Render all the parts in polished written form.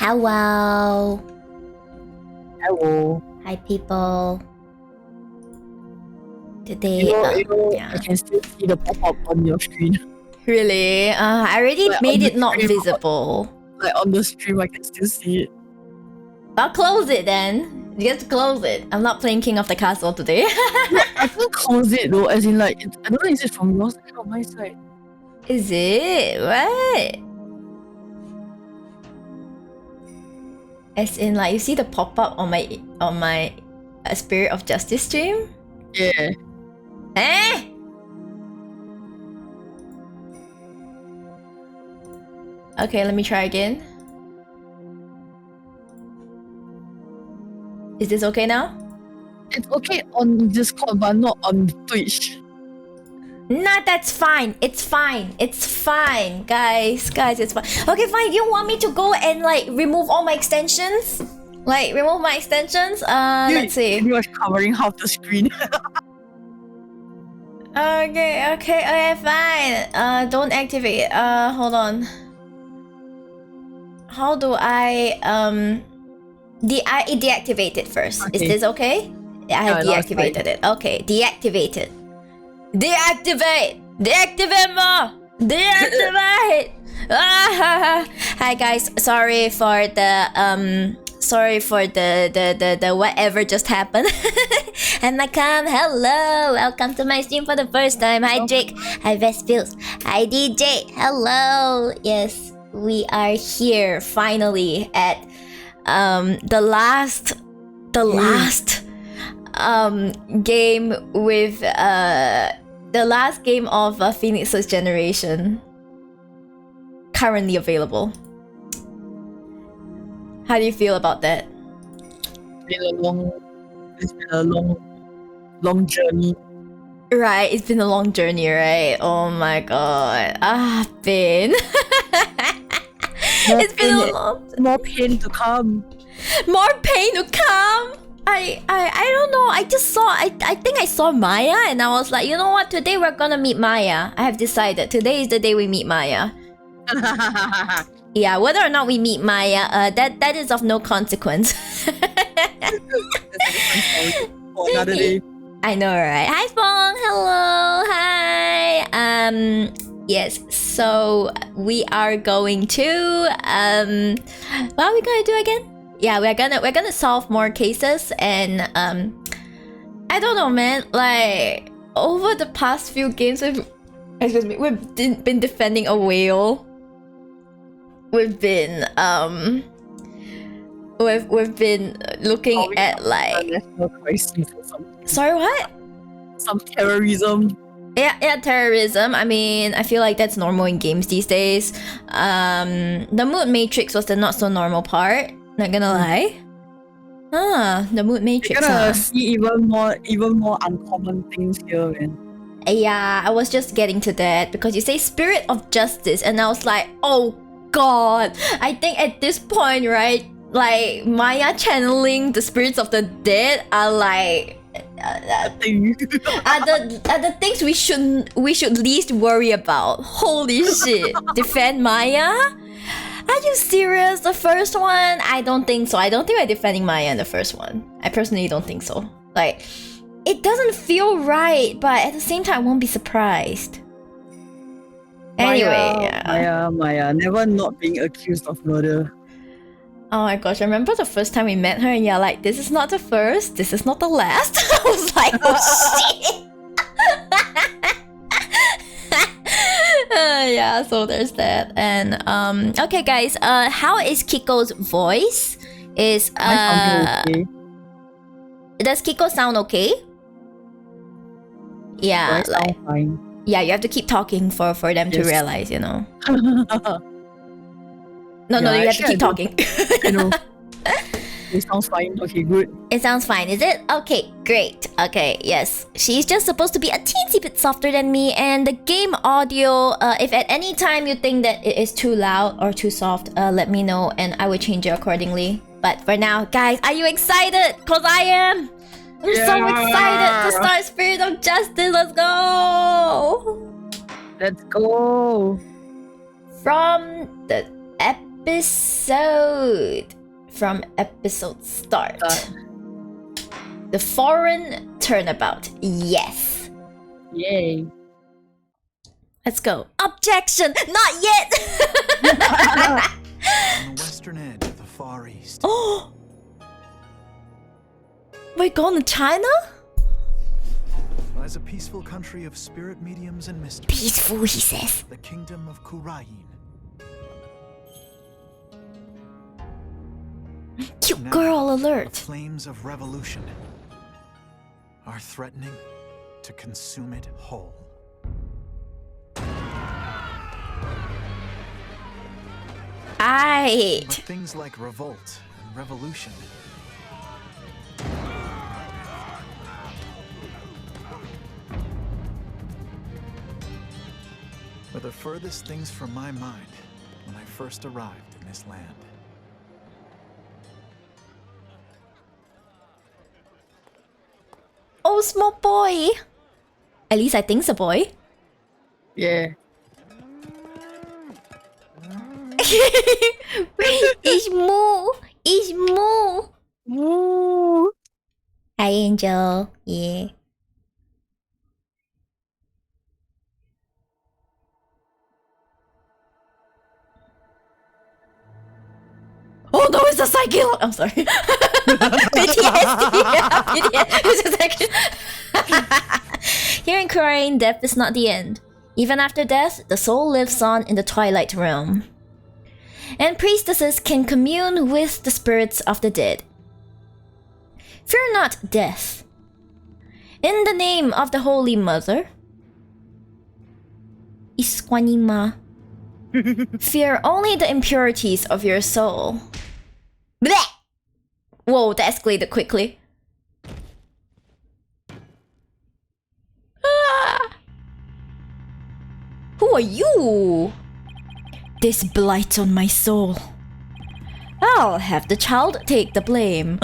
Hello. Hello. Hi, people. Today, I can still see the pop-up on your screen. Really? I already Like, made on the it not stream, visible. Like on the stream, I can still see it. I'll close it then. Just close it. I'm not playing King of the Castle today. I can't close it though, as in like, I don't know, is it from your side or my side? Is it? What? As in, like, you see the pop-up on my Spirit of Justice stream? Yeah. Eh? Okay, let me try again. Is this okay now? It's okay on Discord, but not on Twitch. Nah, that's fine. It's fine. It's fine, guys. Guys, it's fine. Okay, fine. You want me to go and like remove all my extensions? Like remove my extensions? Let's see. You are covering half the screen. Okay, fine. Don't activate. Hold on. How do I deactivate it first? Okay. Is this okay? I have deactivated it. Okay, deactivated. Deactivate! Deactivate more! Deactivate! Hi guys, sorry for the whatever just happened. And Nakam, hello! Welcome to my stream for the first time. Hi Jake. Hi Vespils. Hi DJ. Hello. Yes, we are here finally at the last game with the last game of Phoenix's generation currently available. How do you feel about that? It's been a long journey. Right, it's been a long journey, right? Oh my god. Ben. It's been a long... More pain to come. More pain to come? I don't know. I think I saw Maya and I was like, you know what? Today we're gonna meet Maya. I have decided. Today is the day we meet Maya. Yeah, whether or not we meet Maya, that is of no consequence. That's a different story for another day. I know, right? Hi, Fong. Hello. Hi. Yes. So we are going to what are we gonna do again? Yeah, we're gonna solve more cases, and I don't know, man. Like over the past few games, we've been defending a whale. We've been we've been looking at like national crisis or something. Sorry, what? Some terrorism. Yeah, terrorism. I mean, I feel like that's normal in games these days. The mood matrix was the not so normal part. Not gonna lie. The mood matrix. You're gonna see even more uncommon things here, man. Yeah, I was just getting to that because you say Spirit of Justice, and I was like, oh god. I think at this point, right, like Maya channeling the spirits of the dead are like are the things we should least worry about. Holy shit. Defend Maya? Are you serious? The first one? I don't think so. I don't think we're defending Maya in the first one. I personally don't think so. Like, it doesn't feel right, but at the same time, I won't be surprised. Anyway, Maya, never not being accused of murder. Oh my gosh, I remember the first time we met her and you're like, this is not the first, this is not the last. I was like, oh shit. Yeah, so there's that. And okay guys, how is Kiko's voice? Is okay. Does Kiko sound okay? Yeah, like fine. Yeah, you have to keep talking for them to realize, you know. No, you have to keep talking. I know. It sounds fine. Okay, good. It sounds fine, is it? Okay, great. Okay, yes. She's just supposed to be a teensy bit softer than me, and the game audio, if at any time you think that it is too loud or too soft, let me know and I will change it accordingly. But for now, guys, are you excited? Cause I am! I'm so excited to start Spirit of Justice. Let's go! Let's go! From the episode. From episode start. The foreign turnabout. Yes. Yay. Let's go. Objection! Not yet! On the western edge of the Far East. Oh! We're going to China? Lies a peaceful country of spirit mediums and mystics. Peaceful, he says. The kingdom of Kurain. Cute Now, girl The alert. flames of revolution are threatening to consume it whole. Aight. But things like revolt and revolution were the furthest things from my mind when I first arrived in this land. Oh, small boy. At least I think it's a boy. Yeah. It's Moo. It's Moo. Woo. Hi, Angel. Yeah. Oh no, it's a psychic. I'm sorry. PTSD. It's a second. Here in Kurain, death is not the end. Even after death, the soul lives on in the Twilight Realm. And priestesses can commune with the spirits of the dead. Fear not death. In the name of the Holy Mother, Iswanima, fear only the impurities of your soul. Blech! Whoa, that escalated quickly. Ah! Who are you? This blight on my soul. I'll have the child take the blame.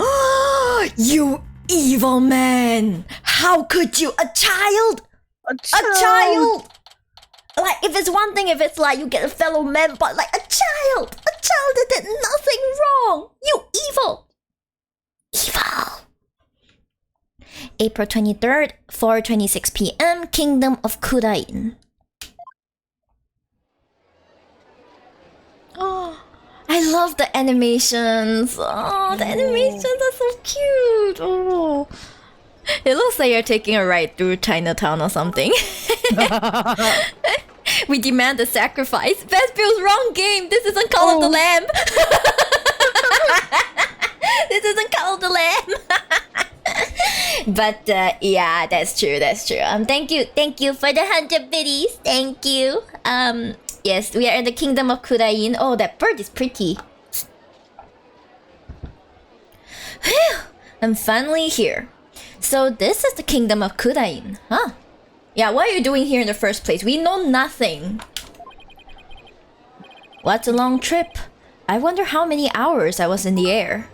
You evil man! How could you? A child? A child! Like, if it's one thing if it's like you get a fellow man, but like a child that did nothing wrong. You evil. Evil. April 23rd, 4:26 p.m. Kingdom of Kurain. Oh, I love the animations. Oh, the animations are so cute. Oh, it looks like you're taking a ride through Chinatown or something. We demand a sacrifice. Best feels wrong game. This isn't Call of the Lamb. This isn't Call of the Lamb. But yeah, that's true. Thank you for the 100 biddies. Thank you. Yes, we are in the Kingdom of Kurain. Oh, that bird is pretty. Whew, I'm finally here. So this is the Kingdom of Kurain, huh? Yeah, what are you doing here in the first place? We know nothing. What's a long trip? I wonder how many hours I was in the air.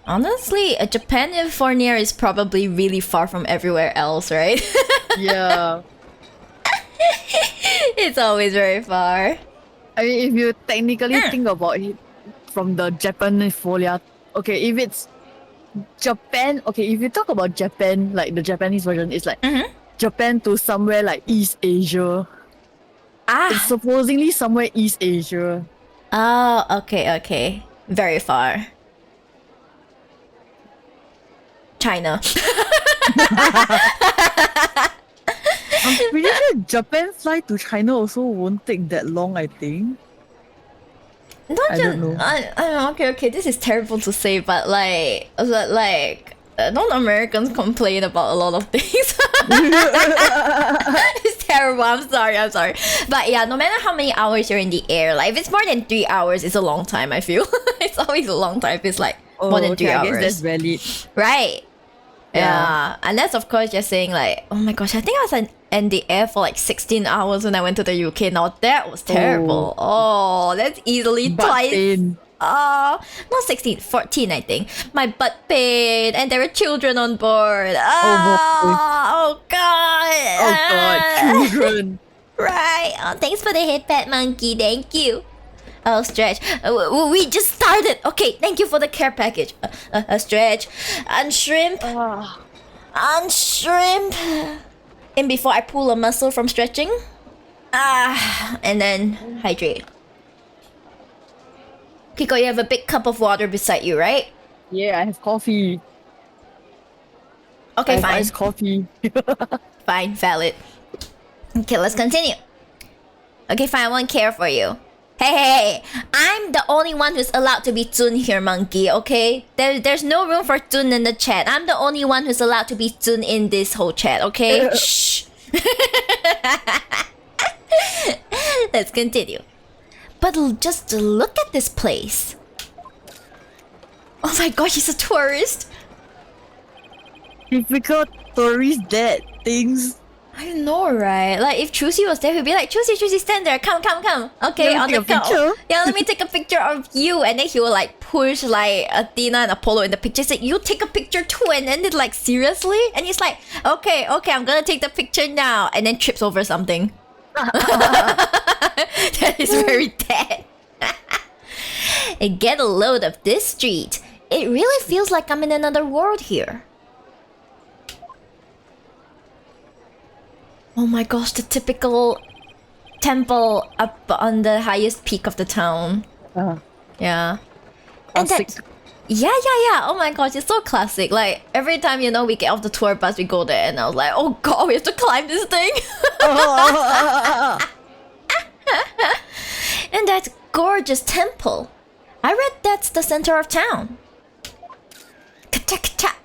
Honestly, Japan in Fournier is probably really far from everywhere else, right? Yeah. It's always very far. I mean, if you technically think about it from the Japanese folia, okay, if it's Japan, okay, if you talk about Japan, like the Japanese version, it's like Japan to somewhere like East Asia. It's supposedly somewhere East Asia. Oh, okay. Very far. China. I'm pretty sure Japan flight to China also won't take that long, I think. Not I just, don't know. okay, this is terrible to say, but don't Americans complain about a lot of things? It's terrible. I'm sorry. But yeah, no matter how many hours you're in the air, like if it's more than 3 hours, it's a long time. I feel it's always a long time if it's like more than 3 I hours. guess that's valid. Right? Yeah. Yeah. Unless of course you're saying like, oh my gosh, I think I was in the air for like 16 hours when I went to the UK. Now that was terrible. Oh, that's easily Butt twice. pain. Not 16, 14 I think. My butt pain and there were children on board. Oh god. Oh god, children. Right. Oh, thanks for the hit pet monkey. Thank you. Oh, stretch. We just started. Okay, thank you for the care package. Stretch. And shrimp. And shrimp. And before I pull a muscle from stretching. And then hydrate. Kiko, you have a big cup of water beside you, right? Yeah, I have coffee. Okay, I have fine. iced coffee. Fine, valid. Okay, let's continue. Okay, fine, I won't care for you. Hey, I'm the only one who's allowed to be Zun here, monkey, okay? There's no room for Zun in the chat. I'm the only one who's allowed to be Zun in this whole chat, okay? Shh. Let's continue. But just look at this place. Oh my gosh, he's a tourist. Typical tourist dad things. I know, right? Like if Chusi was there, he'd be like, Chusi, stand there. Come. Okay, Let on me the take a picture. Yeah, let me take a picture of you. And then he will like push like Athena and Apollo in the picture. Say, you take a picture too. And then they're like, seriously? And he's like, okay, I'm gonna take the picture now. And then trips over something. That is very dead. And get a load of this street. It really feels like I'm in another world here. Oh my gosh, the typical temple up on the highest peak of the town. Yeah. And Classic. that, yeah. Oh my gosh, it's so classic. Like every time, you know, we get off the tour bus, we go there and I was like, oh god, we have to climb this thing. And that gorgeous temple. I read that's the center of town. Ka-cha-ka-cha.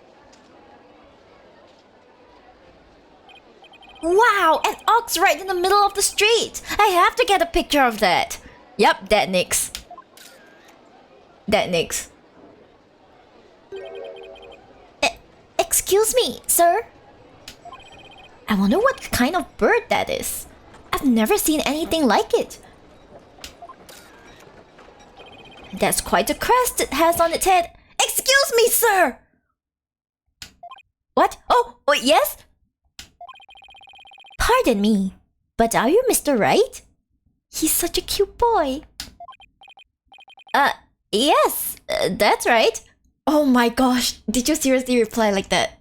Wow, an ox right in the middle of the street. I have to get a picture of that. Yep, that nicks. Excuse me, sir. I wonder what kind of bird that is. I've never seen anything like it. That's quite a crest it has on its head. Excuse me, sir! What? Oh, yes? Pardon me, but are you Mr. Wright? He's such a cute boy. Yes, that's right. Oh my gosh, did you seriously reply like that?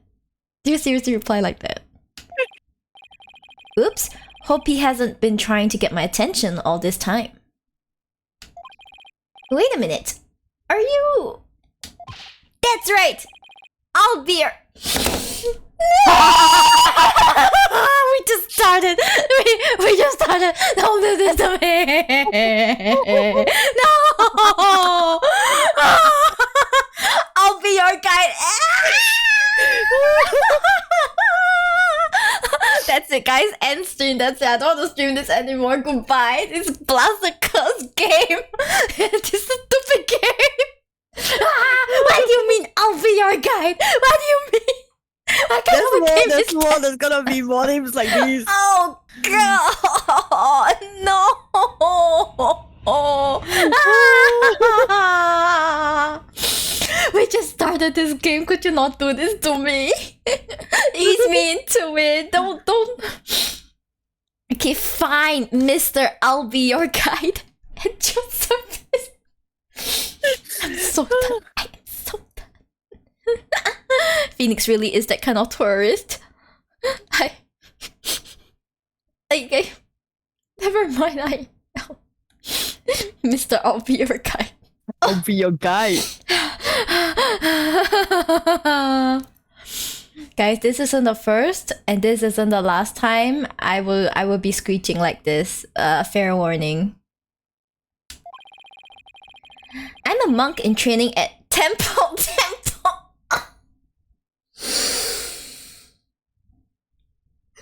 Oops, hope he hasn't been trying to get my attention all this time. Wait a minute, are you... That's right! I'll be your... We just started. We just started. Don't do this to me. No. I'll be your guide. That's it, guys. End stream. That's it. I don't want to stream this anymore. Goodbye. This Blast the Curse game. This stupid game. What do you mean? I'll be your guide. What do you mean? There's more. There's gonna be more names like these. Oh god, no! We just started this game. Could you not do this to me? Ease me into it. Don't. Okay, fine, Mister. I'll be your guide. And Joseph is... I'm so done. I am so done. Phoenix really is that kind of tourist. Never mind. Mr. I'll be your guide. I'll be your guide. Guys, this isn't the first, and this isn't the last time I will be screeching like this. Fair warning. I'm a monk in training at Temple.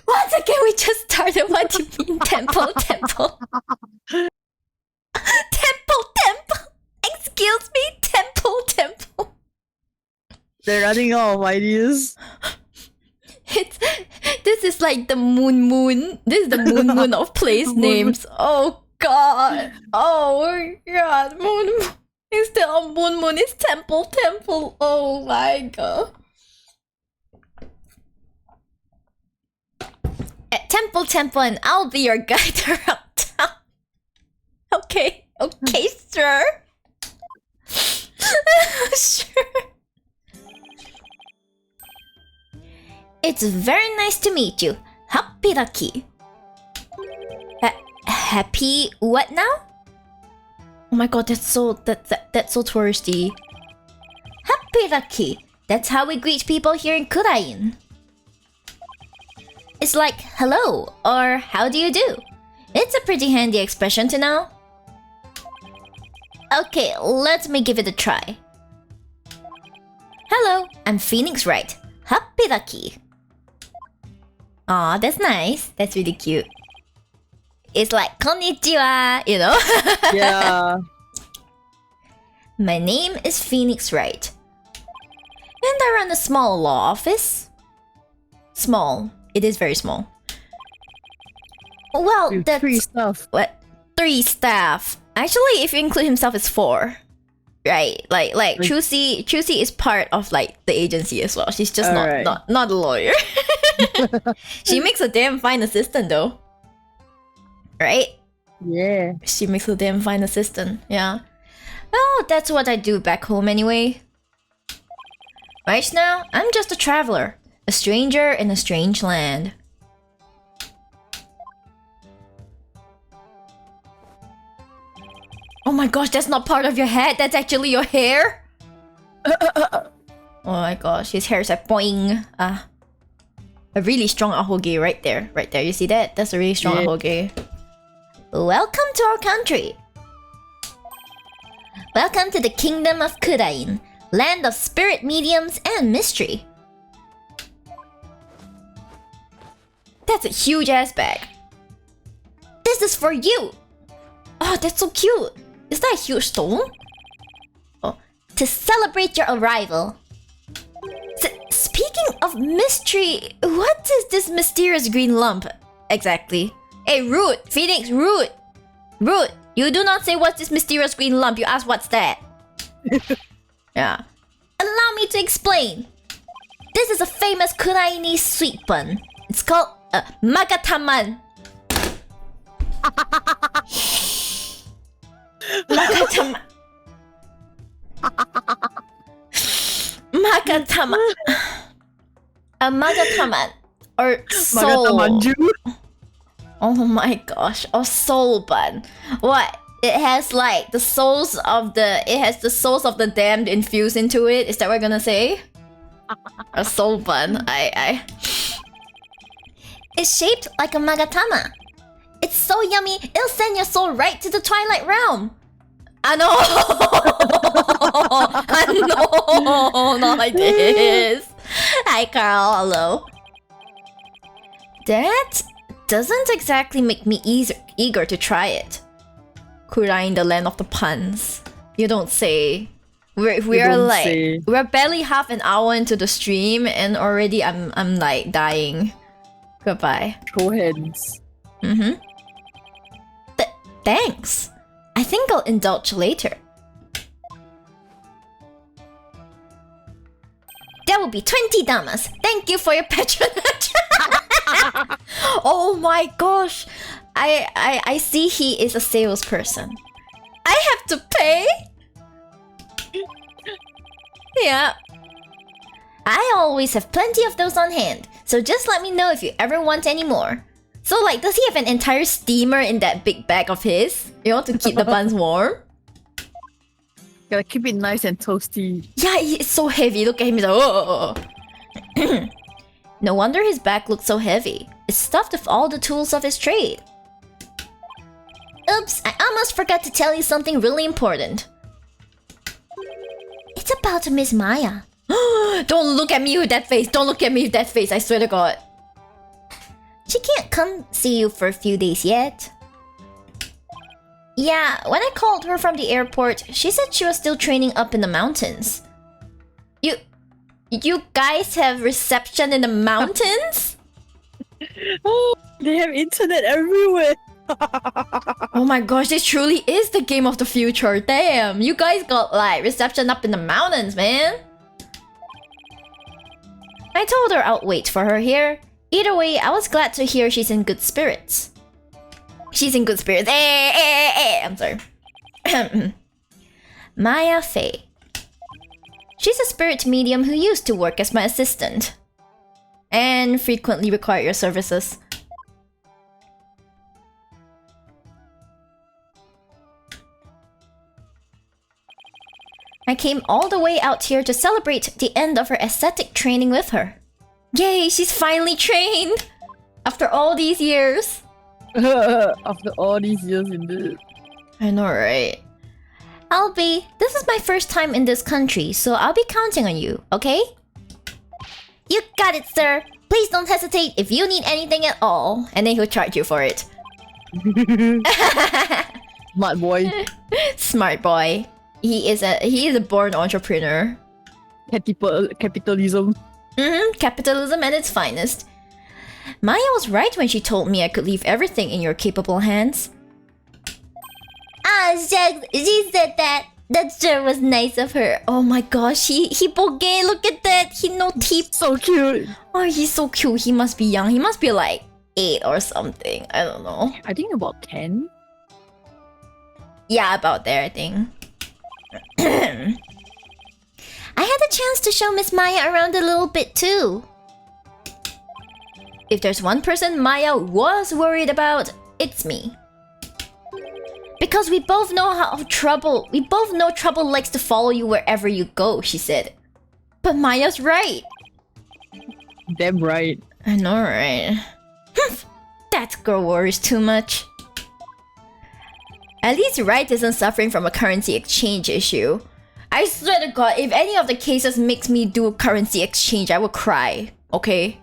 Once again, we just started. What do you mean, temple? Temple. Excuse me, temple. They're running out of ideas. This is like the moon. This is the moon of place names. Oh god. Moon. Instead of moon is temple. Oh my god. At temple, and I'll be your guide around town. Okay, Sure. Sure. It's very nice to meet you. Happy Lucky. Happy what now? Oh my god, that's so that's so touristy. Happy Lucky. That's how we greet people here in Kurain. It's like hello or how do you do? It's a pretty handy expression to know. Okay, let me give it a try. Hello, I'm Phoenix Wright. Happy Lucky. Aw, that's nice. That's really cute. It's like konnichiwa, you know? Yeah. My name is Phoenix Wright. And I run a small law office. Small. It is very small. Well, With that's... 3 stuff. What? 3 staff. Actually, if you include himself, it's 4. Right? Like Chusi is part of like the agency as well. She's just not a lawyer. She makes a damn fine assistant though. Right? Yeah. She makes a damn fine assistant, yeah. Oh, that's what I do back home anyway. Right now, I'm just a traveler. A stranger in a strange land. Oh my gosh, that's not part of your head. That's actually your hair. Oh my gosh, his hair's like boing. A really strong ahoge right there. Right there, you see that? That's a really strong ahoge. Welcome to our country. Welcome to the kingdom of Kurain, land of spirit mediums and mystery. That's a huge ass bag. This is for you. Oh, that's so cute. Is that a huge stone? Oh, to celebrate your arrival. Speaking of mystery, what is this mysterious green lump exactly? Hey, Root! Phoenix, Root! Root! You do not say what's this mysterious green lump, you ask what's that. Yeah. Allow me to explain. This is a famous Kurainese sweet bun. It's called Magataman. Magatama. Magatama. A Magataman. Or soul. Magatamanju. Oh my gosh. A soul bun. What? It has like the souls of the damned infused into it. Is that what we're gonna say? A soul bun. It's shaped like a Magatama. It's so yummy, it'll send your soul right to the Twilight Realm. I know. I know. Not like this. Hi, Carl. Hello. That doesn't exactly make me eager to try it. Kurain, the land of the puns. You don't say. We're barely half an hour into the stream and already I'm like dying. Goodbye. Go hands. Mm-hmm. Thanks. I think I'll indulge later. That will be 20 damas. Thank you for your patronage. Oh my gosh. I see he is a salesperson. I have to pay? Yeah. I always have plenty of those on hand, so just let me know if you ever want any more. So like, does he have an entire steamer in that big bag of his? You know, to keep the buns warm? Gotta keep it nice and toasty. Yeah, it's so heavy. Look at him, he's like, oh. No wonder his bag looks so heavy. It's stuffed with all the tools of his trade. Oops, I almost forgot to tell you something really important. It's about Miss Maya. Don't look at me with that face. Don't look at me with that face. I swear to God. She can't come see you for a few days yet. Yeah, when I called her from the airport, she said she was still training up in the mountains. You guys have reception in the mountains? Oh, they have internet everywhere. Oh my gosh, this truly is the game of the future. Damn, you guys got like reception up in the mountains, man. I told her I'll wait for her here. Either way, I was glad to hear she's in good spirits. She's in good spirits. I'm sorry. Maya Fei. She's a spirit medium who used to work as my assistant. And frequently require your services. I came all the way out here to celebrate the end of her ascetic training with her. Yay, she's finally trained! After all these years. After all these years, indeed. I know, right? This is my first time in this country, so I'll be counting on you, okay? You got it, sir! Please don't hesitate if you need anything at all. And then he'll charge you for it. Smart boy. Smart boy. He is a born entrepreneur. Capitalism. Capitalism at its finest. Maya was right when she told me I could leave everything in your capable hands. Ah, shucks, she said that. That sure was nice of her. Oh my gosh, he bogey, look at that. He no teeth. So cute. Oh, he's so cute. He must be young. He must be like 8 or something. I don't know. I think about 10. Yeah, about there, I think. I had the chance to show Miss Maya around a little bit too. If there's one person Maya was worried about, it's me. Because we both know trouble likes to follow you wherever you go, she said. But Maya's right. Damn right. I know, right? That girl worries too much. At least Wright isn't suffering from a currency exchange issue. I swear to God, if any of the cases makes me do currency exchange, I will cry. Okay?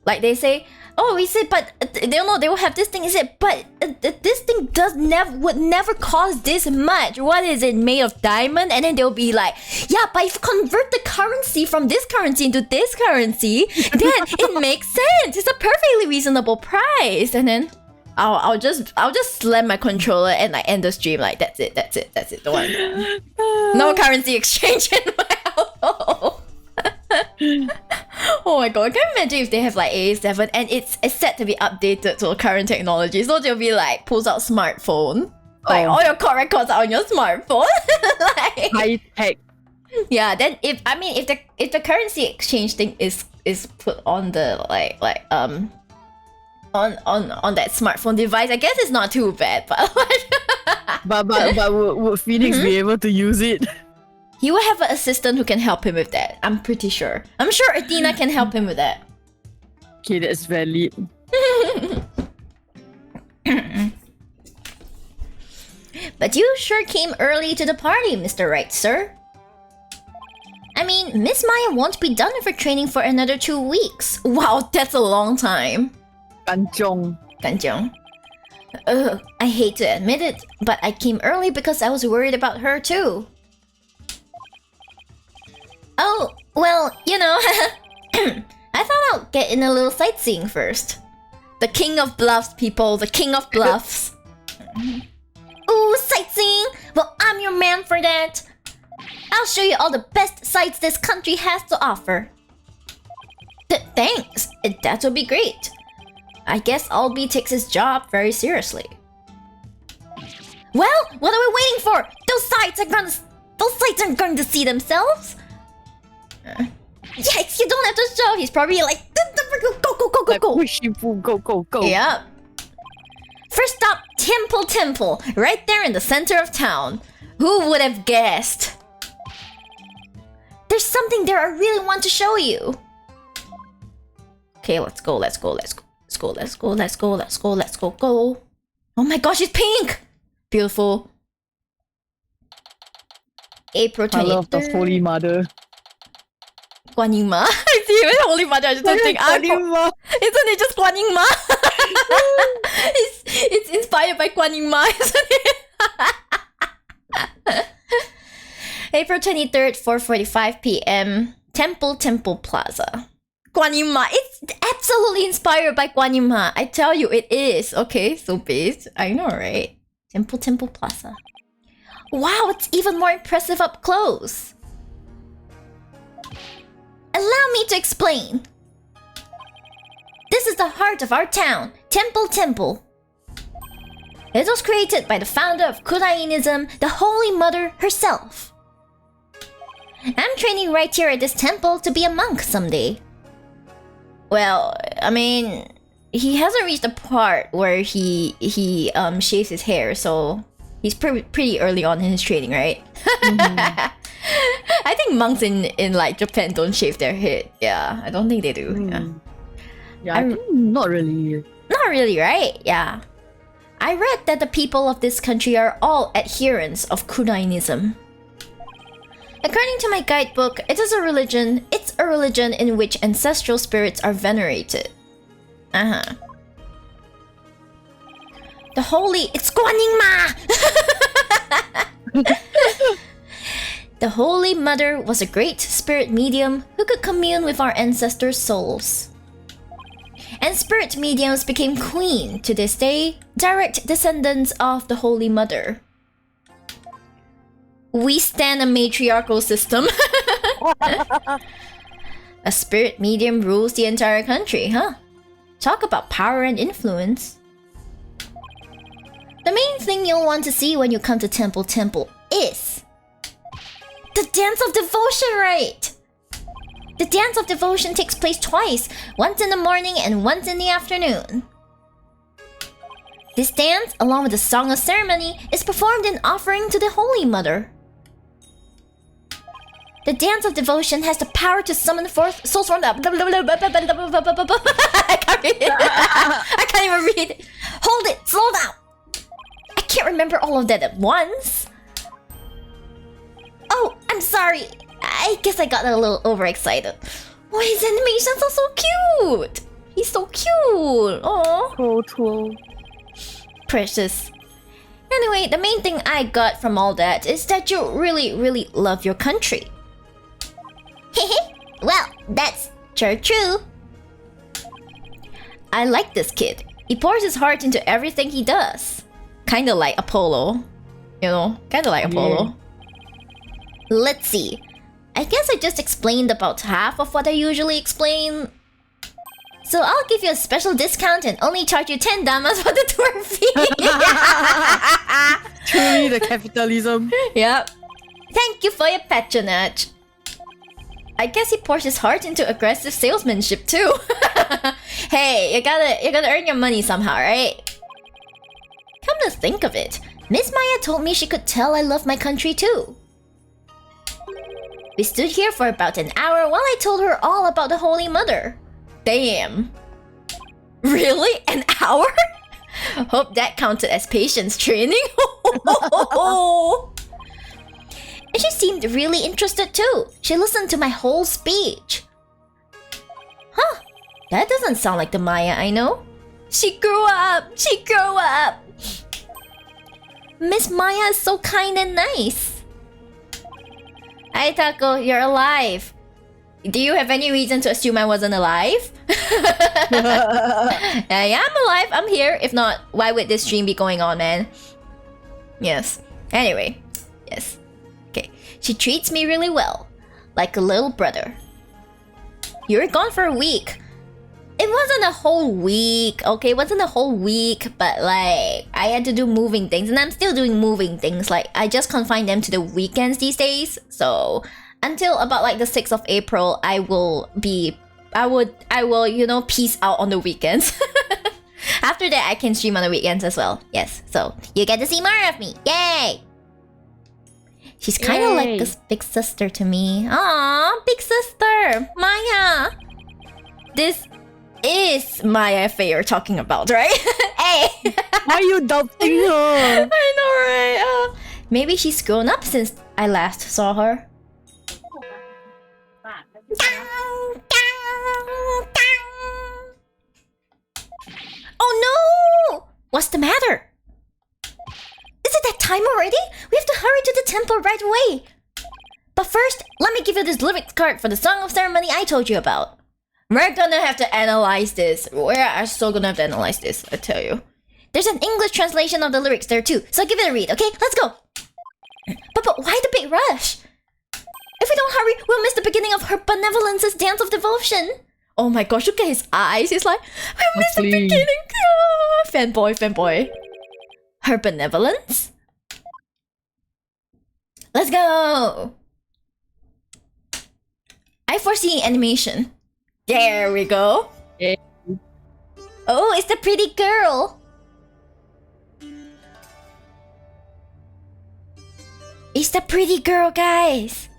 Like they say, oh, we said, but they don't know they will have this thing. He said, but this thing would never cost this much. What is it, made of diamond? And then they'll be like, yeah, but if you convert the currency from this currency into this currency, then it makes sense. It's a perfectly reasonable price. And then I'll just slam my controller and like end the stream. Like that's it. Don't want no currency exchange in my household. Oh my god, can you imagine if they have like A7 and it's set to be updated to current technology? So they'll be like, pulls out smartphone. Like all your call records are on your smartphone. Like, high tech. Yeah, then if the currency exchange thing is put on the on that smartphone device, I guess it's not too bad, but but would Phoenix be able to use it? He will have an assistant who can help him with that. I'm pretty sure. I'm sure Athena can help him with that. Okay, that's valid. But you sure came early to the party, Mr. Wright, sir. I mean, Miss Maya won't be done with her training for another 2 weeks. Wow, that's a long time. Kanchong. I hate to admit it, but I came early because I was worried about her too. Oh, well, you know, I thought I'll get in a little sightseeing first. The king of bluffs, people, the king of bluffs. Ooh, sightseeing? Well, I'm your man for that. I'll show you all the best sights this country has to offer. Thanks, that would be great. I guess Albie takes his job very seriously. Well, what are we waiting for? Those sights aren't going to see themselves. Yes, you don't have to show. He's probably like, go. Go. Yep. First stop, Temple. Right there in the center of town. Who would have guessed? There's something there I really want to show you. Okay, let's go. Oh my gosh, it's pink! Beautiful. April 23rd. I love the Holy Mother. Guan Yin Ma. I see it with Holy Mother. I just don't think Guan Yin Ma. Isn't it just Guan Yin Ma? it's inspired by Guan Yin Ma, isn't it? April 23rd, 4:45 p.m. Temple Plaza. Guan Yin Ma. It's absolutely inspired by Guan Yin Ma. I tell you, it is. Okay, so based. I know, right? Temple Plaza. Wow, it's even more impressive up close. Allow me to explain. This is the heart of our town, Temple. It was created by the founder of Kudainism, the Holy Mother herself. I'm training right here at this temple to be a monk someday. Well, I mean, he hasn't reached the part where he shaves his hair, so he's pretty early on in his training, right? Mm-hmm. I think monks in like Japan don't shave their head. Yeah, I don't think they do. Yeah, I think not really. Not really, right? Yeah. I read that the people of this country are all adherents of Kudainism. According to my guidebook, it's a religion in which ancestral spirits are venerated. The holy... It's Guaningma! The Holy Mother was a great spirit medium who could commune with our ancestors' souls. And spirit mediums became queen to this day, direct descendants of the Holy Mother. We stand a matriarchal system. A spirit medium rules the entire country, huh? Talk about power and influence. The main thing you'll want to see when you come to Temple is the Dance of Devotion, right? The Dance of Devotion takes place twice, once in the morning and once in the afternoon. This dance, along with the Song of Ceremony, is performed in offering to the Holy Mother. The Dance of Devotion has the power to summon forth souls from the... I can't read it. I can't even read it. Hold it, slow down. I can't remember all of that at once. Oh, I'm sorry. I guess I got a little overexcited. Oh, his animations are so cute. He's so cute. Oh, Cool. Precious. Anyway, the main thing I got from all that is that you really love your country. Well, that's true. I like this kid. He pours his heart into everything he does. Kinda like Apollo. You know, kinda like Apollo. Let's see. I guess I just explained about half of what I usually explain. So I'll give you a special discount and only charge you 10 damas for the tour fee. Truly the capitalism. Yep. Thank you for your patronage. I guess he pours his heart into aggressive salesmanship too. Hey, you gotta earn your money somehow, right? Come to think of it, Miss Maya told me she could tell I love my country too. We stood here for about an hour while I told her all about the Holy Mother. Damn. Really? An hour? Hope that counted as patience training. And she seemed really interested too. She listened to my whole speech. Huh. That doesn't sound like the Maya I know. She grew up. Miss Maya is so kind and nice. Hi Taco, you're alive. Do you have any reason to assume I wasn't alive? Yeah, I'm alive. I'm here. If not, why would this stream be going on, man? Yes. Anyway. Yes. Okay. She treats me really well. Like a little brother. You were gone for a week. It wasn't a whole week, okay? It wasn't a whole week, but like, I had to do moving things, and I'm still doing moving things. Like, I just confine them to the weekends these days. So, until about like the 6th of April, I will, you know, peace out on the weekends. After that, I can stream on the weekends as well. Yes, so you get to see more of me. Yay! She's kind of like a big sister to me. Aw, big sister, Maya. This is Maya Faye you're talking about, right? Hey! Why are you doubting her? I know, right? Maybe she's grown up since I last saw her. Oh no! What's the matter? Is it that time already? We have to hurry to the temple right away. But first, let me give you this lyrics card for the Song of Ceremony I told you about. We're gonna have to analyze this. We're so gonna have to analyze this, I tell you. There's an English translation of the lyrics there too, so give it a read, okay? Let's go! But why the big rush? If we don't hurry, we'll miss the beginning of Her Benevolence's Dance of Devotion. Oh my gosh, look at his eyes. He's like, we'll miss the beginning. Fanboy. Her benevolence? Let's go! I foresee animation. There we go. Yeah. Oh, it's the pretty girl. It's the pretty girl, guys.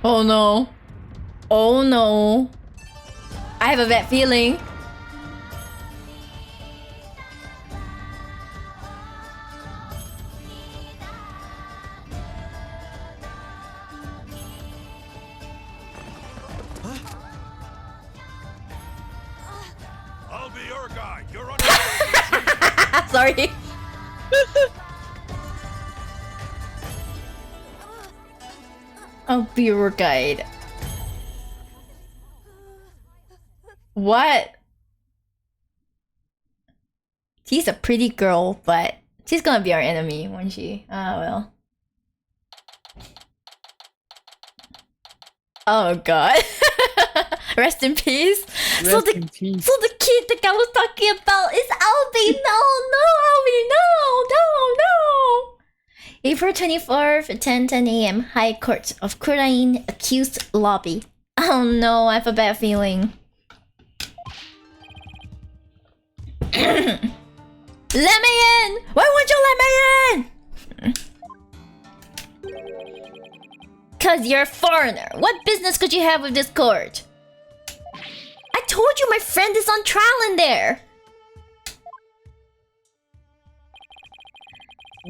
Oh no. Oh no. I have a bad feeling. I'll be your guy. You're on. Sorry. I'll be your guide. What? She's a pretty girl, but she's gonna be our enemy, won't she? Ah, well. Oh god. Rest in peace. So the kid that I was talking about is Albie. No, Albie, no. April 24th, 10:10 a.m. High Court of Kurain accused lobby. Oh no, I have a bad feeling. Let me in! Why won't you let me in? Cause you're a foreigner. What business could you have with this court? I told you my friend is on trial in there.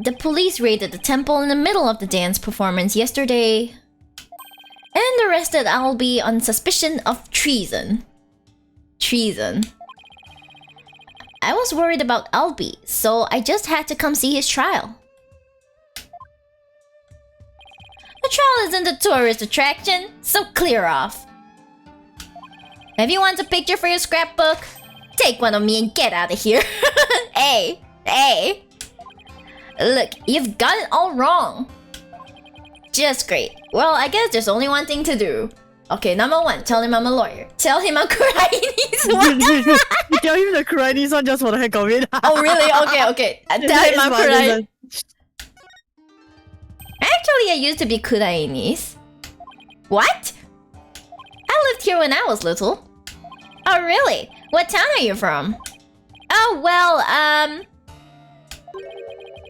The police raided the temple in the middle of the dance performance yesterday and arrested Albie on suspicion of treason. I was worried about Albie, so I just had to come see his trial. The trial isn't a tourist attraction, so clear off. If you want a picture for your scrapbook, take one of me and get out of here. Hey. Look, you've got it all wrong. Just great. Well, I guess there's only one thing to do. Okay, number one, tell him I'm a lawyer. Tell him I'm Kurainis. You tell him the Kurainis one just for the heck of it. Oh, really? Okay. Tell him I'm Kurai. Actually, I used to be Kurainis. What? I lived here when I was little. Oh, really? What town are you from? Oh, well,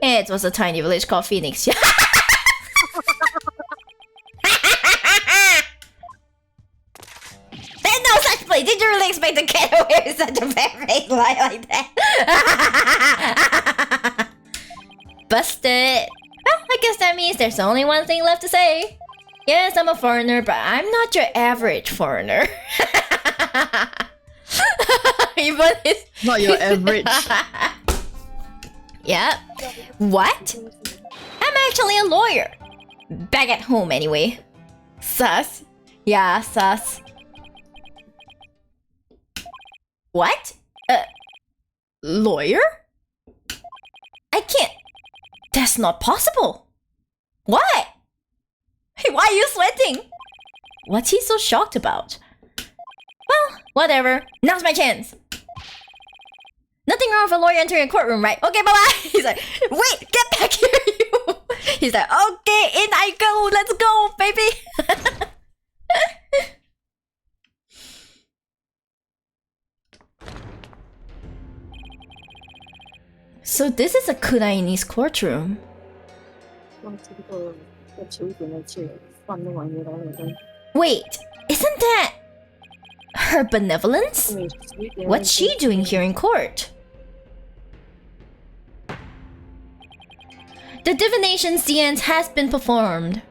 it was a tiny village called Phoenix. There's no such place. Did you really expect to get away with such a bad face like that? Busted. Well, I guess that means there's only one thing left to say. Yes, I'm a foreigner, but I'm not your average foreigner. Even if... Not your average. Yep. What? I'm actually a lawyer. Back at home, anyway. Sus. Yeah, sus. What? Lawyer? I can't... That's not possible. What? Hey, why are you sweating? What's he so shocked about? Well, whatever. Now's my chance. Nothing wrong with a lawyer entering a courtroom, right? Okay, bye-bye. He's like, wait, get back here, you. He's like, okay, in I go. Let's go, baby. So this is a Kurainis courtroom. Wait, isn't that her benevolence? What's she doing here in court? The divination science has been performed.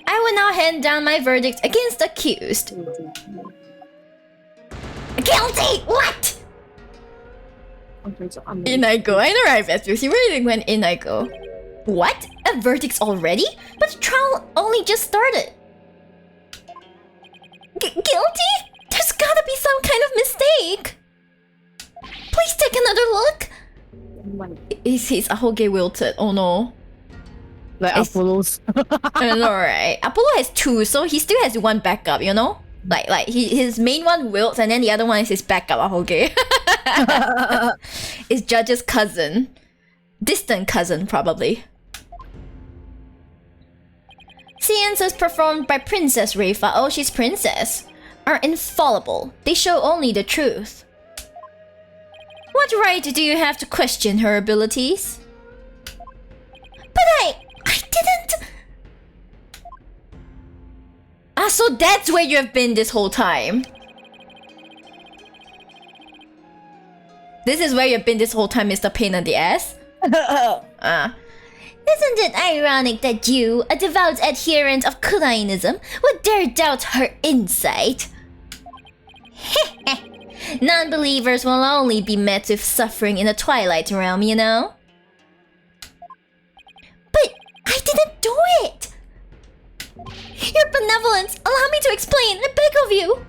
I will now hand down my verdict against the accused. Guilty! What? In I go. I know right, Vespucci. Where do you think when in I go? What? A verdict's already? But the trial only just started. Guilty? There's gotta be some kind of mistake. Please take another look. Is his ahoge wilted? Oh no. Like Apollo's. I know, right? Apollo has 2, so he still has 1 backup, you know? Like his main one wilts and then the other one is his backup ahoge. It's Judge's cousin. Distant cousin, probably. Seances performed by Princess Reifa, oh she's princess, are infallible. They show only the truth. What right do you have to question her abilities? But I didn't... Ah, so that's where you have been this whole time. This is where you've been this whole time, Mr. Pain in the ass. Isn't it ironic that you, a devout adherent of Kurainism, would dare doubt her insight? Non-believers will only be met with suffering in the Twilight Realm, you know? But I didn't do it! Your benevolence, allow me to explain, I beg of you!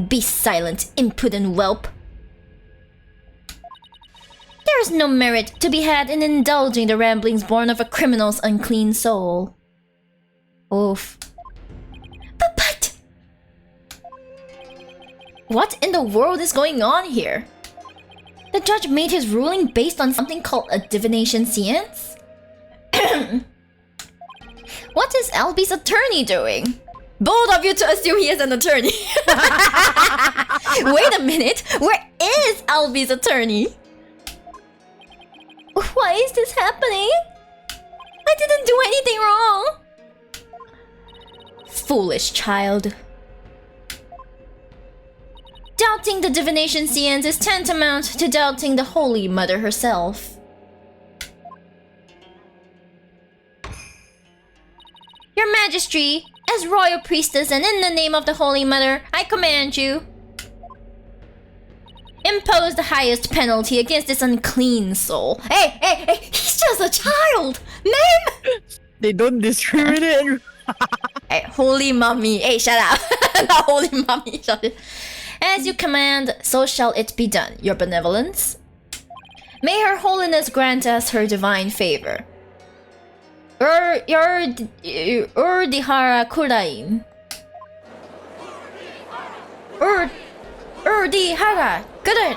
Be silent, impudent whelp. There is no merit to be had in indulging the ramblings born of a criminal's unclean soul. Oof. But... What in the world is going on here? The judge made his ruling based on something called a divination science? What is Albie's attorney doing? Bold of you to assume he is an attorney. Wait a minute, where is Albie's attorney? Why is this happening? I didn't do anything wrong. Foolish child. Doubting the divination science is tantamount to doubting the Holy Mother herself. Your Majesty, as royal priestess and in the name of the Holy Mother, I command you. Impose the highest penalty against this unclean soul. Hey, he's just a child, man! They don't discriminate. Hey, holy mummy. Hey, shut up. Not holy mummy, shut up. As you command, so shall it be done, your benevolence. May her holiness grant us her divine favor. Urdihara Kurain. Urdihara. Good.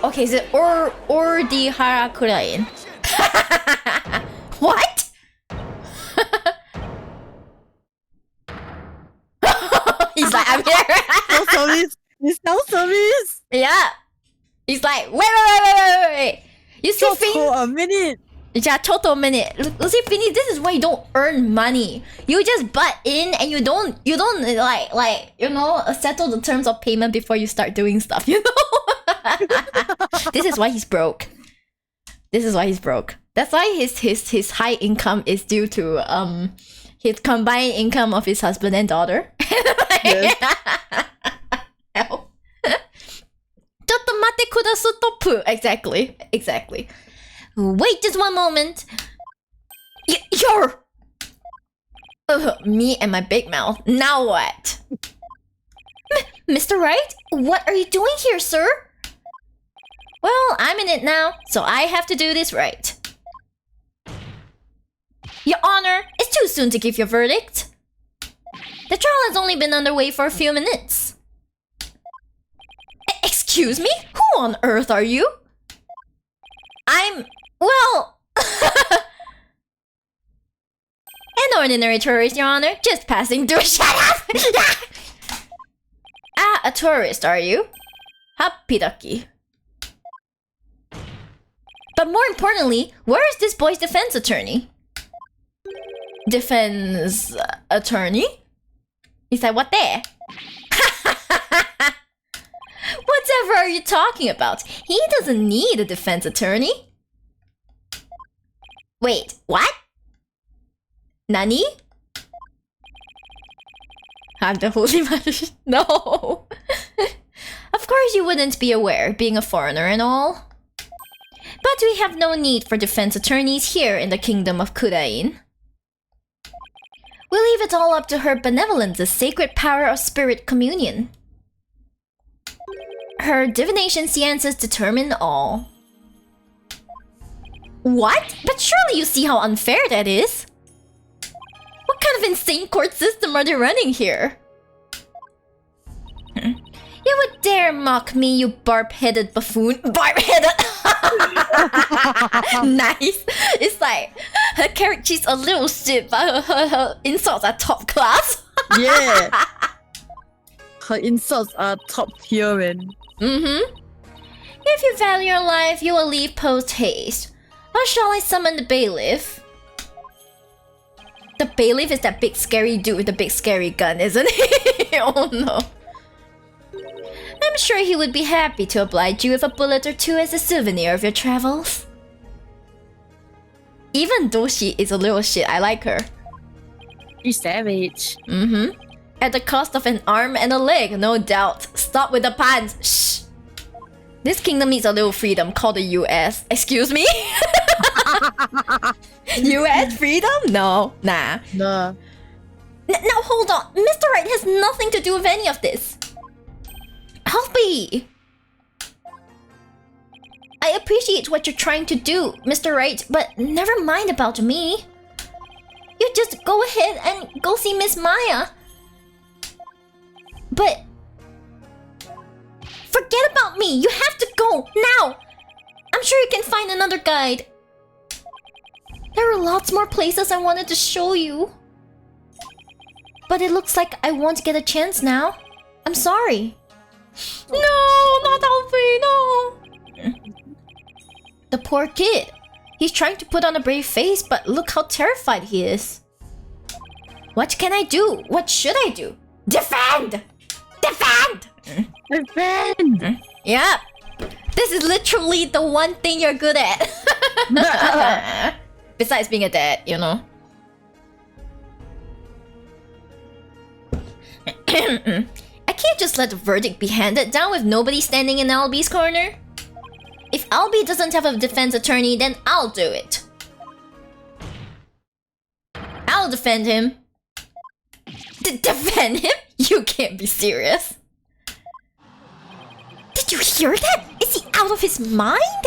Okay, is it Urdihara Kurain? What? He's like, I'm here. Self-service. It's self-service. Yeah. He's like, wait. You see, For a minute. Yeah, total minute. You see, Finny, this is why you don't earn money. You just butt in and you don't like you know, settle the terms of payment before you start doing stuff, you know? This is why he's broke. That's why his high income is due to his combined income of his husband and daughter. Yes. Exactly. Wait just one moment. You're... me and my big mouth. Now what? Mr. Wright? What are you doing here, sir? Well, I'm in it now, so I have to do this right. Your Honor, it's too soon to give your verdict. The trial has only been underway for a few minutes. Excuse me? Who on earth are you? I'm... well... an ordinary tourist, Your Honor. Just passing through. Shut up! Ah, a tourist, are you? Happy ducky. But more importantly, where is this boy's defense attorney? Defense attorney? He said, what there? Whatever are you talking about? He doesn't need a defense attorney. Wait, what? Nani? I'm the holy mother. No. Of course you wouldn't be aware, being a foreigner and all. But we have no need for defense attorneys here in the kingdom of Kudain. We leave it all up to her benevolence's sacred power of spirit communion. Her divination sciences determine all. What? But surely you see how unfair that is. What kind of insane court system are they running here? You would dare mock me, you barb-headed buffoon. Barb-headed! Nice! It's like, her character's a little shit, but her insults are top class. Yeah. Her insults are top tier, man. If you value your life, you will leave post-haste. Or shall I summon the bailiff? The bailiff is that big scary dude with the big scary gun, isn't he? Oh no. I'm sure he would be happy to oblige you with a bullet or two as a souvenir of your travels. Even though she is a little shit, I like her. She's savage. At the cost of an arm and a leg, no doubt. Stop with the puns. Shh. This kingdom needs a little freedom called the US. Excuse me? US freedom? No, nah. Nah. Now hold on. Mr. Wright has nothing to do with any of this. Help me! I appreciate what you're trying to do, Mr. Wright, but never mind about me. You just go ahead and go see Miss Maya. But forget about me. You have to go now. I'm sure you can find another guide. There are lots more places I wanted to show you. But it looks like I won't get a chance now. I'm sorry. No, not Alfie, no. The poor kid. He's trying to put on a brave face, but look how terrified he is. What can I do? What should I do? Defend! Defend! Defend! Yep. This is literally the one thing you're good at. Besides being a dad, you know. I can't just let the verdict be handed down with nobody standing in Albie's corner. If Albie doesn't have a defense attorney, then I'll do it. I'll defend him. Defend him? You can't be serious. Did you hear that? Is he out of his mind?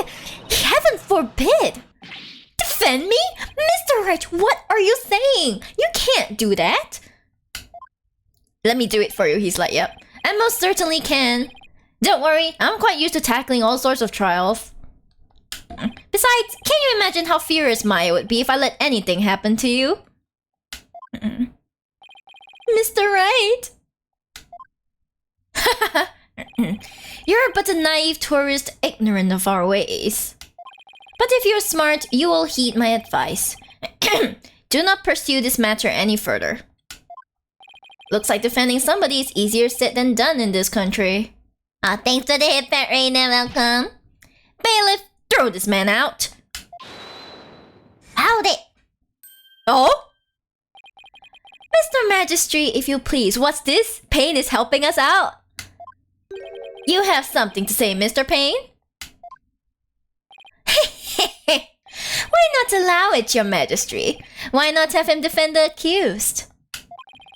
Heaven forbid! Defend me? Mr. Wright, what are you saying? You can't do that. Let me do it for you, he's like, yep. I most certainly can. Don't worry, I'm quite used to tackling all sorts of trials. Besides, can you imagine how furious Maya would be if I let anything happen to you? Mr. Wright! You're but a naive tourist, ignorant of our ways. But if you're smart, you will heed my advice. Do not pursue this matter any further. Looks like defending somebody is easier said than done in this country. Thanks for the hit, Fat Raina, welcome. Bailiff, throw this man out. Howdy! Oh? Mr. Magistrate, if you please, what's this? Payne is helping us out. You have something to say, Mr. Payne? Why not allow it, your Majesty? Why not have him defend the accused?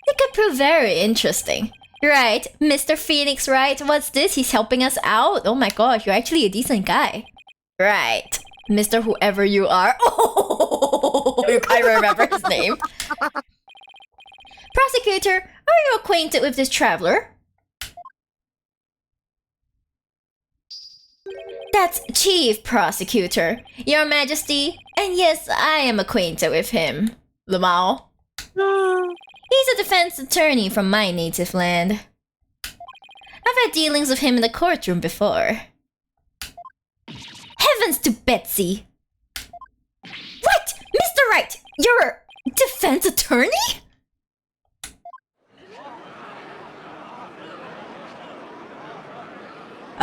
It could prove very interesting. Right, Mr. Phoenix, right? What's this? He's helping us out? Oh my gosh, you're actually a decent guy. Right, Mr. Whoever you are. Oh, you can't remember his name. Prosecutor, are you acquainted with this traveler? That's Chief Prosecutor, Your Majesty. And yes, I am acquainted with him. Lamau. He's a defense attorney from my native land. I've had dealings with him in the courtroom before. Heavens to Betsy! What? Mr. Wright, you're a defense attorney?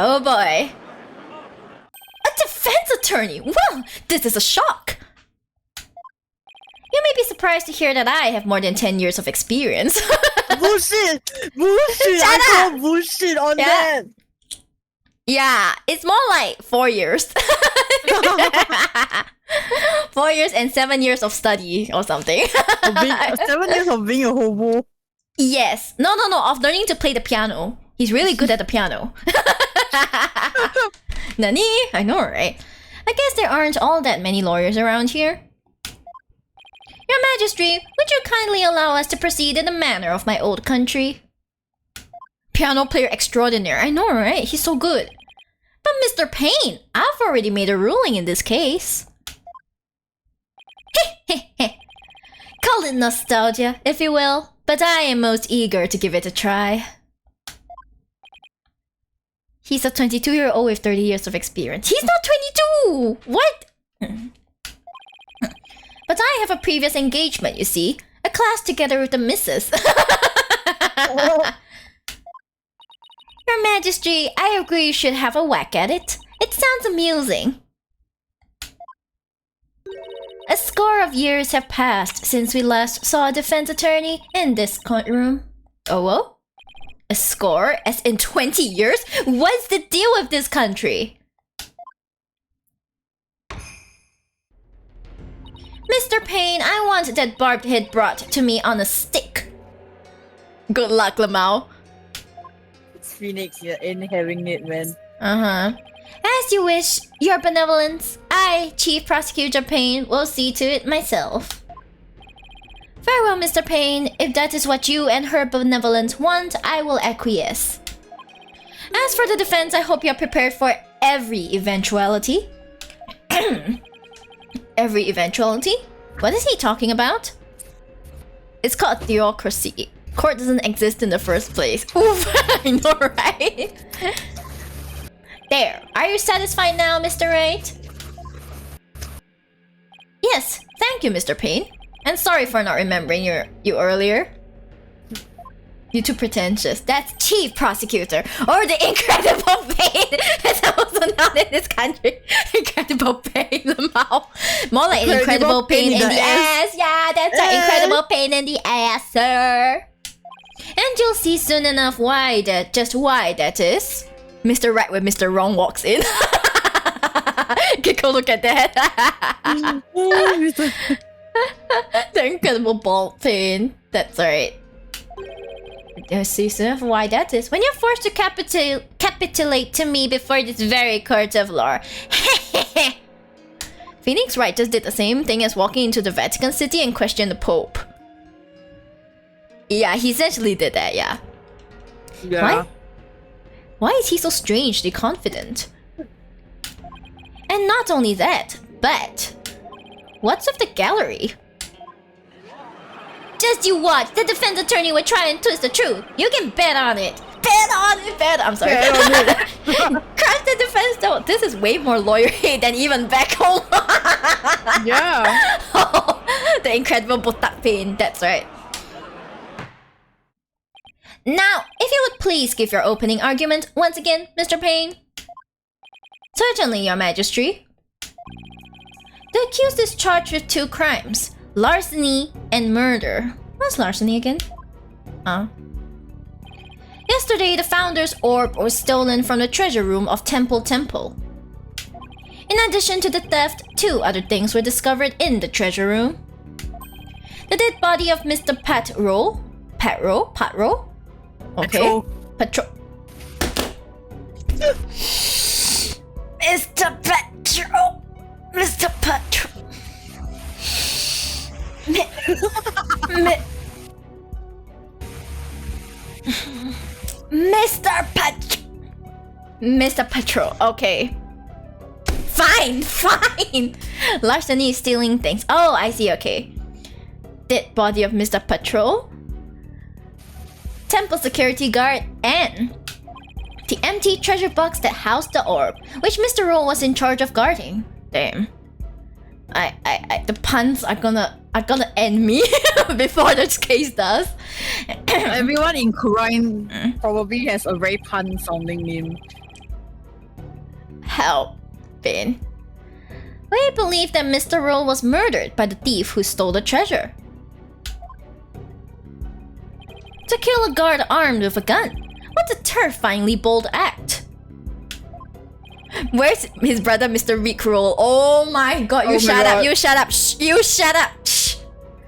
Oh boy. A defense attorney! Well, this is a shock. You may be surprised to hear that I have more than 10 years of experience. Bullshit! Bullshit! Shut I up! call bullshit on Yeah. that! Yeah, it's more like 4 years. 4 years and 7 years of study or something. 7 years of being a hobo. Yes. No, of learning to play the piano. He's really good at the piano. Nani? I know, right? I guess there aren't all that many lawyers around here. Your Majesty, would you kindly allow us to proceed in the manner of my old country? Piano player extraordinaire. I know, right? He's so good. But Mr. Payne, I've already made a ruling in this case. Call it nostalgia, if you will, but I am most eager to give it a try. He's a 22-year-old with 30 years of experience. He's not 22! What? But I have a previous engagement, you see. A class together with the missus. Your Majesty, I agree you should have a whack at it. It sounds amusing. A score of years have passed since we last saw a defense attorney in this courtroom. Oh, well? A score? As in 20 years? What's the deal with this country? Mr. Payne, I want that barbed head brought to me on a stick. Good luck, Lamau. It's Phoenix, you ain't having it, man. Uh-huh. As you wish, Your Benevolence. I, Chief Prosecutor Payne, will see to it myself. Farewell, Mr. Payne. If that is what you and Her Benevolence want, I will acquiesce. As for the defense, I hope you're prepared for every eventuality. Every eventuality? What is he talking about? It's called theocracy. Court doesn't exist in the first place. Oof, I know, right? There. Are you satisfied now, Mr. Wright? Yes, thank you, Mr. Payne. And sorry for not remembering you earlier. You're too pretentious. That's Chief Prosecutor, or the Incredible Payne. It's also not in this country. Incredible Payne, Lamau. More like Incredible Pain in the ass. Yeah, that's an Incredible Pain in the ass, sir. And you'll see soon enough why that is. Mr. Right when Mr. Wrong walks in. Get a look at that. The Incredible Bald Pain. That's right. You'll see soon enough why that is. When you're forced to capitulate to me before this very court of law. Phoenix Wright just did the same thing as walking into the Vatican City and questioned the Pope. Yeah, he essentially did that, yeah. Yeah. Why is he so strangely confident? And not only that, but... what's with the gallery? Just you watch, the defense attorney will try and twist the truth. You can bet on it. Bet on it, I'm sorry. Bet on it. Crash the defense though. This is way more lawyery than even back home. Yeah. Oh, the Incredible Botak Pain, that's right. Now, if you would please give your opening argument once again, Mr. Payne. Certainly, Your Majesty. The accused is charged with 2 crimes, larceny and murder. What's larceny again? Yesterday, the Founder's orb was stolen from the treasure room of Temple. In addition to the theft, 2 other things were discovered in the treasure room. The dead body of Mr. Patro? Okay. Patro. Mr. Patro. Mr. Patro. Mr. Patro. Okay. Fine. Larceny is stealing things. Oh, I see. Okay. Dead body of Mr. Patro. Temple security guard, and the empty treasure box that housed the orb, which Mr. Rowe was in charge of guarding. Damn. The puns are gonna end me before this case does. Everyone in crime probably has a very pun sounding name. help been? We believe that Mr. Roll was murdered by the thief who stole the treasure. To kill a guard armed with a gun. What a terrifyingly bold act. Where's his brother, Mr. Rickroll? Oh my god, you shut up, you shut up, shh, you shut up, shh.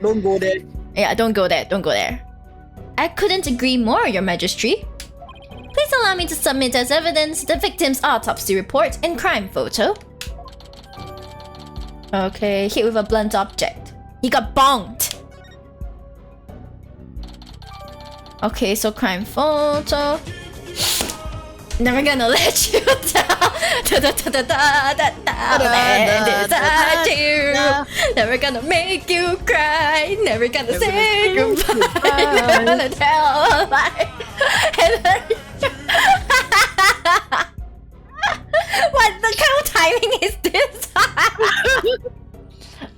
Don't go there. Yeah, don't go there, don't go there. I couldn't agree more, Your Majesty. Please allow me to submit as evidence the victim's autopsy report and crime photo. Okay, hit with a blunt object. He got bonked. Okay, so crime photo. Never gonna let you down. Never gonna make you cry. Never gonna say goodbye. Never gonna tell a lie. What the kind of timing is this?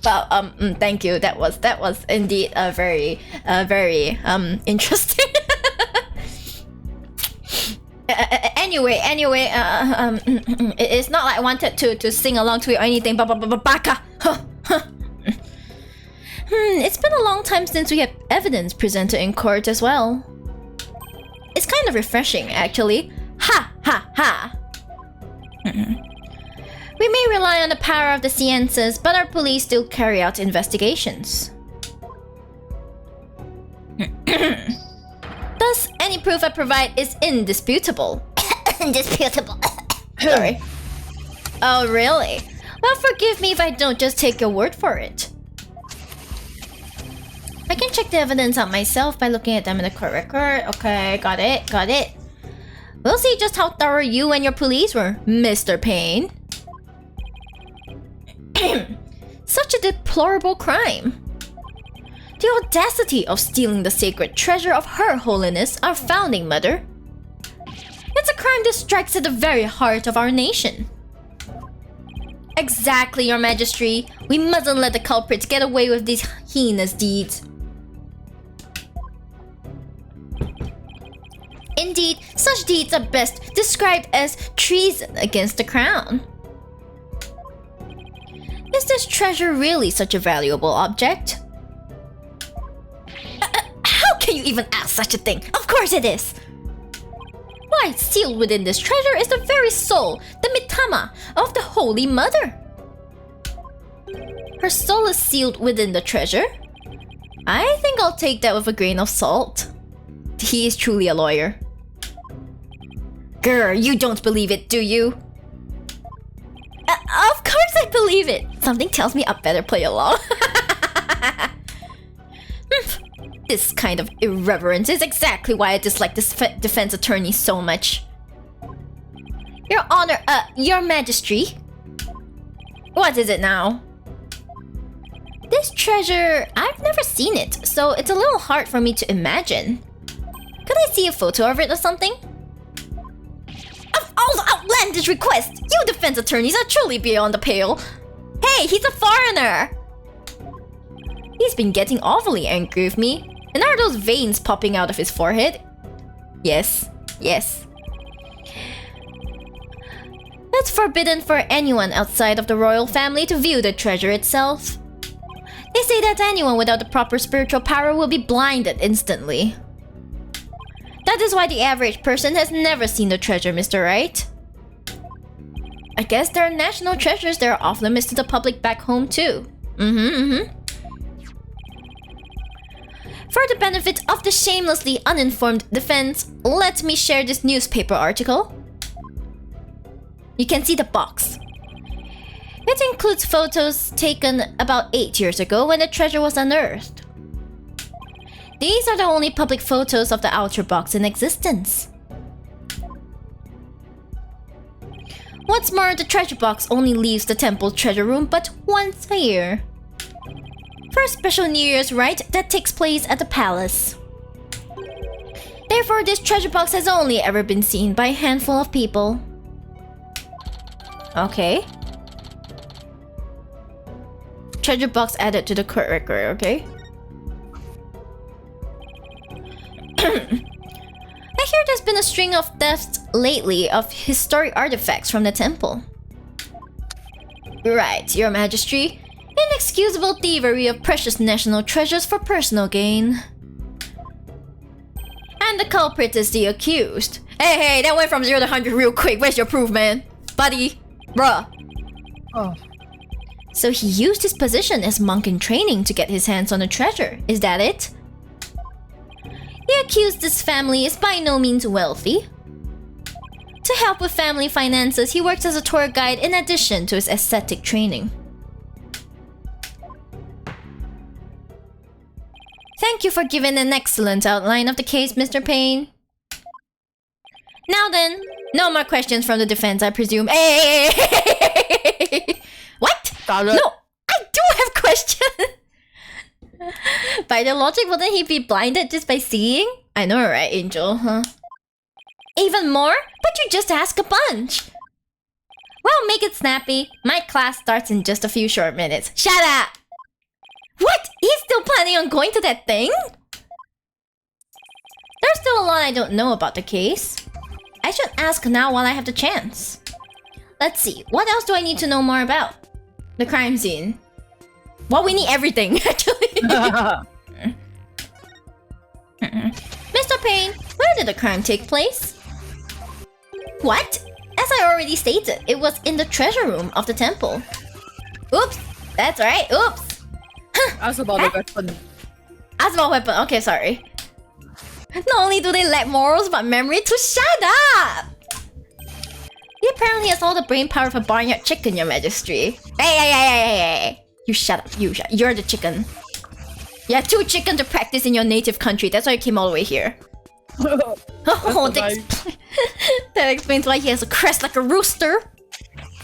Well, thank you. That was indeed a very interesting. Anyway, it's not like I wanted to sing along to it or anything. Baka. It's been a long time since we have evidence presented in court as well. It's kind of refreshing, actually. Ha ha ha. We may rely on the power of the sciences, but our police still carry out investigations. Thus, any proof I provide is indisputable. Indisputable. Sorry. Oh, really? Well, forgive me if I don't just take your word for it. I can check the evidence out myself by looking at them in the court record. Okay, got it. We'll see just how thorough you and your police were, Mr. Payne. Such a deplorable crime. The audacity of stealing the sacred treasure of Her Holiness, our founding mother. It's a crime that strikes at the very heart of our nation. Exactly, Your Majesty. We mustn't let the culprits get away with these heinous deeds. Indeed, such deeds are best described as treason against the crown. Is this treasure really such a valuable object? How can you even ask such a thing? Of course it is! Why, sealed within this treasure is the very soul, the Mitama, of the Holy Mother. Her soul is sealed within the treasure? I think I'll take that with a grain of salt. He is truly a lawyer. Grr, you don't believe it, do you? Of course I believe it! Something tells me I better play along. This kind of irreverence is exactly why I dislike this defense attorney so much. Your Honor, Your Majesty. What is it now? This treasure, I've never seen it, so it's a little hard for me to imagine. Could I see a photo of it or something? Of all the outlandish requests, you defense attorneys are truly beyond the pale. Hey, he's a foreigner! He's been getting awfully angry with me. And are those veins popping out of his forehead? Yes. It's forbidden for anyone outside of the royal family to view the treasure itself. They say that anyone without the proper spiritual power will be blinded instantly. That is why the average person has never seen the treasure, Mr. Wright. I guess there are national treasures that are off limits to the public back home too. For the benefit of the shamelessly uninformed defense, let me share this newspaper article. You can see the box. It includes photos taken about 8 years ago when the treasure was unearthed. These are the only public photos of the outer box in existence. What's more, the treasure box only leaves the temple treasure room but once a year. For a special New Year's rite that takes place at the palace. Therefore, this treasure box has only ever been seen by a handful of people. Okay. Treasure box added to the court record, okay? I hear there's been a string of thefts lately of historic artifacts from the temple. Right, Your Majesty. Inexcusable thievery of precious national treasures for personal gain. And the culprit is the accused. Hey, that went from 0 to 100 real quick. Where's your proof, man? Buddy. Bruh. Oh. So he used his position as monk in training to get his hands on the treasure. Is that it? The accused's family is by no means wealthy. To help with family finances, he works as a tour guide in addition to his ascetic training. Thank you for giving an excellent outline of the case, Mr. Payne. Now then, no more questions from the defense, I presume. Hey! What? No, I do have questions! By the logic, wouldn't he be blinded just by seeing? I know, right, Angel, huh? Even more? But you just ask a bunch! Well, make it snappy. My class starts in just a few short minutes. Shut up! What? He's still planning on going to that thing? There's still a lot I don't know about the case. I should ask now while I have the chance. Let's see, what else do I need to know more about? The crime scene. Well, we need everything, actually. Mr. Payne, where did the crime take place? What? As I already stated, it was in the treasure room of the temple. Oops, that's right, oops. Ask about the weapon. Ask about weapon, okay, sorry. Not only do they lack morals, but memory to shut up! He apparently has all the brain power of a barnyard chicken, Your Majesty. Hey. You shut up, you're the chicken. You have 2 chickens to practice in your native country, that's why you came all the way here. Oh, that explains why he has a crest like a rooster.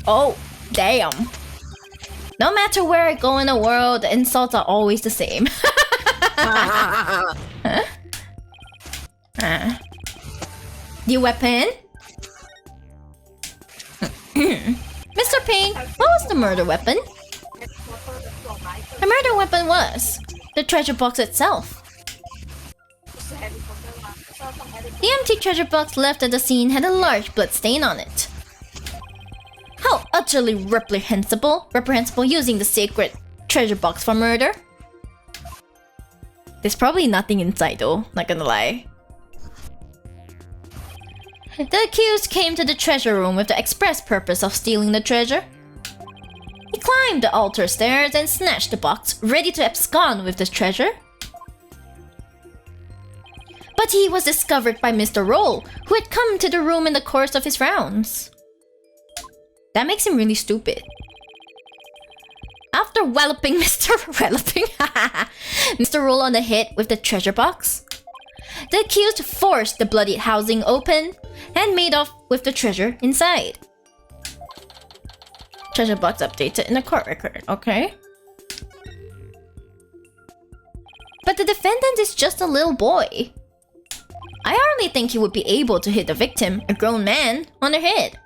Oh, damn. No matter where I go in the world, the insults are always the same. The weapon? Mr. Payne, what was the murder weapon? The murder weapon was the treasure box itself. The empty treasure box left at the scene had a large blood stain on it. How utterly reprehensible using the sacred treasure box for murder. There's probably nothing inside though, not gonna lie. The accused came to the treasure room with the express purpose of stealing the treasure. He climbed the altar stairs and snatched the box, ready to abscond with the treasure. But he was discovered by Mr. Roll, who had come to the room in the course of his rounds. That makes him really stupid. After walloping Mr. Roll on the head with the treasure box, the accused forced the bloodied housing open and made off with the treasure inside. Treasure box updated in the court record, okay. But the defendant is just a little boy. I hardly think he would be able to hit the victim, a grown man, on the head.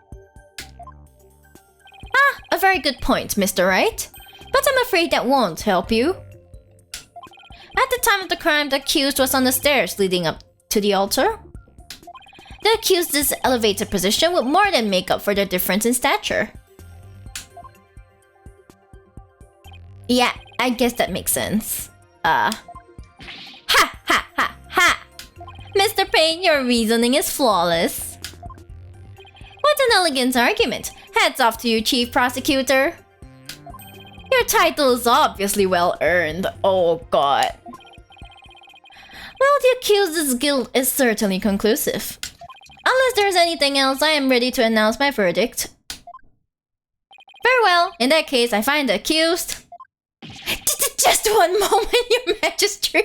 Ah, a very good point, Mr. Wright. But I'm afraid that won't help you. At the time of the crime, the accused was on the stairs leading up to the altar. The accused's elevated position would more than make up for the difference in stature. Yeah, I guess that makes sense. Ha! Mr. Payne, your reasoning is flawless. What an elegant argument. Hats off to you, Chief Prosecutor. Your title is obviously well earned. Oh god. Well, the accused's guilt is certainly conclusive. Unless there's anything else, I am ready to announce my verdict. Very well, in that case, I find the accused... Just one moment, Your Majesty.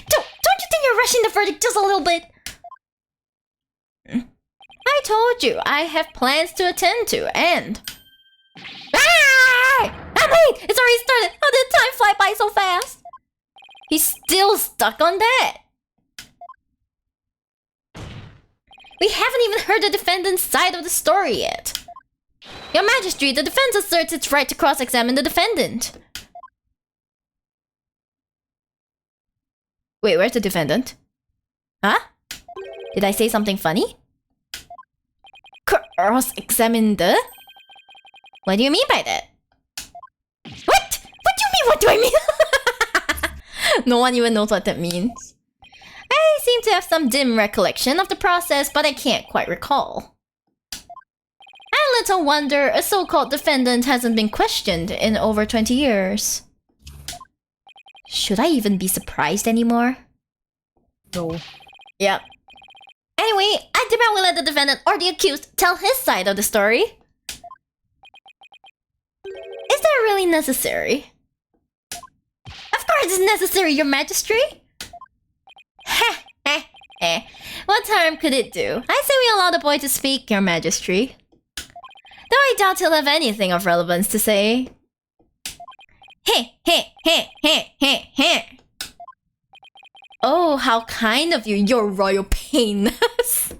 Don't you think you're rushing the verdict just a little bit? I told you, I have plans to attend to, and... Ah! I'm late! It's already started! How did time fly by so fast? He's still stuck on that. We haven't even heard the defendant's side of the story yet. Your Majesty, the defense asserts its right to cross-examine the defendant. Wait, where's the defendant? Huh? Did I say something funny? Cross-examine the... What do you mean by that? What? What do you mean? What do I mean? No one even knows what that means. I seem to have some dim recollection of the process, but I can't quite recall. I little wonder a so-called defendant hasn't been questioned in over 20 years. Should I even be surprised anymore? No. Yep. Anyway, I demand we let the defendant or the accused tell his side of the story. Is that really necessary? Of course it's necessary, Your Majesty! Heh, heh, heh. What harm could it do? I say we allow the boy to speak, Your Majesty. Though I doubt he'll have anything of relevance to say. Heh, heh, heh, heh, heh, heh. Oh, how kind of you, Your Royal Painess.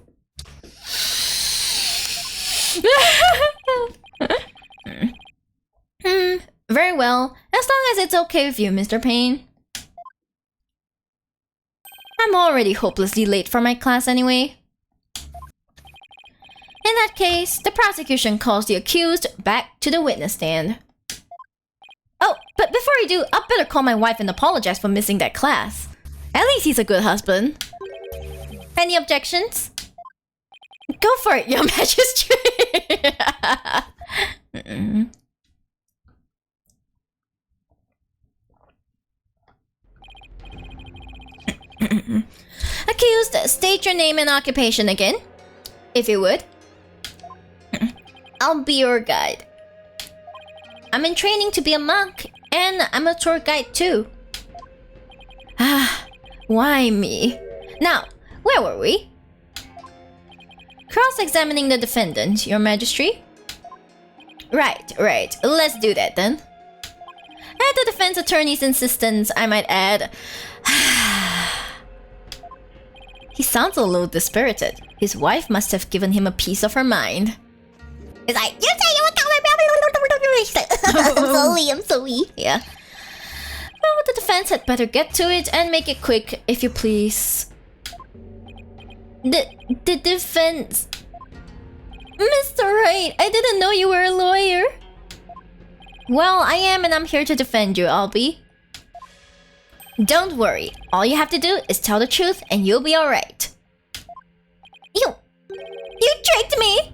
Very well. As long as it's okay with you, Mr. Payne. I'm already hopelessly late for my class anyway. In that case, the prosecution calls the accused back to the witness stand. Oh, but before you do, I'd better call my wife and apologize for missing that class. At least he's a good husband. Any objections? Go for it, Your Majesty! Accused, state your name and occupation again, if you would. I'll be your guide. I'm in training to be a monk, and I'm a tour guide too. Ah, why me? Now, where were we? Cross-examining the defendant, Your Majesty. Right. Let's do that then. At the defense attorney's insistence, I might add... He sounds a little dispirited. His wife must have given him a piece of her mind. It's like, you say you were I'm sorry. Yeah. Well, the defense had better get to it and make it quick, if you please. The defense... Mr. Wright, I didn't know you were a lawyer. Well, I am, and I'm here to defend you, Albie. Don't worry. All you have to do is tell the truth and you'll be alright. You tricked me!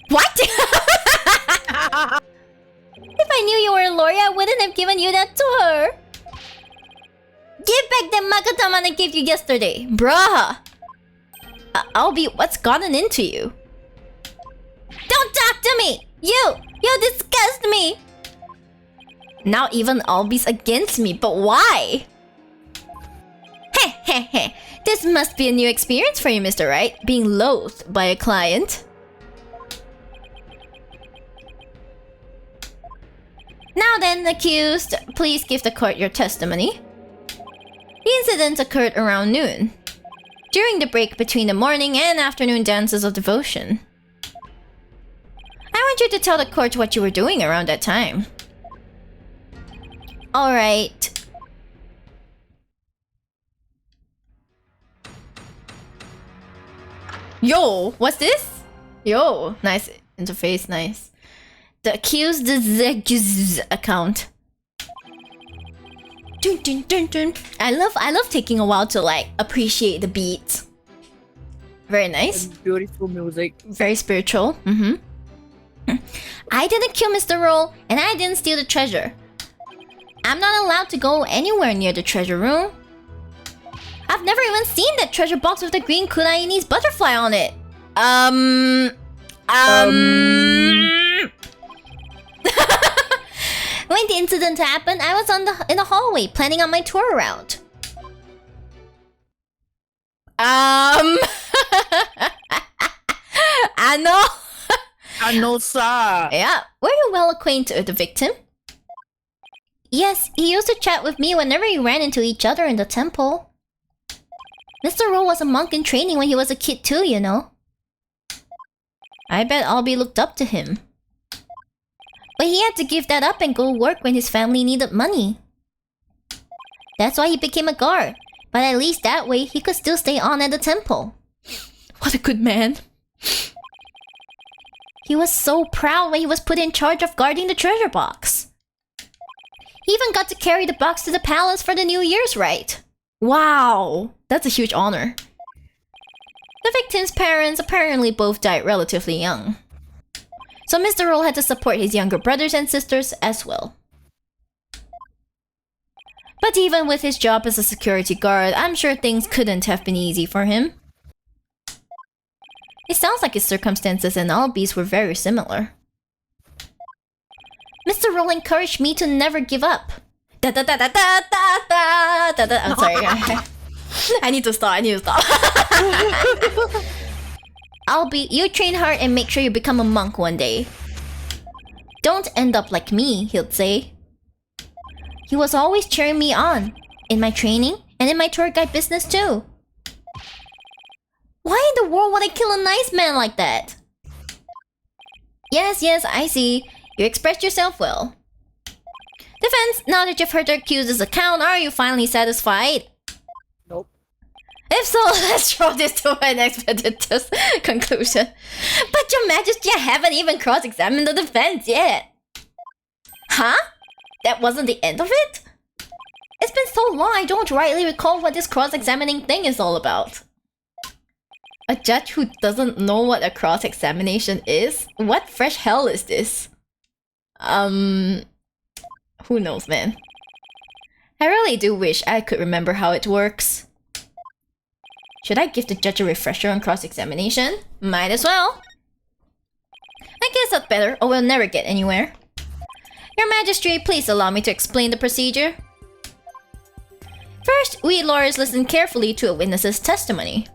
What? If I knew you were a lawyer, I wouldn't have given you that tour. Give back the Makatama I gave you yesterday. Bruh. Albie, what's gotten into you? Don't talk to me! You disgust me! Now even Albie's against me, but why? Heh. This must be a new experience for you, Mr. Wright, being loathed by a client. Now then, accused, please give the court your testimony. The incident occurred around noon, during the break between the morning and afternoon dances of devotion. I want you to tell the court what you were doing around that time. Alright. Yo, what's this? Yo, nice interface, nice. The accused account. Dun, dun, dun, dun. I love taking a while to like appreciate the beats. Very nice. Beautiful music. Very spiritual. I didn't kill Mr. Roll, and I didn't steal the treasure. I'm not allowed to go anywhere near the treasure room. I've never even seen that treasure box with the green Kunaini's butterfly on it. When the incident happened, I was in the hallway planning on my tour route. I know. I know, sir. Yeah. Were you well acquainted with the victim? Yes, he used to chat with me whenever we ran into each other in the temple. Mr. Rowe was a monk in training when he was a kid too, you know. I bet Albie looked up to him. But he had to give that up and go work when his family needed money. That's why he became a guard. But at least that way, he could still stay on at the temple. What a good man. He was so proud when he was put in charge of guarding the treasure box. He even got to carry the box to the palace for the New Year's rite. Wow, that's a huge honor. The victim's parents apparently both died relatively young. So Mr. Roll had to support his younger brothers and sisters as well. But even with his job as a security guard, I'm sure things couldn't have been easy for him. It sounds like his circumstances and Albie's were very similar. Mr. Roll encouraged me to never give up. I'm sorry. I need to stop. Albie, you train hard and make sure you become a monk one day. Don't end up like me, he'd say. He was always cheering me on, in my training and in my tour guide business too. Why in the world would I kill a nice man like that? Yes, I see. You expressed yourself well. Defense, now that you've heard the accuser's account, are you finally satisfied? Nope. If so, let's draw this to an expeditious conclusion. But your majesty, I haven't even cross-examined the defense yet. Huh? That wasn't the end of it? It's been so long I don't rightly recall what this cross-examining thing is all about. A judge who doesn't know what a cross-examination is? What fresh hell is this? Who knows, man. I really do wish I could remember how it works. Should I give the judge a refresher on cross-examination? Might as well. I guess that's better, or we'll never get anywhere. Your Majesty, please allow me to explain the procedure. First, we lawyers listen carefully to a witness's testimony.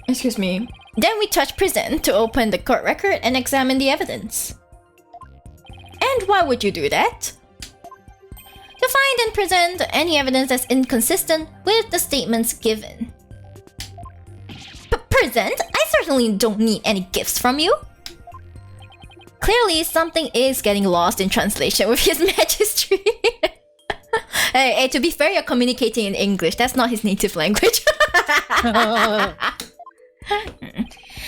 Excuse me. Then we touch present to open the court record and examine the evidence. And why would you do that? To find and present any evidence that's inconsistent with the statements given. Present? I certainly don't need any gifts from you. Clearly, something is getting lost in translation with His Majesty. Hey, to be fair, you're communicating in English. That's not his native language.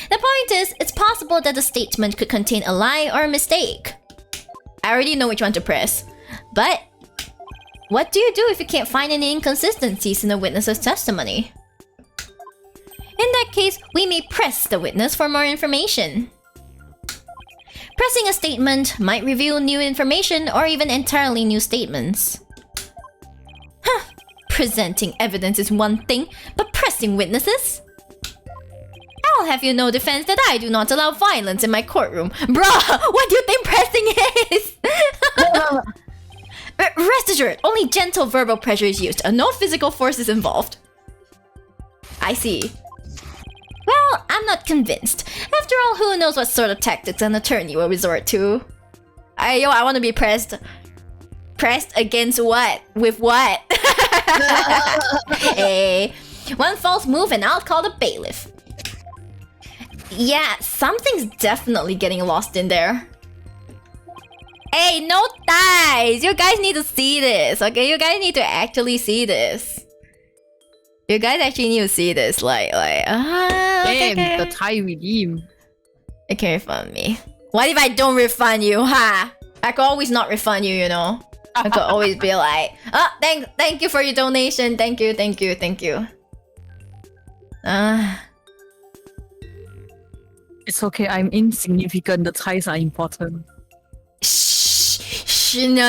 The point is, it's possible that the statement could contain a lie or a mistake. I already know which one to press. But what do you do if you can't find any inconsistencies in the witness's testimony? In that case, we may press the witness for more information. Pressing a statement might reveal new information or even entirely new statements. Presenting evidence is one thing, but pressing witnesses? I'll have you know, defense, that I do not allow violence in my courtroom. Bruh, what do you think pressing is? Rest assured, only gentle verbal pressure is used, and no physical force is involved. I see. Well, I'm not convinced. After all, who knows what sort of tactics an attorney will resort to? I want to be pressed. Pressed against what? With what? Hey, one false move and I'll call the bailiff. Yeah, something's definitely getting lost in there. Hey, no ties! You guys need to see this, okay? You guys need to actually see this. You guys actually need to see this, Damn, the tie redeem. You can refund me. What if I don't refund you, huh? I could always not refund you, you know? I could always be like, oh, thank you for your donation. Thank you. It's okay, I'm insignificant. The ties are important. Shh. No.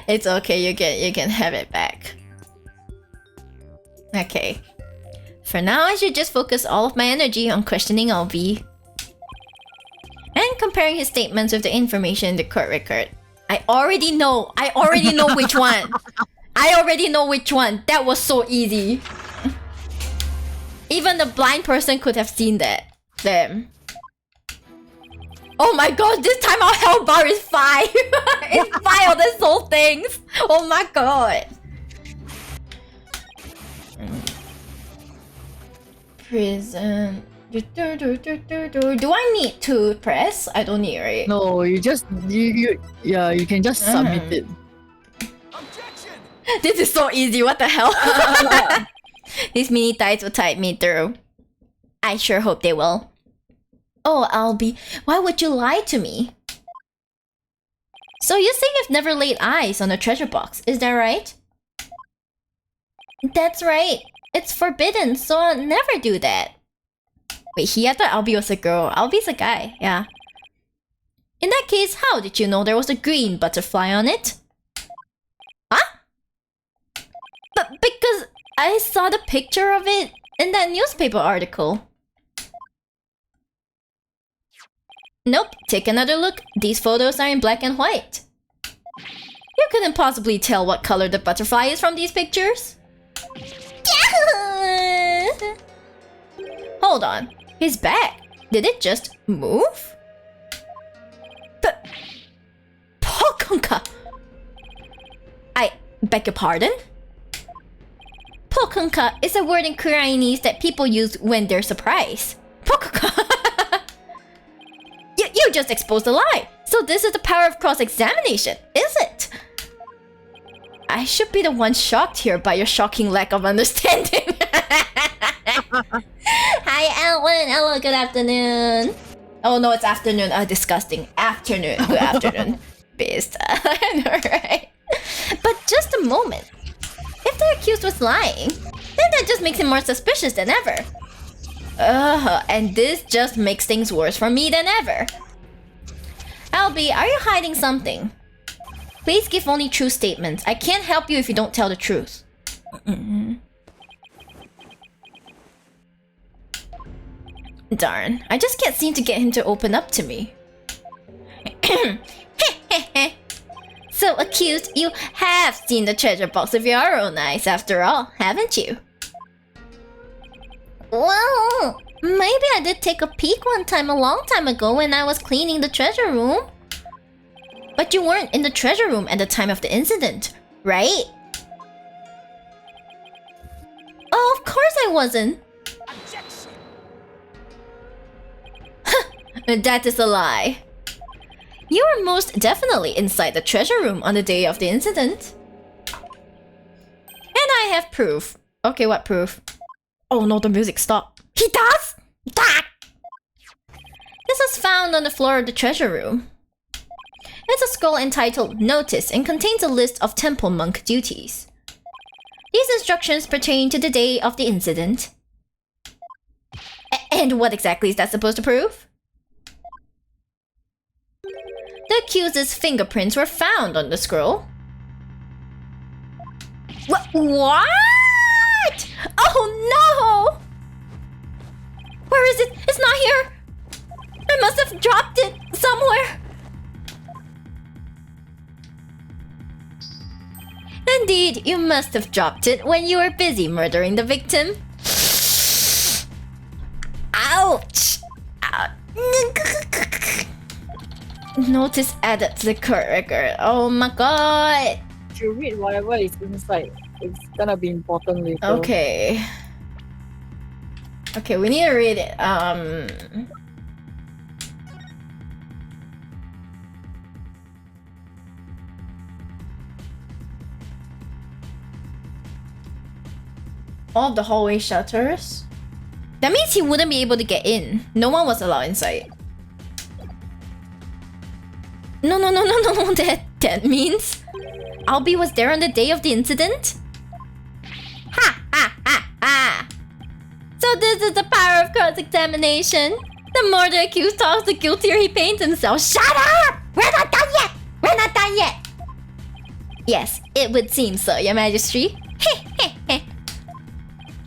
It's okay, you can have it back. Okay. For now, I should just focus all of my energy on questioning Albie. And comparing his statements with the information in the court record. I already know which one. That was so easy. Even the blind person could have seen that. Damn. Oh my god, this time our health bar is 5. It's 5 of the soul things. Oh my god. Prison. Do I need to press? I don't need, right? No, you can just submit it. Objection! This is so easy, what the hell? These mini tights will tide me through. I sure hope they will. Oh, Albie, why would you lie to me? So you say you've never laid eyes on a treasure box, is that right? That's right. It's forbidden, so I'll never do that. Wait, I thought Albie was a girl. Albie's a guy, yeah. In that case, how did you know there was a green butterfly on it? Huh? But because I saw the picture of it in that newspaper article. Nope, take another look. These photos are in black and white. You couldn't possibly tell what color the butterfly is from these pictures? Hold on, his back. Did it just move? But Pokunka. I beg your pardon? Pokunka is a word in Koreanese that people use when they're surprised. Pokunka. You just exposed a lie. So this is the power of cross-examination, is it? I should be the one shocked here by your shocking lack of understanding. Hi, Ellen. Hello, good afternoon. Oh no, it's afternoon. Disgusting. Afternoon. Good afternoon. Beast. I know, right? But just a moment. If the accused was lying, then that just makes him more suspicious than ever. And this just makes things worse for me than ever. Albie, are you hiding something? Please give only true statements. I can't help you if you don't tell the truth. Darn, I just can't seem to get him to open up to me. So, accused, you have seen the treasure box with your own eyes after all, haven't you? Well, maybe I did take a peek one time a long time ago when I was cleaning the treasure room. But you weren't in the treasure room at the time of the incident, right? Oh, of course I wasn't. That is a lie. You were most definitely inside the treasure room on the day of the incident. And I have proof. Okay, what proof? Oh no, the music stopped. He does? Ah! This was found on the floor of the treasure room. It's a scroll entitled Notice and contains a list of temple monk duties. These instructions pertain to the day of the incident. And what exactly is that supposed to prove? The accused's fingerprints were found on the scroll. What? Oh no! Where is it? It's not here! I must have dropped it somewhere. Indeed, you must have dropped it when you were busy murdering the victim. Ouch! Notice added to the court record. Oh my god! If you read whatever is inside, it's gonna be important later. Okay. Okay, we need to read it. All of the hallway shutters. That means he wouldn't be able to get in. No one was allowed inside. No. That means Albie was there on the day of the incident? Ha! So this is the power of cross-examination. The more the accused talks, the guiltier he paints himself. Shut up! We're not done yet! Yes, it would seem so, Your Majesty.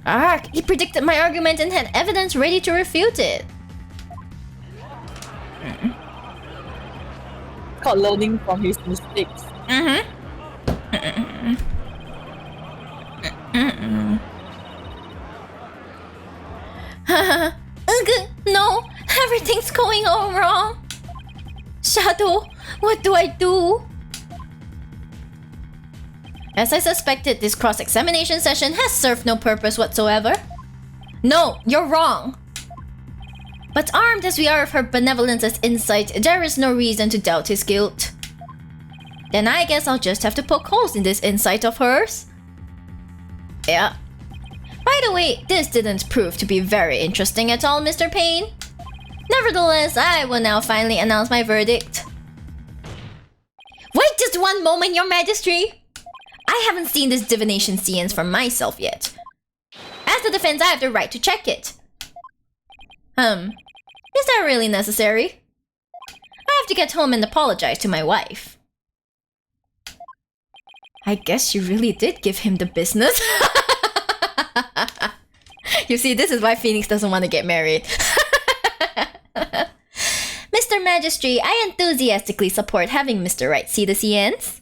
Ark, he predicted my argument and had evidence ready to refute it. Called learning from his mistakes. No, everything's going all wrong. Shadow, what do I do? As I suspected, this cross-examination session has served no purpose whatsoever. No, you're wrong. But armed as we are of her benevolence as insight, there is no reason to doubt his guilt. Then I guess I'll just have to poke holes in this insight of hers. Yeah. By the way, this didn't prove to be very interesting at all, Mr. Payne. Nevertheless, I will now finally announce my verdict. Wait just one moment, Your Majesty! I haven't seen this divination science for myself yet. As the defense, I have the right to check it. Is that really necessary? I have to get home and apologize to my wife. I guess you really did give him the business. You see, this is why Phoenix doesn't want to get married. Mr. Majesty, I enthusiastically support having Mr. Wright see the science.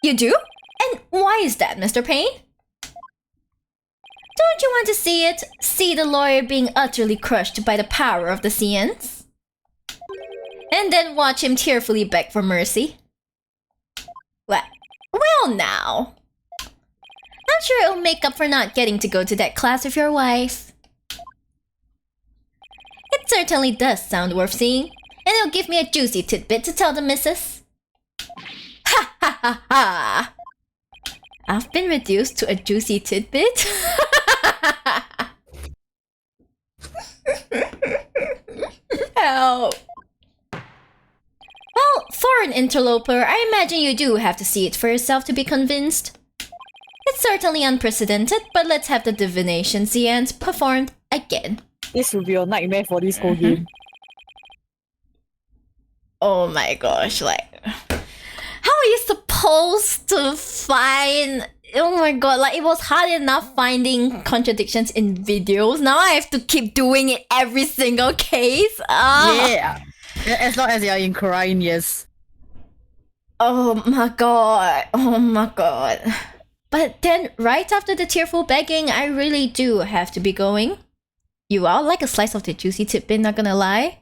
You do? And why is that, Mr. Payne? Don't you want to see it? See the lawyer being utterly crushed by the power of the science? And then watch him tearfully beg for mercy? Well now. I'm sure it'll make up for not getting to go to that class with your wife. It certainly does sound worth seeing, and it'll give me a juicy tidbit to tell the missus. Ha ha ha ha! I've been reduced to a juicy tidbit? Help! Well, for an interloper, I imagine you do have to see it for yourself to be convinced. It's certainly unprecedented, but let's have the divination science performed again. This will be a nightmare for this whole game. Oh my gosh, like... How are you supposed to find... Oh my god, like it was hard enough finding contradictions in videos. Now I have to keep doing it every single case. Yeah. As long as you're in crying, yes. Oh my god. Oh my god. But then, right after the tearful begging, I really do have to be going. You are like a slice of the juicy tidbit, not gonna lie.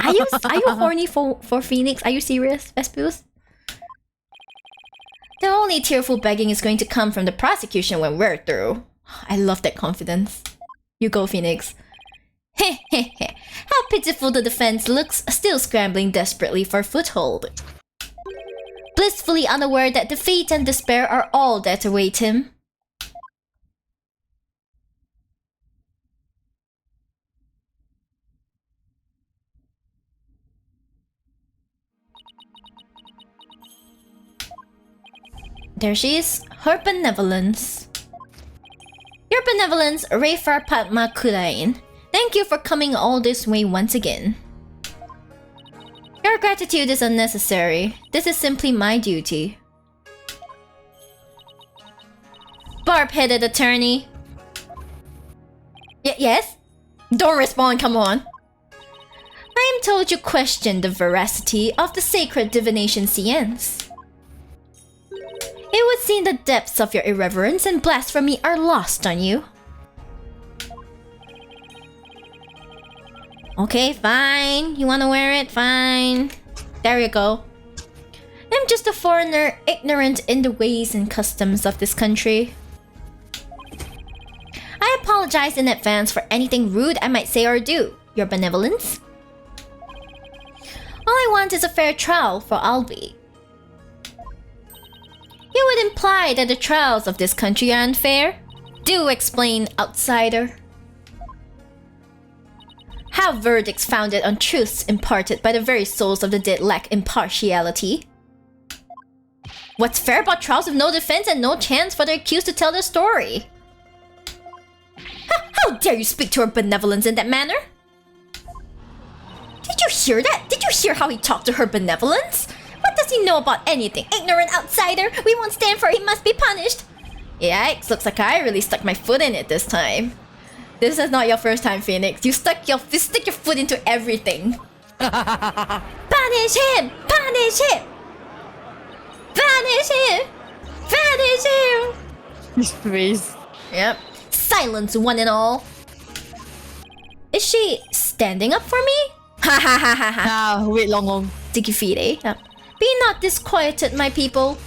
Are you horny for Phoenix? Are you serious, Vespus? The only tearful begging is going to come from the prosecution when we're through. I love that confidence. You go, Phoenix. Heh heh heh. How pitiful the defense looks, still scrambling desperately for foothold. Blissfully unaware that defeat and despair are all that await him. There she is, her benevolence. Your benevolence, Rayfar Padma Kurain. Thank you for coming all this way once again. Your gratitude is unnecessary. This is simply my duty. Barb-headed attorney. Yes? Don't respond, come on. I am told you question the veracity of the sacred divination science. It would seem the depths of your irreverence and blasphemy are lost on you. Okay, fine. You wanna wear it? Fine. There you go. I'm just a foreigner, ignorant in the ways and customs of this country. I apologize in advance for anything rude I might say or do, Your Benevolence. All I want is a fair trial for Albie. You would imply that the trials of this country are unfair? Do explain, outsider. How verdicts founded on truths imparted by the very souls of the dead lack impartiality? What's fair about trials with no defense and no chance for the accused to tell their story? How dare you speak to her benevolence in that manner? Did you hear that? Did you hear how he talked to her benevolence? What does he know about anything? Ignorant outsider! We won't stand for it, he must be punished! Yikes, looks like I really stuck my foot in it this time. This is not your first time, Phoenix. You stick your foot into everything. Punish him! Punish him! Punish him! Punish him! His face. Yep. Silence, one and all. Is she standing up for me? Ha ha ha ha ha. Ah, wait long. Sticky feet, eh? Yep. Be not disquieted, my people.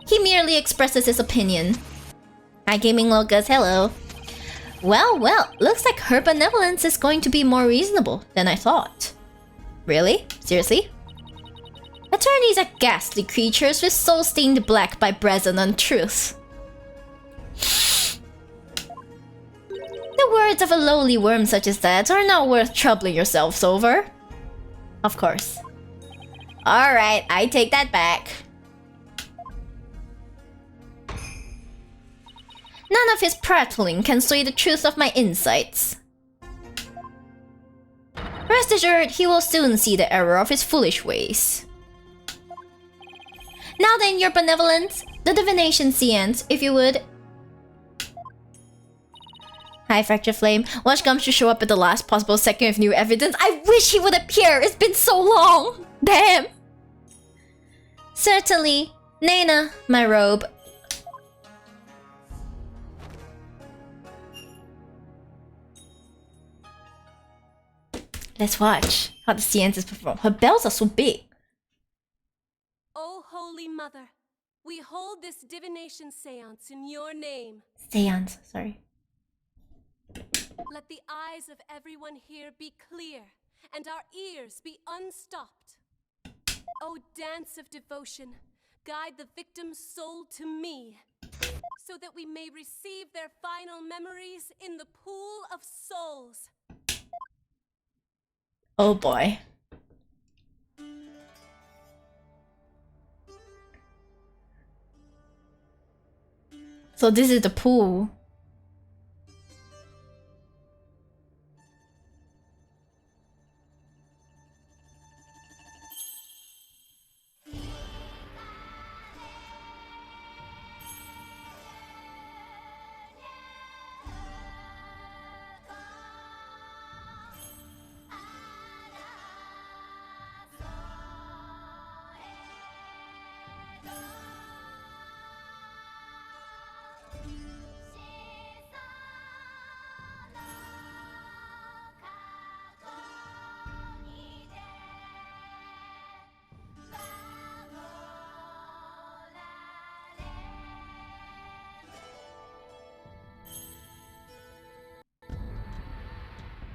He merely expresses his opinion. Hi, Gaming Locus, hello. Well, looks like her benevolence is going to be more reasonable than I thought. Really? Seriously? Attorneys are ghastly creatures with souls stained black by brazen untruth. The words of a lowly worm such as that are not worth troubling yourselves over. Of course. Alright, I take that back. None of his prattling can sway the truth of my insights. Rest assured, he will soon see the error of his foolish ways. Now then, your benevolence, the divination seance, if you would. Hi, Fracture Flame. Watch Gums to show up at the last possible second with new evidence. I wish he would appear! It's been so long! Damn! Certainly. Nana, my robe. Let's watch how the seances perform. Her bells are so big. O Holy Mother, we hold this divination seance in your name. Seance, sorry. Let the eyes of everyone here be clear, and our ears be unstopped. O dance of devotion, guide the victim's soul to me, so that we may receive their final memories in the pool of souls. Oh boy. So this is the pool.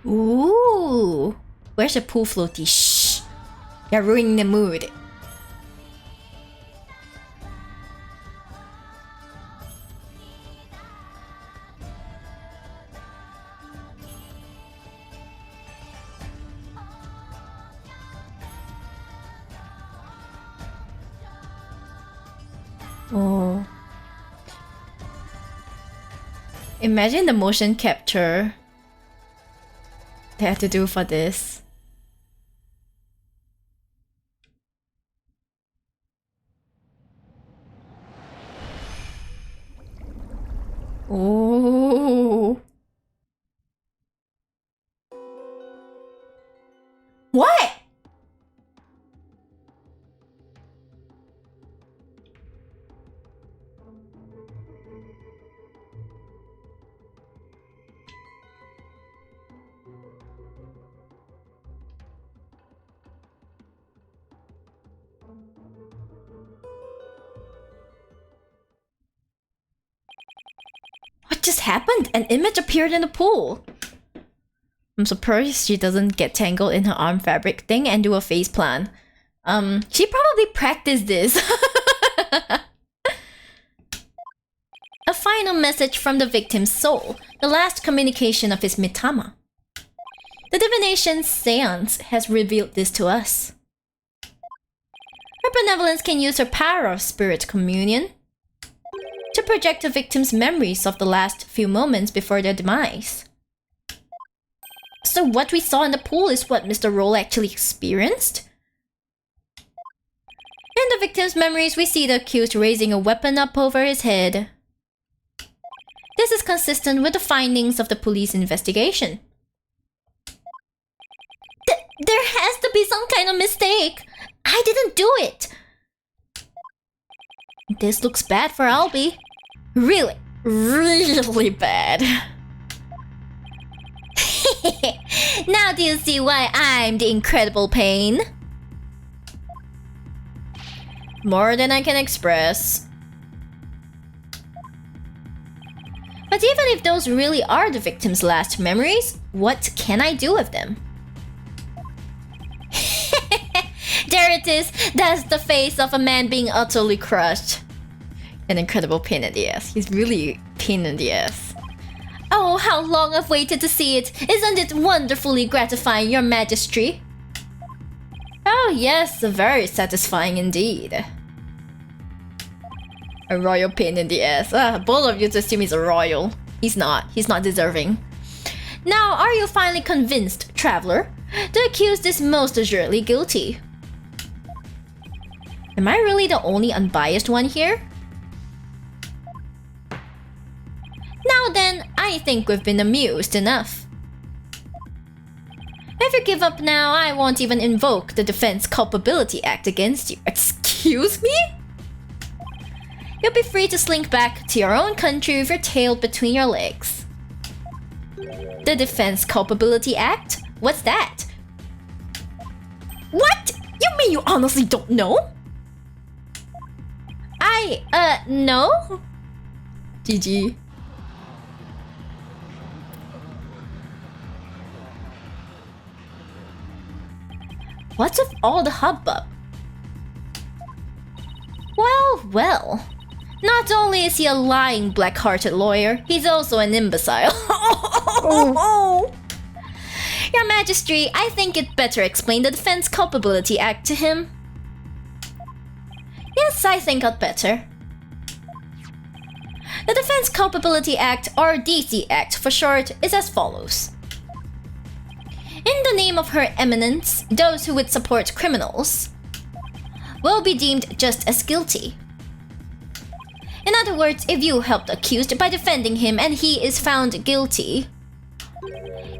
Ooh, where's the pool floaty? Shh, you're ruining the mood. Oh, imagine the motion capture they have to do for this. Oh. What? What just happened? An image appeared in the pool. I'm surprised she doesn't get tangled in her arm fabric thing and do a face plan. She probably practiced this. A final message from the victim's soul, the last communication of his mitama. The divination seance has revealed this to us. Her benevolence can use her power of spirit communion to project the victim's memories of the last few moments before their demise. So what we saw in the pool is what Mr. Roll actually experienced? In the victim's memories, we see the accused raising a weapon up over his head. This is consistent with the findings of the police investigation. There has to be some kind of mistake. I didn't do it. This looks bad for Albie. Really, really bad. Now do you see why I'm the incredible pain? More than I can express. But even if those really are the victim's last memories, what can I do with them? There there it is. That's the face of a man being utterly crushed. An incredible pain in the ass. He's really pain in the ass. Oh, how long I've waited to see it. Isn't it wonderfully gratifying, your majesty? Oh yes, very satisfying indeed. A royal pain in the ass. Both of you to assume he's a royal. He's not. He's not deserving. Now, are you finally convinced, traveler? The accused is most assuredly guilty. Am I really the only unbiased one here? Now then, I think we've been amused enough. If you give up now, I won't even invoke the Defense Culpability Act against you. Excuse me? You'll be free to slink back to your own country with your tail between your legs. The Defense Culpability Act? What's that? What? You mean you honestly don't know? No? GG. What's with all the hubbub? Well. Not only is he a lying, black-hearted lawyer, he's also an imbecile. Your Majesty, I think it better explain the Defense Culpability Act to him. Yes, I think I'd better. The Defense Culpability Act, or DC Act for short, is as follows. In the name of Her Eminence, those who would support criminals will be deemed just as guilty. In other words, if you help the accused by defending him and he is found guilty,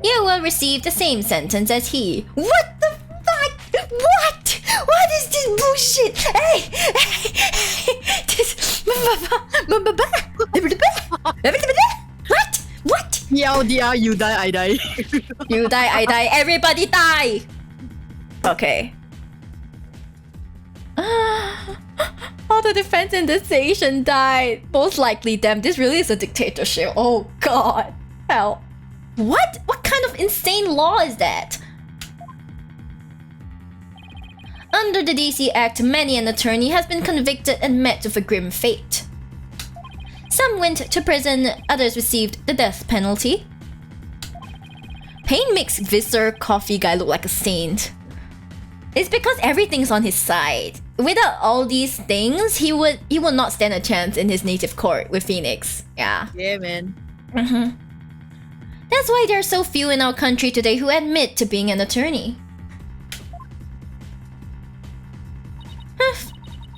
you will receive the same sentence as he. What the fuck? What? What is this bullshit? Hey! This... What? What? Yeah, you die, I die. You die, I die, everybody die! Okay. All the defense in this nation died. Most likely them. This really is a dictatorship. Oh god. Hell. What? What kind of insane law is that? Under the DC Act, many an attorney has been convicted and met with a grim fate. Some went to prison, others received the death penalty. Pain makes Visser coffee guy look like a saint. It's because everything's on his side. Without all these things, he would not stand a chance in his native court with Phoenix. Yeah. Yeah, man. That's why there are so few in our country today who admit to being an attorney.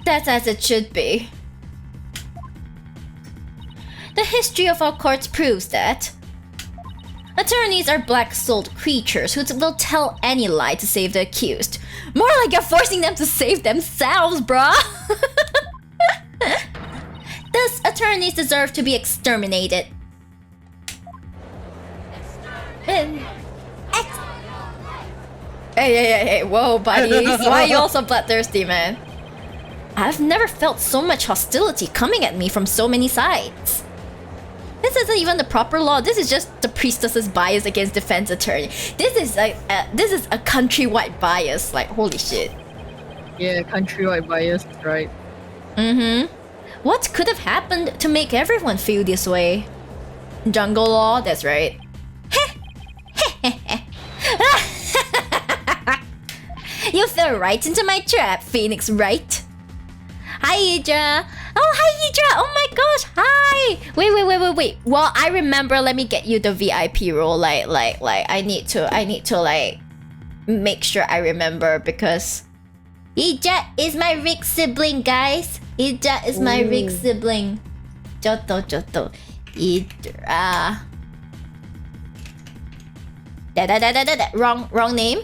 That's as it should be. The history of our courts proves that attorneys are black-souled creatures who will tell any lie to save the accused. More like you're forcing them to save themselves, bruh! Thus, attorneys deserve to be exterminated. Hey, whoa, buddies. Why are you all so bloodthirsty, man? I've never felt so much hostility coming at me from so many sides. This isn't even the proper law. This is just the priestess's bias against defense attorney. This is a countrywide bias. Like, holy shit. Yeah, countrywide bias, right? What could have happened to make everyone feel this way? Jungle law, that's right. You fell right into my trap, Phoenix Wright. Hi, Idra. Oh, hi, Idra. Oh my gosh, hi. Wait. Well, I remember. Let me get you the VIP role. Like, I need to like make sure I remember because Idra is my Rick sibling, guys. Idra is my Rick sibling. Joto. Idra. Wrong name.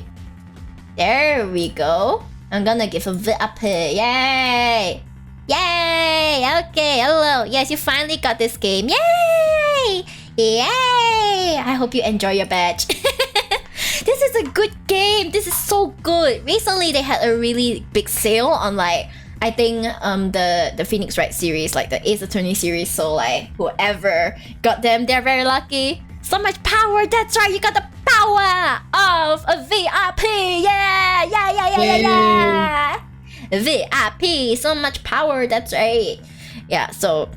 There we go. I'm gonna give a VIP. Yay! Okay, hello. Yes, you finally got this game. Yay! I hope you enjoy your badge. This is a good game. This is so good. Recently, they had a really big sale on like I think the Phoenix Wright series, like the Ace Attorney series. So like whoever got them, they're very lucky. So much power. That's right. You got the power. power of a VIP. Yeah. VIP, so much power. That's right. Yeah, so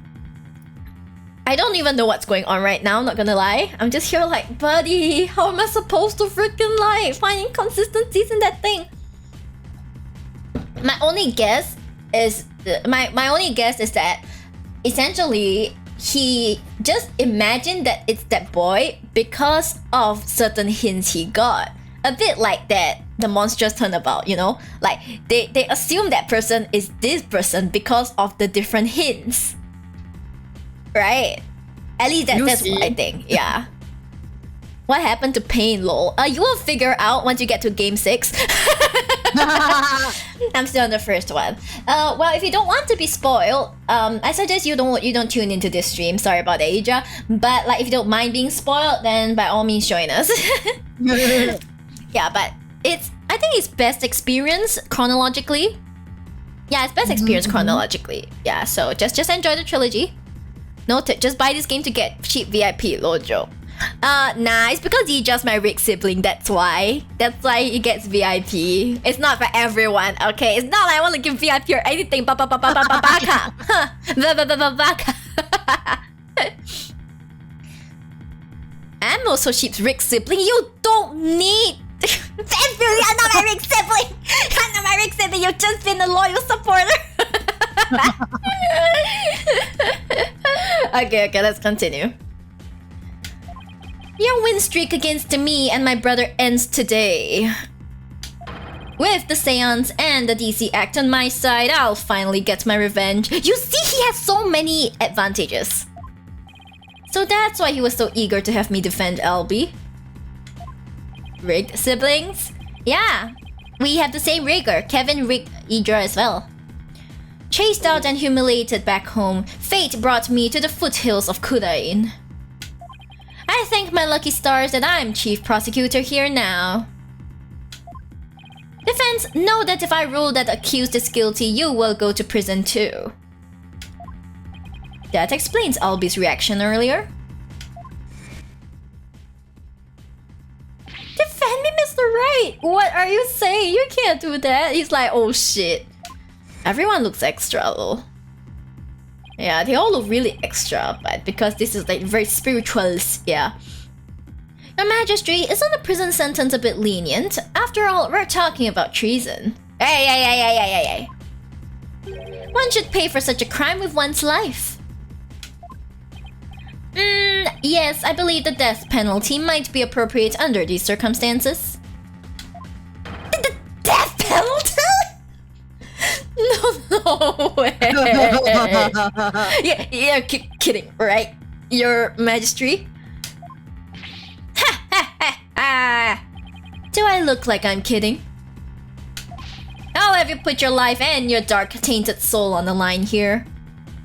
I don't even know what's going on right now, not gonna lie. I'm just here like, buddy, how am I supposed to freaking like find inconsistencies in that thing? My only guess is that essentially he just imagined that it's that boy because of certain hints he got. A bit like that the monstrous turnabout, you know? Like they assume that person is this person because of the different hints. Right? At least that's what I think, yeah. What happened to pain, lol? You will figure out once you get to game 6. I'm still on the first one. Well, if you don't want to be spoiled, I suggest you don't tune into this stream. Sorry about that, Aja. But like, if you don't mind being spoiled, then by all means join us. Yeah, but I think it's best experience chronologically. Yeah, it's best experience chronologically. Yeah, so just enjoy the trilogy. Noted. Just buy this game to get cheap VIP, Lojo. Nah, it's because he's just my Rick sibling, that's why. That's why he gets VIP. It's not for everyone, okay? It's not like I want to give VIP or anything. Baka. Huh. Baka. I'm also Sheep's Rick sibling. You don't need... Thank you, you're not my Rick sibling! You're not my Rick sibling, you've just been a loyal supporter! Okay, let's continue. Your win streak against me and my brother ends today. With the Seance and the DC Act on my side, I'll finally get my revenge. You see, he has so many advantages. So that's why he was so eager to have me defend LB. Rigged siblings? Yeah, we have the same rigger. Kevin rigged Idra as well. Chased out and humiliated back home, fate brought me to the foothills of Kudain. I thank my lucky stars that I'm chief prosecutor here now. Defense, know that if I rule that accused is guilty, you will go to prison too. That explains Albi's reaction earlier. Defend me, Mr. Wright! What are you saying? You can't do that. He's like, oh shit. Everyone looks extra though. Yeah, they all look really extra, but because this is like very spiritual, yeah. Your Majesty, isn't a prison sentence a bit lenient? After all, we're talking about treason. Hey. One should pay for such a crime with one's life. Yes, I believe the death penalty might be appropriate under these circumstances. The death penalty? No way. Yeah, kidding, right? Your Majesty? Do I look like I'm kidding? I'll have you put your life and your dark tainted soul on the line here.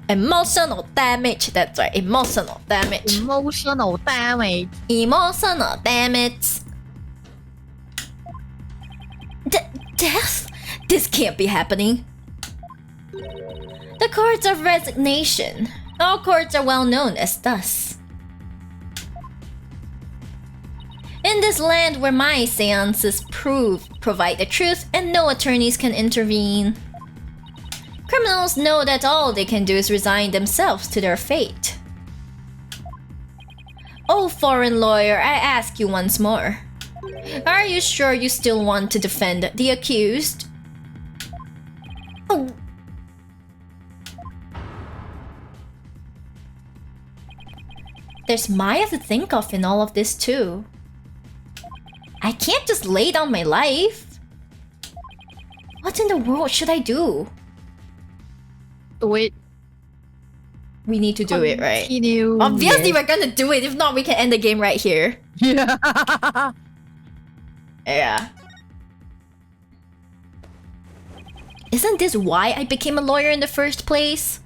Emotional damage. That's right, emotional damage. Emotional damage. Emotional damage. Death? This can't be happening. The courts of resignation. All courts are well known as thus. In this land where my seances provide the truth and no attorneys can intervene. Criminals know that all they can do is resign themselves to their fate. Oh, foreign lawyer, I ask you once more. Are you sure you still want to defend the accused? Oh. There's Maya to think of in all of this too. I can't just lay down my life. What in the world should I do? Wait. We need to do it, right? Continue. Obviously, we're gonna do it. If not, we can end the game right here. Yeah. Yeah. Isn't this why I became a lawyer in the first place?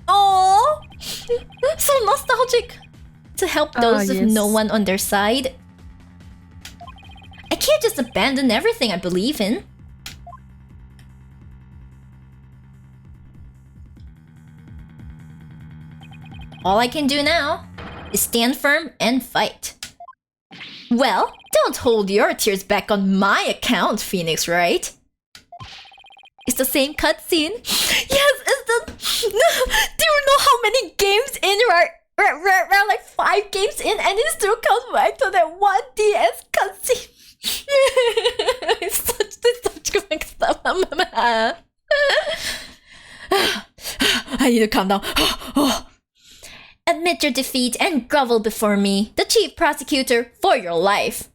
Oh, so nostalgic. To help those with no one on their side. I can't just abandon everything I believe in. All I can do now is stand firm and fight. Well, don't hold your tears back on my account, Phoenix, right? It's the same cutscene. Yes, it's the... Do you know how many games in we're like 5 games in and it still comes back to that one DS cutscene. it's such good stuff. I need to calm down. Admit your defeat and grovel before me, the chief prosecutor, for your life.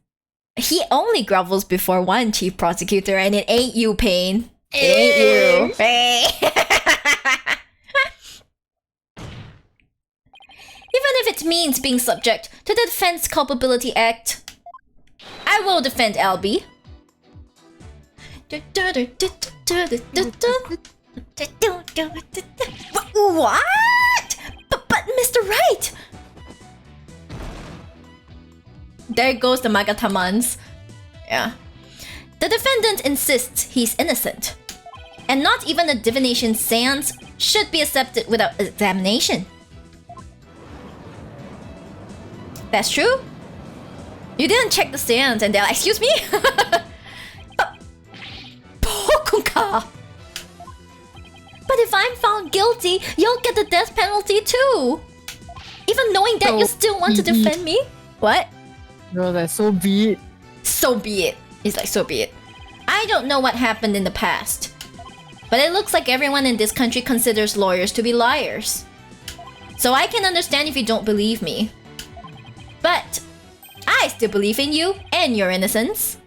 He only grovels before one chief prosecutor, and it ain't you, Pain. It ain't you. Even if it means being subject to the Defense Culpability Act, I will defend Albie. What? But Mr. Wright! There goes the Magatamans. Yeah. The defendant insists he's innocent. And not even a divination seance should be accepted without examination. That's true? You didn't check the seance and they're like, excuse me? Pokunka! But if I'm found guilty, you'll get the death penalty too. Even knowing that you still want to defend me? What? No, that's so be it. So be it. It's like, so be it. I don't know what happened in the past. But it looks like everyone in this country considers lawyers to be liars. So I can understand if you don't believe me. But I still believe in you and your innocence.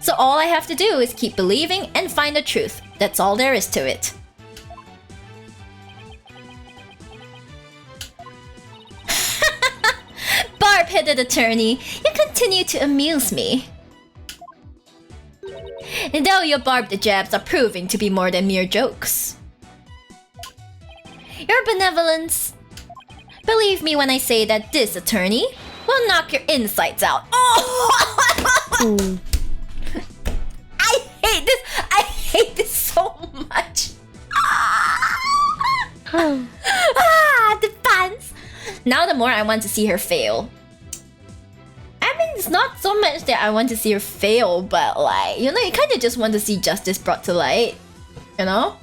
So all I have to do is keep believing and find the truth. That's all there is to it. Barb-headed attorney, you continue to amuse me. And though your barbed jabs are proving to be more than mere jokes. Your benevolence... Believe me when I say that this attorney will knock your insides out. Oh! I hate this! I hate this so much! The fans! Now the more I want to see her fail. I mean, it's not so much that I want to see her fail, but like, you know, you kind of just want to see justice brought to light. You know?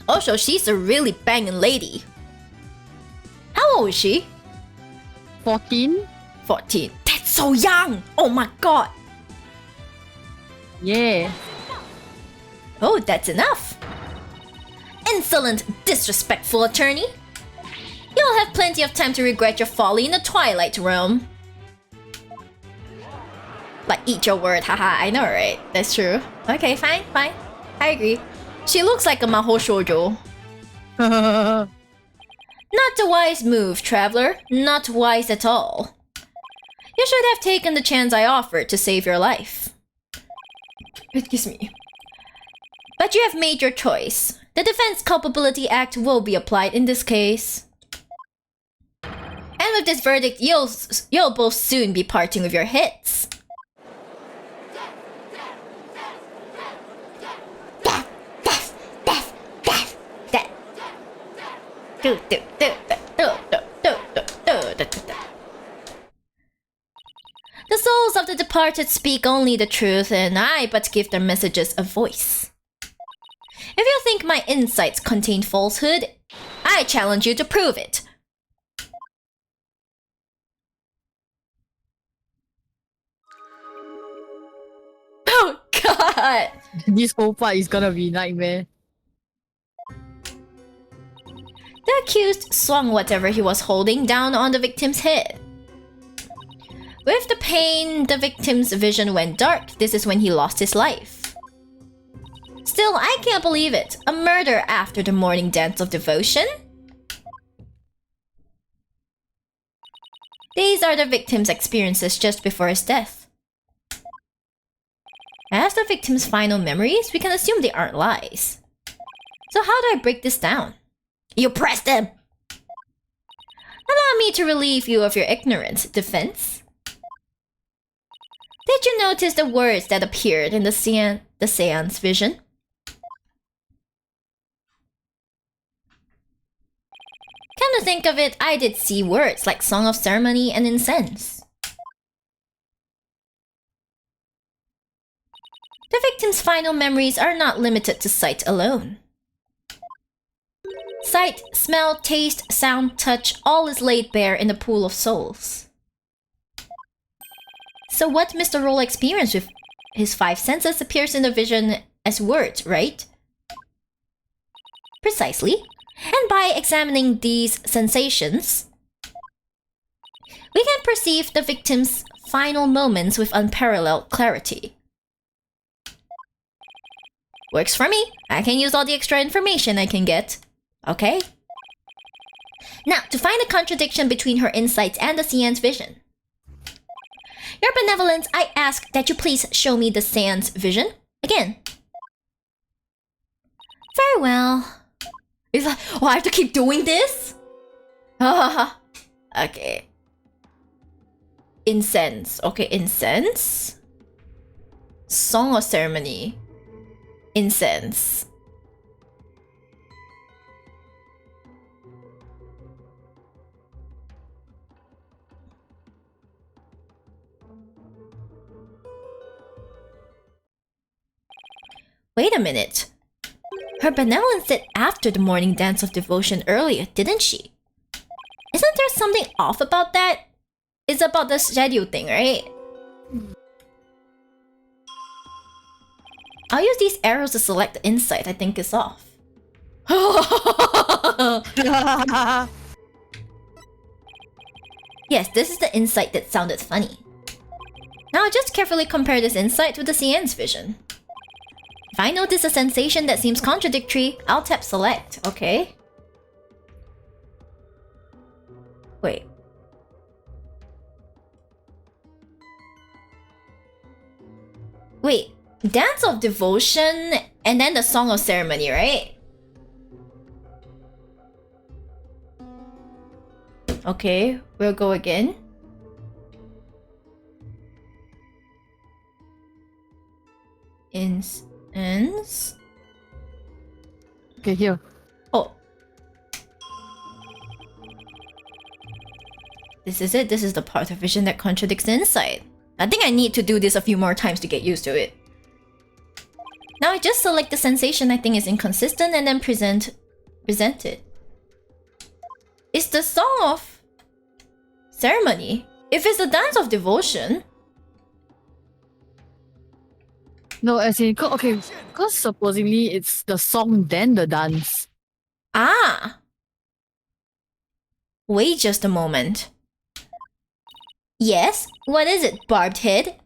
Also, she's a really banging lady. How old is she? 14? 14. That's so young! Oh my god! Yeah. Oh, that's enough. Insolent, disrespectful attorney. You'll have plenty of time to regret your folly in the Twilight Realm. Like, eat your word, haha, I know, right? That's true. Okay, fine. I agree. She looks like a Maho Shoujo. Not a wise move, traveler. Not wise at all. You should have taken the chance I offered to save your life. Excuse me. But you have made your choice. The Defense Culpability Act will be applied in this case. And with this verdict, you'll both soon be parting with your hits. The souls of the departed speak only the truth, and I but give their messages a voice. If you think my insights contain falsehood, I challenge you to prove it. Oh god! This whole part is gonna be nightmare. The accused swung whatever he was holding down on the victim's head. With the pain, the victim's vision went dark. This is when he lost his life. Still, I can't believe it. A murder after the morning dance of devotion? These are the victim's experiences just before his death. As the victim's final memories, we can assume they aren't lies. So how do I break this down? You pressed them! Allow me to relieve you of your ignorance, defense. Did you notice the words that appeared in the seance vision? Can to think of it, I did see words like Song of Ceremony and Incense. The victim's final memories are not limited to sight alone. Sight, smell, taste, sound, touch, all is laid bare in the pool of souls. So what Mr. Roll experienced with his 5 senses appears in the vision as words, right? Precisely. And by examining these sensations, we can perceive the victim's final moments with unparalleled clarity. Works for me. I can use all the extra information I can get. Okay? Now, to find the contradiction between her insights and the Cian's vision. Your benevolence, I ask that you please show me the Cian's vision again. Very well. It's like, oh, I have to keep doing this? Okay. Incense. Okay, incense. Song of Ceremony. Incense. Wait a minute. Her benevolence said after the morning dance of devotion earlier, didn't she? Isn't there something off about that? It's about the schedule thing, right? I'll use these arrows to select the insight I think is off. Yes, this is the insight that sounded funny. Now I'll just carefully compare this insight with the Cian's vision. If I notice a sensation that seems contradictory, I'll tap select, okay? Wait. Wait, Dance of Devotion and then the Song of Ceremony, right? Okay, we'll go again. Incense. Okay, here. Oh. This is it. This is the part of vision that contradicts the insight. I think I need to do this a few more times to get used to it. Now I just select the sensation I think is inconsistent and then present it. It's the Song of Ceremony. If it's the Dance of Devotion... No, as in, okay, because supposedly it's the song then the dance. Ah! Wait just a moment. Yes? What is it, Barbed Head?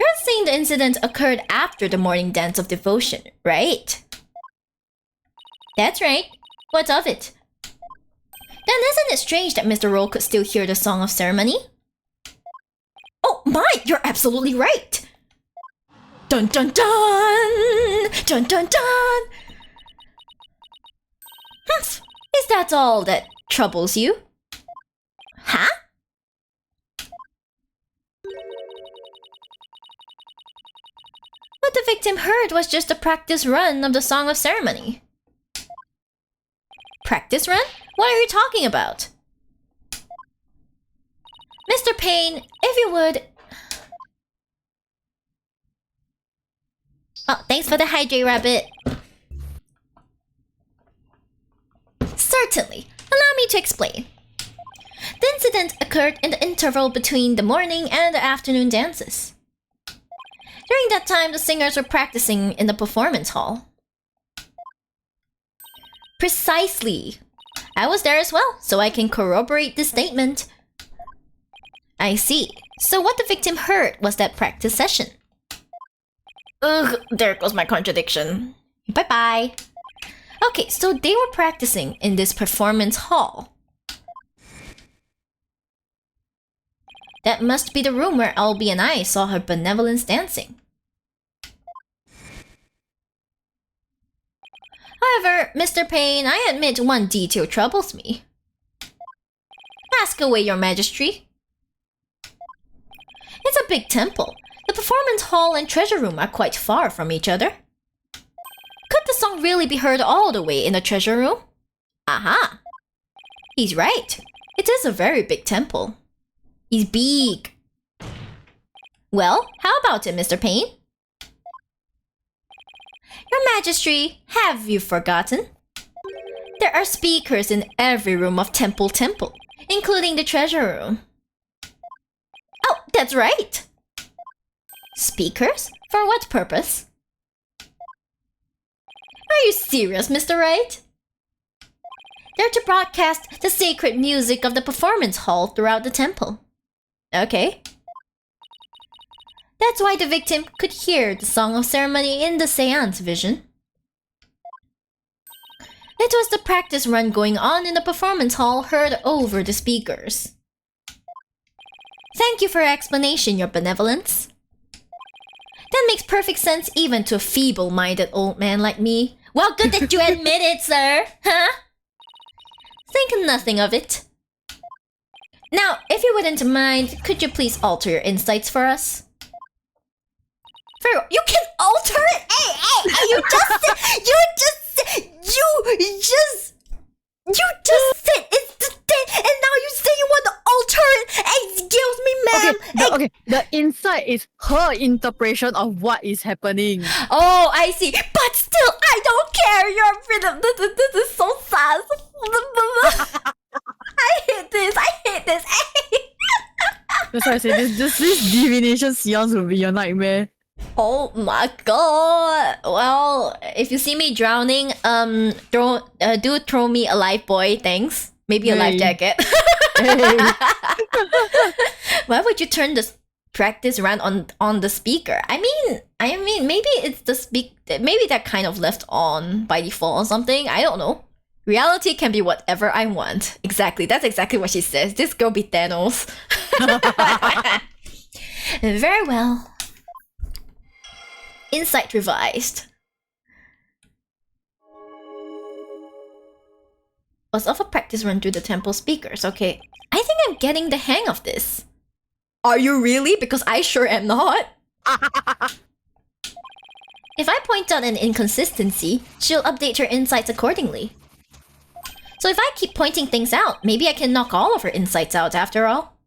You're saying the incident occurred after the morning dance of devotion, right? That's right. What of it? Then isn't it strange that Mr. Roll could still hear the Song of Ceremony? Oh my, you're absolutely right! Dun dun dun! Dun dun dun! Humph! Is that all that troubles you? Huh? What the victim heard was just a practice run of the Song of Ceremony. Practice run? What are you talking about? Mr. Payne, if you would... Oh, thanks for the hydrate, Rabbit. Certainly. Allow me to explain. The incident occurred in the interval between the morning and the afternoon dances. During that time, the singers were practicing in the performance hall. Precisely. I was there as well, so I can corroborate this statement. I see. So what the victim heard was that practice session. Ugh, there goes my contradiction. Bye-bye. Okay, so they were practicing in this performance hall. That must be the room where Albie and I saw her benevolence dancing. However, Mr. Payne, I admit one detail troubles me. Ask away, your majesty. It's a big temple. The performance hall and treasure room are quite far from each other. Could the song really be heard all the way in the treasure room? Aha! He's right. It is a very big temple. He's big. Well, how about it, Mr. Payne? Your Majesty, have you forgotten? There are speakers in every room of Temple, including the treasure room. Oh, that's right! Speakers? For what purpose? Are you serious, Mr. Wright? They're to broadcast the sacred music of the performance hall throughout the temple. Okay. That's why the victim could hear the song of ceremony in the seance vision. It was the practice run going on in the performance hall heard over the speakers. Thank you for your explanation, Your Benevolence. That makes perfect sense even to a feeble-minded old man like me. Well, good that you admit it, sir. Huh? Think nothing of it. Now, if you wouldn't mind, could you please alter your insights for us? You can alter it? Hey, you just said it's the thing, and now you say you want to alter it. Excuse me, ma'am. Okay, the insight is her interpretation of what is happening. Oh, I see. But still, I don't care. You're freedom. This is so sad. I hate this. That's why I say this divination seance will be your nightmare. Oh my god. Well, if you see me drowning, do throw me a life buoy, thanks. Maybe a life jacket. Hey. Why would you turn the practice around on the speaker? I mean, maybe it's maybe that kind of left on by default or something. I don't know. Reality can be whatever I want. Exactly. That's exactly what she says. This girl be Thanos. Very well. Insight revised. Was of a practice run through the temple speakers. Okay. I think I'm getting the hang of this. Are you really? Because I sure am not. If I point out an inconsistency, she'll update her insights accordingly. So if I keep pointing things out, maybe I can knock all of her insights out after all.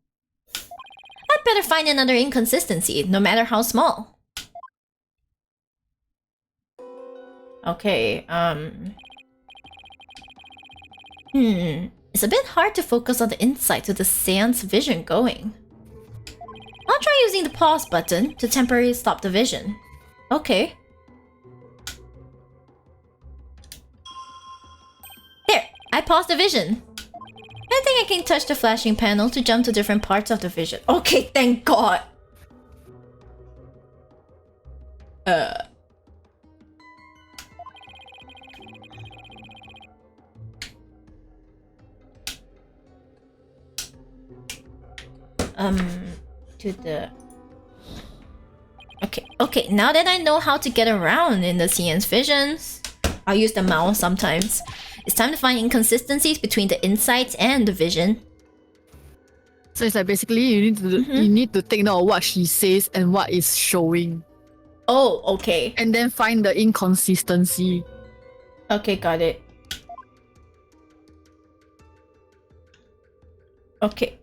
I'd better find another inconsistency, no matter how small. Okay, It's a bit hard to focus on the insights with the seance vision going. I'll try using the pause button to temporarily stop the vision. Okay. There! I paused the vision. I think I can touch the flashing panel to jump to different parts of the vision. Okay, thank God! To the... Okay, now that I know how to get around in the seance visions, I'll use the mouse sometimes. It's time to find inconsistencies between the insights and the vision. So it's like basically you need to take note of what she says and what is showing. Oh, okay. And then find the inconsistency. Okay, got it. Okay.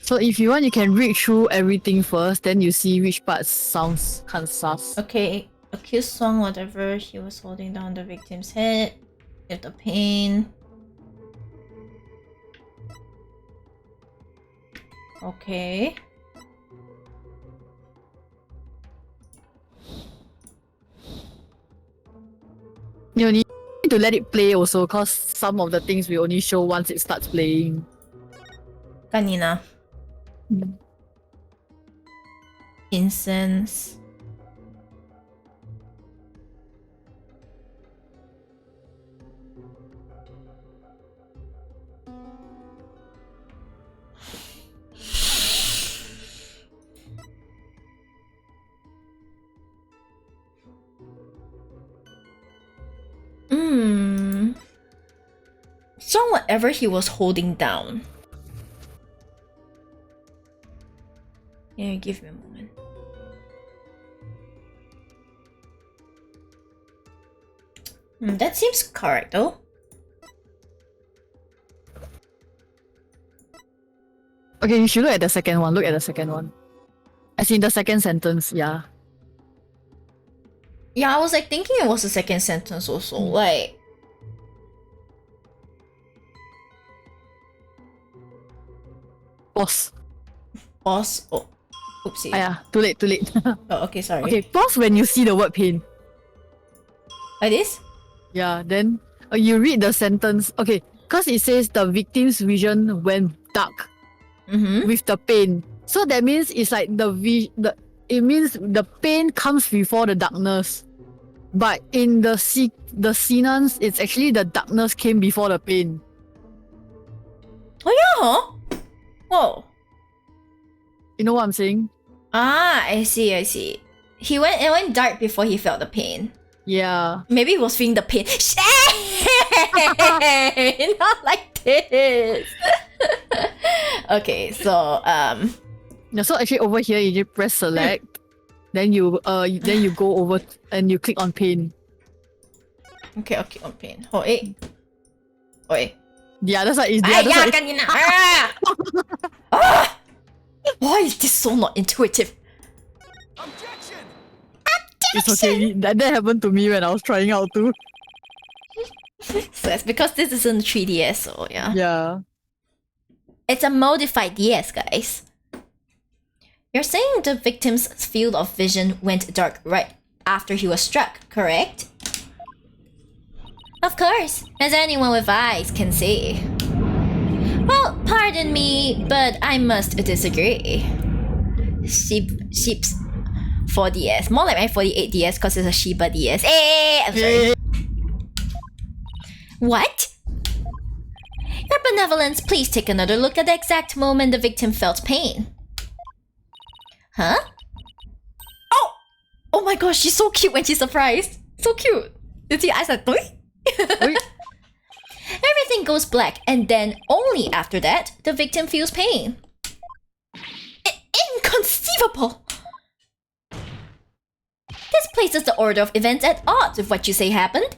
So if you want, you can read through everything first, then you see which part sounds kind of sus. Okay. Accused swung whatever she was holding down the victim's head. If the pain. Okay. You need to let it play also, cause some of the things we only show once it starts playing. Kanina. Incense. So whatever he was holding down. Yeah, give me a moment. That seems correct though. Okay, you should look at the second one. Look at the second one. As in the second sentence, yeah. Yeah, I was like thinking it was the second sentence also. Like, Pause. pause. Oh, oopsie. Yeah, too late, too late. Oh, okay, sorry. Okay, pause when you see the word pain. Like this? Yeah, then you read the sentence. Okay, because it says the victim's vision went dark with the pain. So that means it's like it means the pain comes before the darkness. But in the sentence, it's actually the darkness came before the pain. Oh yeah, huh? Whoa. You know what I'm saying? Ah, I see, I see. It went dark before he felt the pain. Yeah. Maybe he was feeling the pain. Not like this. Okay, so Yeah, so actually over here you just press select, then you go over and you click on pain. okay, on pain. Oh, eh. Oh, eh. Yeah, that's what it's Ay, that's what yeah, kanina. Ah! Ah! Why is this so not intuitive? Objection! it's okay. That happened to me when I was trying out too. So it's because this isn't 3DS, so yeah. Yeah. It's a modified DS, guys. You're saying the victim's field of vision went dark right after he was struck, correct? Of course, as anyone with eyes can see. Well, pardon me, but I must disagree. Sheep's 4DS. More like my 48DS because it's a Shiba DS. I'm sorry. What? Your benevolence, please take another look at the exact moment the victim felt pain. Huh? Oh! Oh my gosh, she's so cute when she's surprised. So cute. You see eyes like, Oi? Everything goes black, and then only after that, the victim feels pain. Inconceivable! This places the order of events at odds with what you say happened.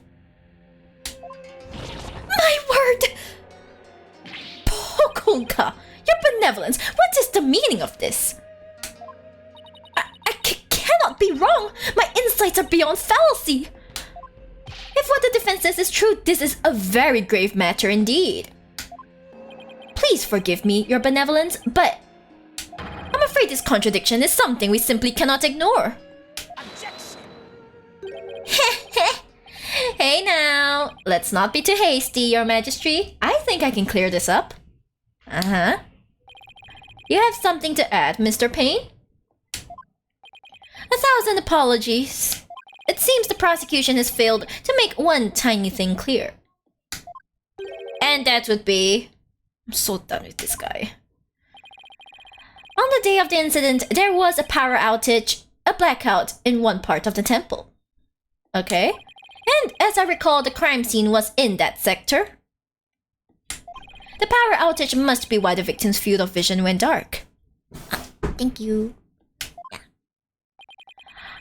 My word! Pokunka, your benevolence, what is the meaning of this? I cannot be wrong! My insights are beyond fallacy! If what the defense says is true, this is a very grave matter indeed. Please forgive me, your benevolence, but I'm afraid this contradiction is something we simply cannot ignore. Hey now, let's not be too hasty, your majesty. I think I can clear this up. Uh-huh. You have something to add, Mr. Payne? 1,000 apologies. It seems the prosecution has failed to make one tiny thing clear. And that would be... I'm so done with this guy. On the day of the incident, there was a power outage, a blackout in one part of the temple. Okay? And as I recall, the crime scene was in that sector. The power outage must be why the victim's field of vision went dark. Thank you.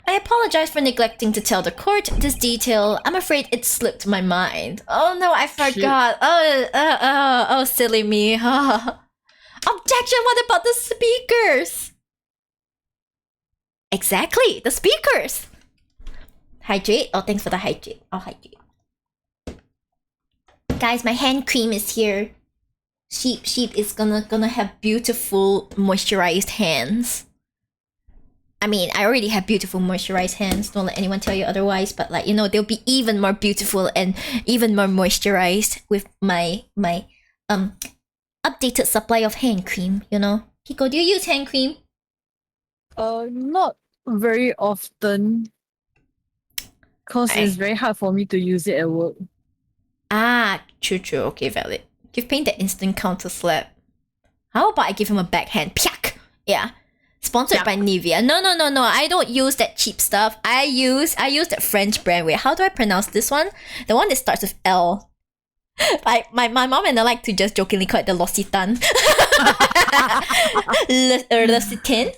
I apologize for neglecting to tell the court this detail. I'm afraid it slipped my mind. Oh no, I forgot. Oh, silly me. Objection, what about the speakers? Exactly, the speakers. Hydrate? Oh, thanks for the hydrate. I'll hydrate. Guys, my hand cream is here. Sheep is gonna have beautiful moisturized hands. I mean, I already have beautiful moisturized hands. Don't let anyone tell you otherwise. But like, you know, they'll be even more beautiful and even more moisturized with my updated supply of hand cream, you know? Hiko, do you use hand cream? Not very often. Cause it's very hard for me to use it at work. Ah, true. Okay, valid. Give Payne that instant counter slap. How about I give him a backhand? Pyak! Yeah. Sponsored by Nivea. No. I don't use that cheap stuff. I use that French brand. Wait, how do I pronounce this one? The one that starts with L. Like my mom and I like to just jokingly call it the L'Occitane.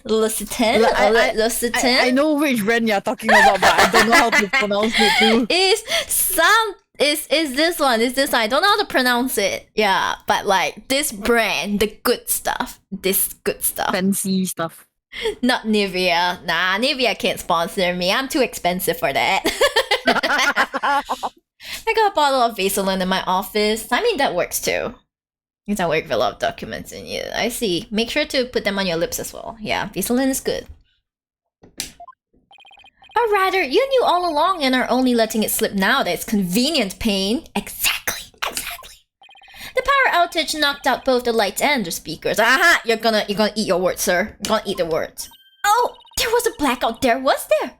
L'Occitane. I know which brand you're talking about, but I don't know how to pronounce it too. Is something is this one. Is this one. I don't know how to pronounce it. Yeah, but like this brand, the good stuff. This good stuff. Fancy stuff. Not Nivea. Nah, Nivea can't sponsor me. I'm too expensive for that. I got a bottle of Vaseline in my office. I mean, that works too. Because I work with a lot of documents in it. I see. Make sure to put them on your lips as well. Yeah, Vaseline is good. Or rather, you knew all along and are only letting it slip now that it's convenient, Pain. Exactly. The power outage knocked out both the lights and the speakers. Aha! You're gonna eat your words, sir. You're gonna eat the words. Oh, there was a blackout there, was there?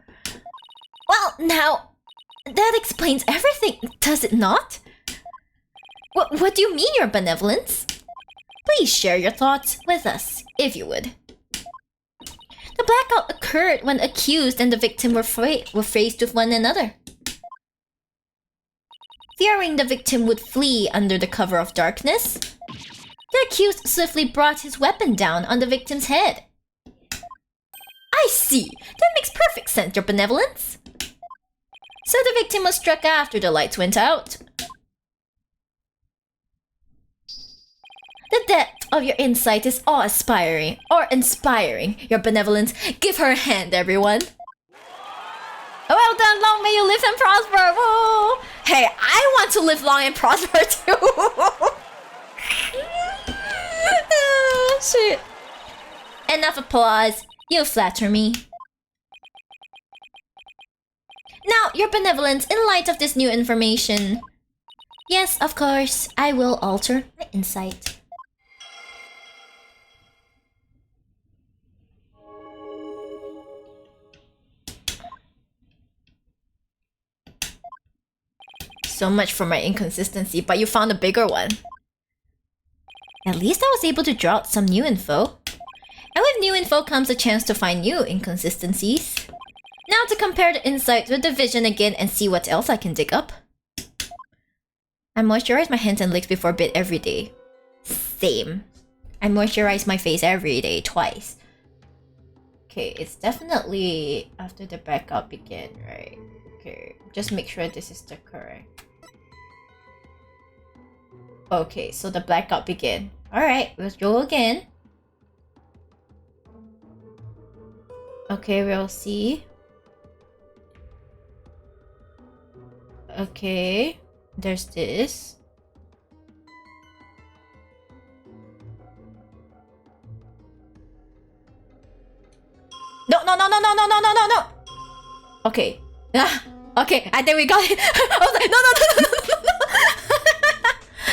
Well, now, that explains everything, does it not? What do you mean, your benevolence? Please share your thoughts with us, if you would. The blackout occurred when accused and the victim were faced with one another. Fearing the victim would flee under the cover of darkness, the accused swiftly brought his weapon down on the victim's head. I see. That makes perfect sense, your benevolence. So the victim was struck after the lights went out. The depth of your insight is awe-inspiring, or inspiring, your benevolence. Give her a hand, everyone. Well done, long may you live and prosper. Whoa. Hey, I want to live long and prosper too. Oh, shit. Enough applause. You flatter me. Now, your benevolence, in light of this new information. Yes, of course, I will alter my insight. So much for my inconsistency, but you found a bigger one. At least I was able to draw out some new info. And with new info comes a chance to find new inconsistencies. Now to compare the insights with the vision again and see what else I can dig up. I moisturize my hands and legs before bed every day. Same. I moisturize my face every day, twice. Okay, it's definitely after the backup began, right? Okay, just make sure this is the correct. Okay, so the blackout began. Alright, let's go again. Okay, we'll see. Okay, there's this. No. Okay. Okay, I think we got it. I was like, no.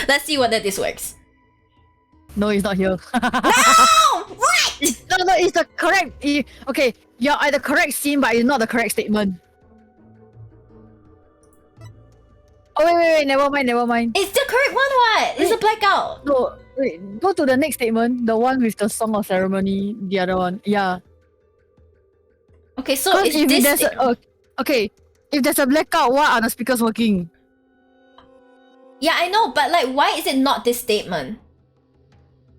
Let's see whether this works. No, it's not here. No! What? No, it's the correct. Okay, you're at the correct scene, but it's not the correct statement. Oh, wait, never mind. It's the correct one, what? It's a blackout. No, wait, go to the next statement. The one with the song of ceremony, the other one. Yeah. Okay, so it's this. Okay, if there's a blackout, why are the speakers working? Yeah, I know, but like, why is it not this statement?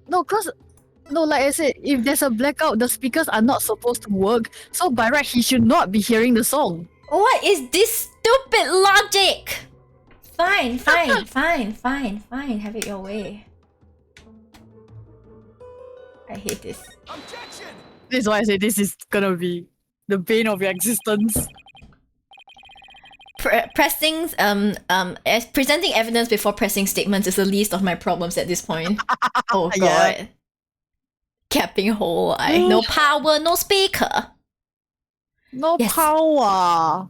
No, like I said, if there's a blackout, the speakers are not supposed to work. So by right, he should not be hearing the song. What is this stupid logic? Fine. Have it your way. I hate this. Objection! This is why I say this is gonna be the bane of your existence. Presenting evidence before pressing statements is the least of my problems at this point. Oh god. Yeah. Capping hole. No power, no speaker. No Yes. power.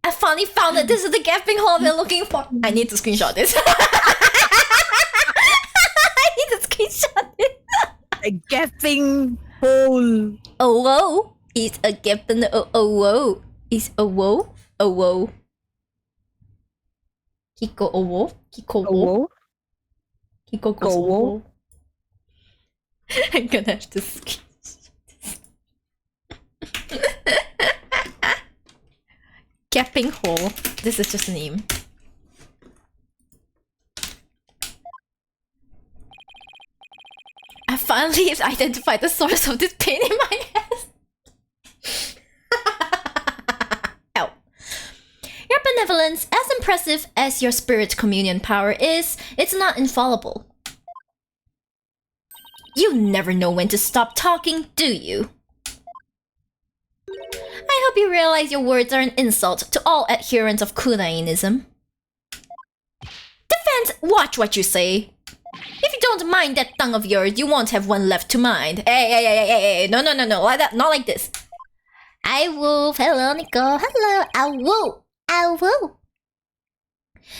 I finally found that this is the gapping hole I've been looking for. I need to screenshot this. I need to screenshot this. A gaping hole. Oh whoa. It's a gap in the whoa. It's a whoa. A whoa. Kiko owo. Kiko wo. Kiko goes owo. I'm gonna have to screenshot this. Gapping hole. This is just a name. I finally identified the source of this pain in my ass. Ow. Your benevolence, as impressive as your spirit communion power is, it's not infallible. You never know when to stop talking, do you? I hope you realize your words are an insult to all adherents of Kunainism. Defense, watch what you say. If you don't mind that tongue of yours, you won't have one left to mind. Hey, no, like that, not like this. I woo, hello, Nico, hello, I woo.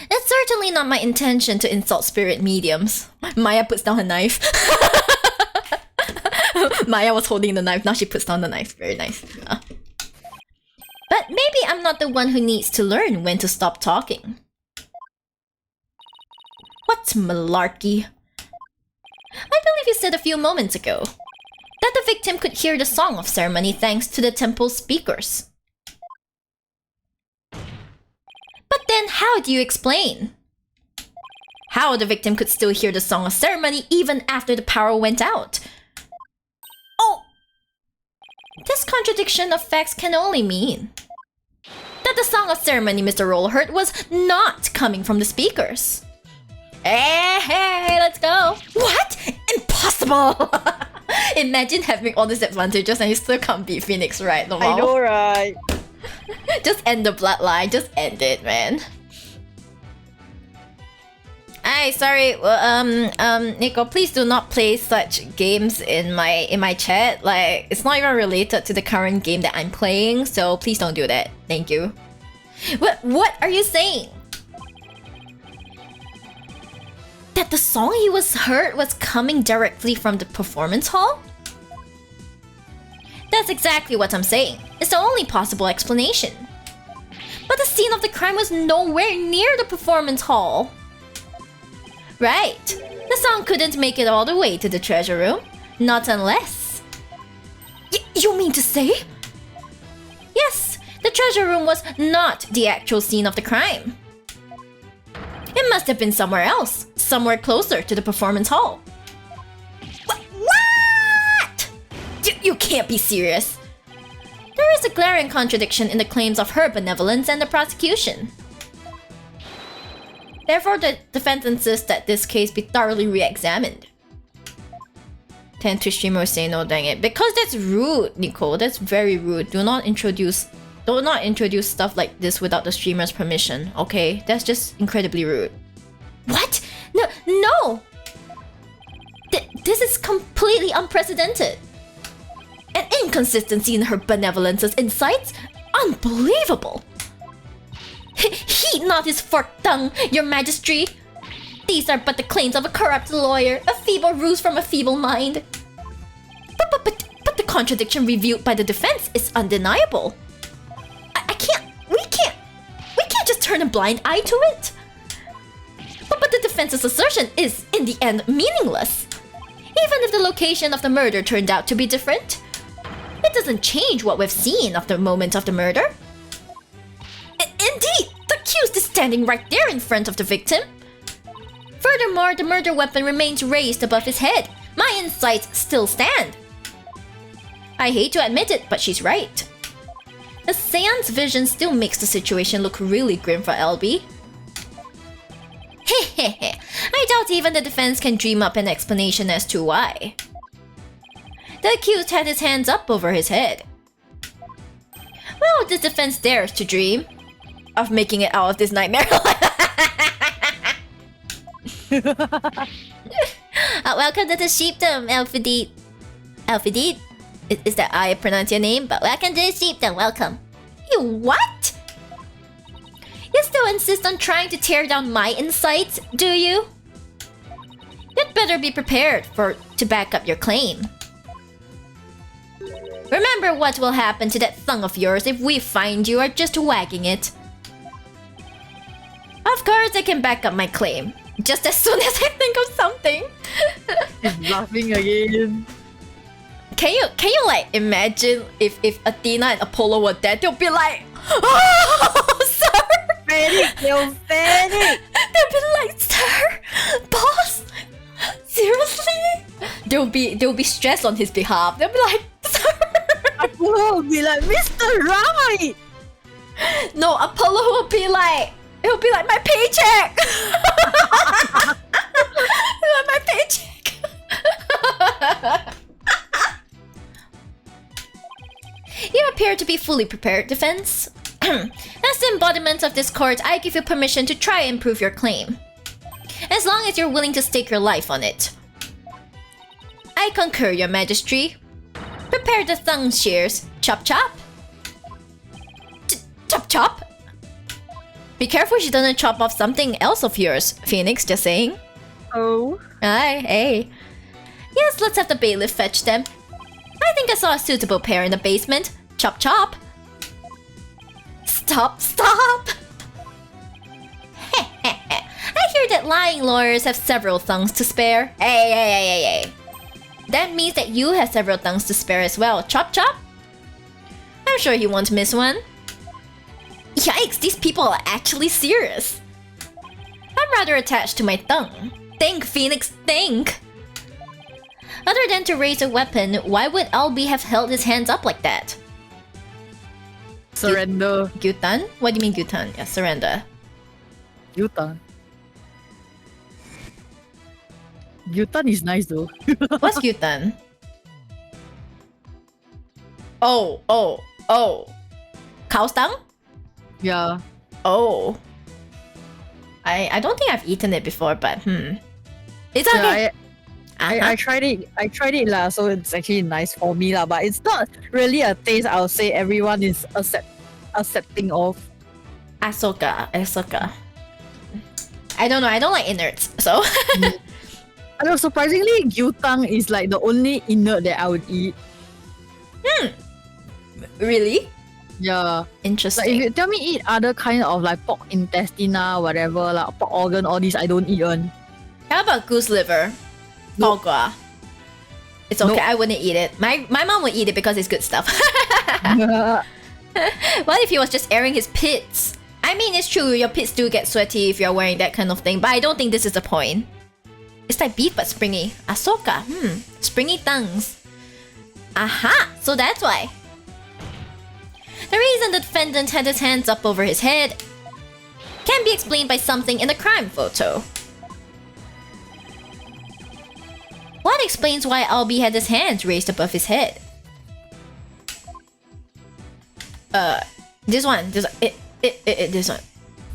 It's certainly not my intention to insult spirit mediums. Maya puts down her knife. Maya was holding the knife, now she puts down the knife. Very nice. But maybe I'm not the one who needs to learn when to stop talking. What malarkey? I believe you said a few moments ago that the victim could hear the song of ceremony thanks to the temple's speakers. But then how do you explain how the victim could still hear the song of ceremony even after the power went out? Oh! This contradiction of facts can only mean that the song of ceremony Mr. Roll heard was not coming from the speakers. Hey, let's go. What? Impossible! Imagine having all these advantages and you still can't beat Phoenix, right? No, I know, right? Just end the bloodline. Just end it, man. Ay, sorry. Nico, please do not play such games in my chat. Like, it's not even related to the current game that I'm playing, so please don't do that. Thank you. What are you saying? That the song he was heard was coming directly from the performance hall? That's exactly what I'm saying. It's the only possible explanation. But the scene of the crime was nowhere near the performance hall. Right. The song couldn't make it all the way to the treasure room. Not unless... You mean to say? Yes, the treasure room was not the actual scene of the crime. It must have been somewhere else, somewhere closer to the performance hall. What? You can't be serious. There is a glaring contradiction in the claims of her benevolence and the prosecution. Therefore, the defense insists that this case be thoroughly re-examined. Tend to streamers say no, dang it. Because that's rude, Nicole. That's very rude. Do not introduce stuff like this without the streamer's permission, okay? That's just incredibly rude. What? No! This is completely unprecedented. An inconsistency in her benevolence's insights? Unbelievable! Heed not his forked tongue, your majesty. These are but the claims of a corrupt lawyer, a feeble ruse from a feeble mind. But the contradiction revealed by the defense is undeniable. We can't just turn a blind eye to it. But the defense's assertion is, in the end, meaningless. Even if the location of the murder turned out to be different, it doesn't change what we've seen of the moment of the murder. Indeed, the accused is standing right there in front of the victim. Furthermore, the murder weapon remains raised above his head. My insights still stand. I hate to admit it, but she's right. The seance vision still makes the situation look really grim for LB. Hehehe, I doubt even the defense can dream up an explanation as to why. The accused had his hands up over his head. Well, the defense dares to dream of making it out of this nightmare. Welcome to the sheepdom, Elfidit. Elfidit? Is that how I pronounce your name? But welcome to the sheepdom, welcome. You what? You still insist on trying to tear down my insights, do you? You'd better be prepared to back up your claim. Remember what will happen to that tongue of yours if we find you are just wagging it. Of course I can back up my claim, just as soon as I think of something. He's laughing again. Can you like imagine if Athena and Apollo were dead, they'll be like, oh, sir! Panic, you panic! They'll be like, sir, boss, seriously? They'll be stressed on his behalf. They'll be like, sir. Apollo will be like, Mr. Wright! No, Apollo will be like, It'll be like my paycheck! Like my paycheck! You appear to be fully prepared, Defense. As the embodiment of this court, I give you permission to try and prove your claim. As long as you're willing to stake your life on it. I concur, Your Majesty. Prepare the thumb shears. Chop chop. Chop chop? Be careful she doesn't chop off something else of yours, Phoenix, just saying. Oh. Aye, hey. Yes, let's have the bailiff fetch them. I think I saw a suitable pair in the basement. Chop chop. Stop, stop! I hear that lying lawyers have several tongues to spare. Hey. That means that you have several tongues to spare as well. Chop chop? I'm sure you won't miss one. Yikes, these people are actually serious. I'm rather attached to my tongue. Think, Phoenix, think! Other than to raise a weapon, why would Albie have held his hands up like that? Surrender. Gyutan? What do you mean Gyutan? Yeah, surrender. Gyutan. Gyutan is nice though. What's Gyutan? Oh. Cow's tongue? Yeah. Oh. I don't think I've eaten it before, but It's okay. Yeah, I tried it. I tried it lah, so it's actually nice for me lah. But it's not really a taste I would say everyone is accepting of. Ahsoka. I don't know. I don't like innards, so. I know, surprisingly, gyutang is like the only inert that I would eat. Really? Yeah. Like Interesting. if you tell me eat other kind of like pork intestine, whatever, like pork organ, all these I don't eat one. How about goose liver? Nope. Fogua. It's okay. Nope. I wouldn't eat it. My mom would eat it because it's good stuff. What if he was just airing his pits? I mean, it's true. Your pits do get sweaty if you're wearing that kind of thing, but I don't think this is the point. It's like beef but springy. Ahsoka. Springy tongues. Aha! So that's why. The reason the defendant had his hands up over his head can be explained by something in the crime photo. What explains why Albie had his hands raised above his head? This one. This one.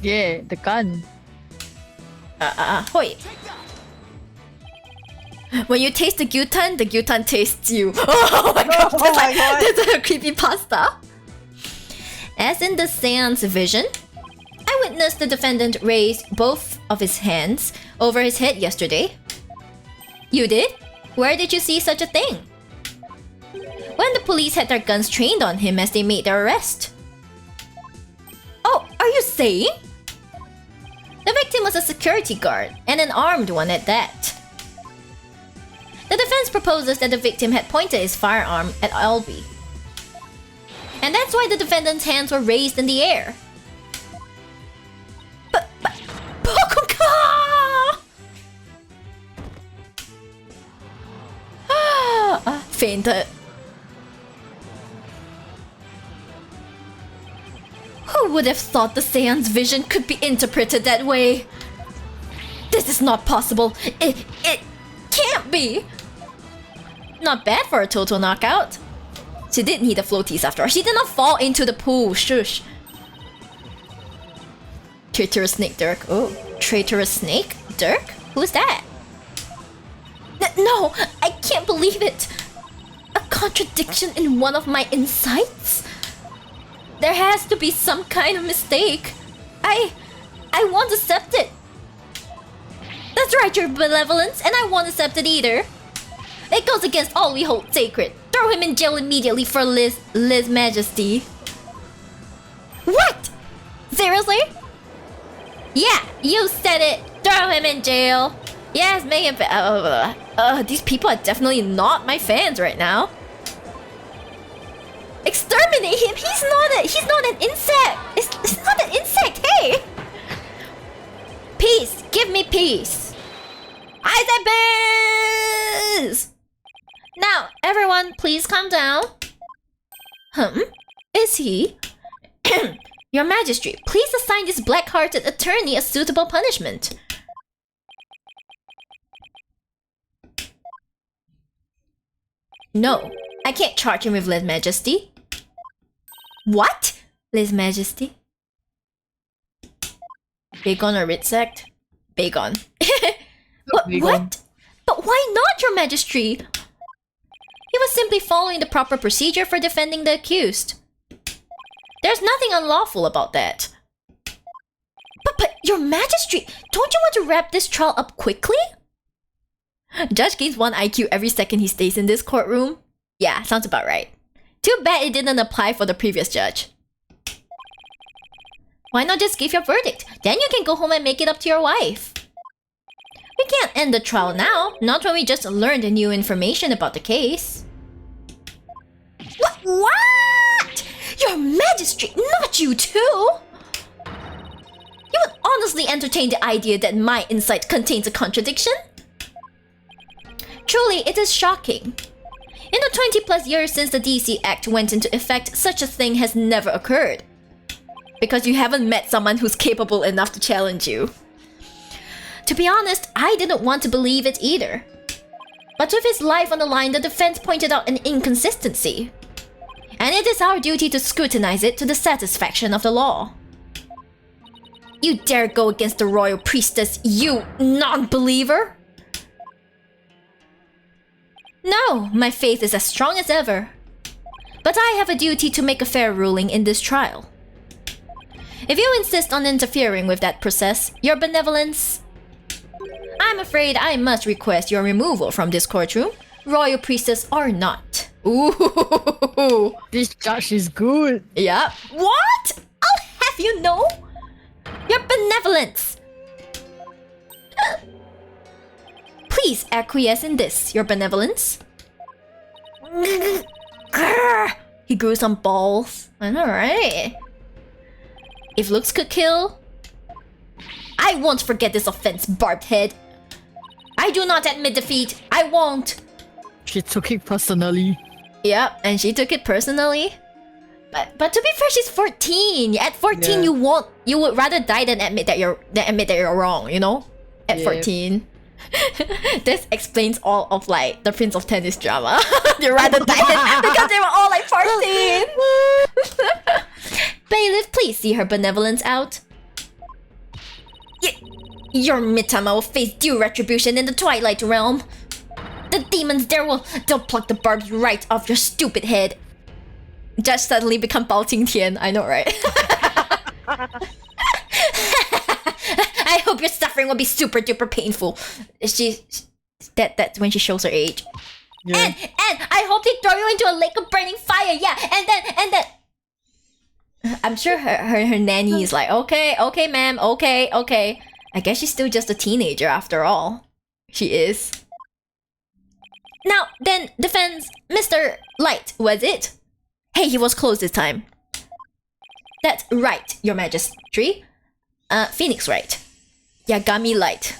Yeah, the gun. Hoi. When you taste the gyutan tastes you. Oh my god, that's a creepypasta. As in the seance vision, I witnessed the defendant raise both of his hands over his head yesterday. You did? Where did you see such a thing? When the police had their guns trained on him as they made their arrest. Oh, are you saying? The victim was a security guard, and an armed one at that. The defense proposes that the victim had pointed his firearm at Albie. And that's why the defendant's hands were raised in the air. But fainted. Who would have thought the seance vision could be interpreted that way? This is not possible. It can't be. Not bad for a total knockout. She did need the floaties after all. She did not fall into the pool. Shush. Traitorous snake Dirk. Oh, traitorous snake Dirk? Who's that? No, I can't believe it. A contradiction in one of my insights? There has to be some kind of mistake. I won't accept it. That's right, your benevolence, and I won't accept it either. It goes against all we hold sacred. Throw him in jail immediately for Liz Majesty. What? Seriously? Yeah, you said it. Throw him in jail. Yes, make him. These people are definitely not my fans right now. Exterminate him. He's not an insect. It's not an insect. Hey. Peace. Give me peace. I said peace. Now, everyone, please calm down. Is he? Your Majesty, please assign this black-hearted attorney a suitable punishment. No, I can't charge him with lèse majesty. What? Lèse majesty? Bacon or Ritzact? Bacon. What? But why not, Your Majesty? He was simply following the proper procedure for defending the accused. There's nothing unlawful about that. But, Your Majesty, don't you want to wrap this trial up quickly? Judge gains 1 IQ every second he stays in this courtroom. Yeah, sounds about right. Too bad it didn't apply for the previous judge. Why not just give your verdict? Then you can go home and make it up to your wife. We can't end the trial now, not when we just learned new information about the case. What? Your Majesty, not you too? You would honestly entertain the idea that my insight contains a contradiction? Truly, it is shocking. In the 20 plus years since the DC Act went into effect, such a thing has never occurred. Because you haven't met someone who's capable enough to challenge you. To be honest, I didn't want to believe it either. But with his life on the line, the defense pointed out an inconsistency. And it is our duty to scrutinize it to the satisfaction of the law. You dare go against the royal priestess, you non-believer? No, my faith is as strong as ever. But I have a duty to make a fair ruling in this trial. If you insist on interfering with that process, your benevolence... I'm afraid I must request your removal from this courtroom, royal priestess or not. Ooh. This judge is good. Yeah. What? I'll have you know. Your benevolence. Please acquiesce in this, your benevolence. He grew some balls. Alright. If looks could kill, I won't forget this offense, barbed head. I do not admit defeat. I won't. She took it personally. Yep, and she took it personally. But to be fair, she's 14. At 14, you would rather die than admit that you're wrong, you know? At 14. This explains all of like the Prince of Tennis drama. They rather die because they were all like 14. Bailiff, please see her benevolence out. Your Mitama will face due retribution in the Twilight Realm. The demons there they'll pluck the barbs right off your stupid head. Just suddenly become Bao Qingtian. I know, right? I hope your suffering will be super duper painful. That's when she shows her age. Yeah. And I hope they throw you into a lake of burning fire. Yeah, and then I'm sure her nanny is like, okay, ma'am, okay. I guess she's still just a teenager after all. She is. Now, then, defense, Mr. Light, was it? Hey, he was close this time. That's right, Your Majesty. Phoenix Wright. Yagami Light.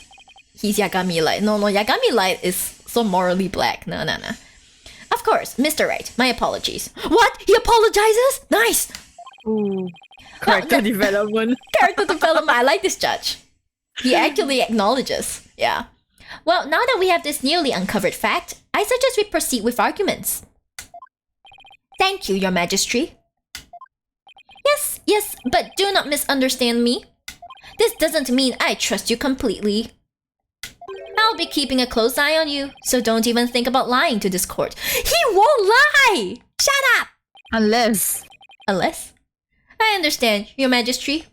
He's Yagami Light. No, Yagami Light is so morally black. No. Of course, Mr. Wright, my apologies. What? He apologizes? Nice! Ooh. Character development. Character development. I like this judge. He actually acknowledges. Yeah. Well, now that we have this newly uncovered fact, I suggest we proceed with arguments. Thank you, Your Majesty. Yes, but do not misunderstand me. This doesn't mean I trust you completely. I'll be keeping a close eye on you, so don't even think about lying to this court. He won't lie! Shut up! Unless? I understand, Your Majesty.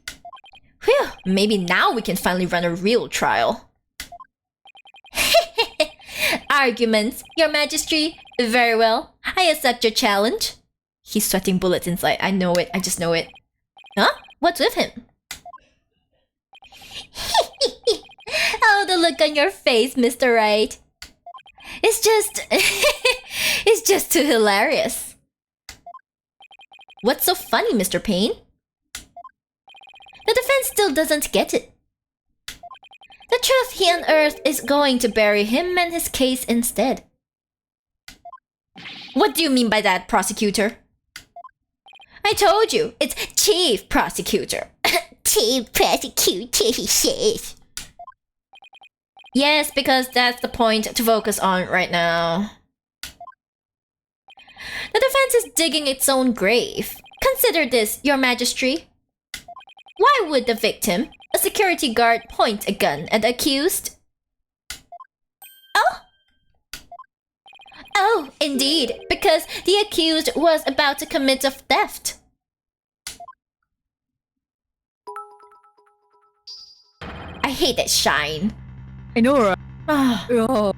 Whew, maybe now we can finally run a real trial. Arguments, Your Majesty. Very well. I accept your challenge. He's sweating bullets inside. I know it. I just know it. Huh? What's with him? Oh, the look on your face, Mr. Wright. It's just too hilarious. What's so funny, Mr. Payne? The defense still doesn't get it. The truth he unearthed is going to bury him and his case instead. What do you mean by that, prosecutor? I told you, it's Chief Prosecutor. Chief Prosecutor, he says. Yes, because that's the point to focus on right now. The defense is digging its own grave. Consider this, your majesty. Why would the victim, a security guard, point a gun at the accused? Oh, indeed, because the accused was about to commit a theft. I hate that shine. I know, right? Oh,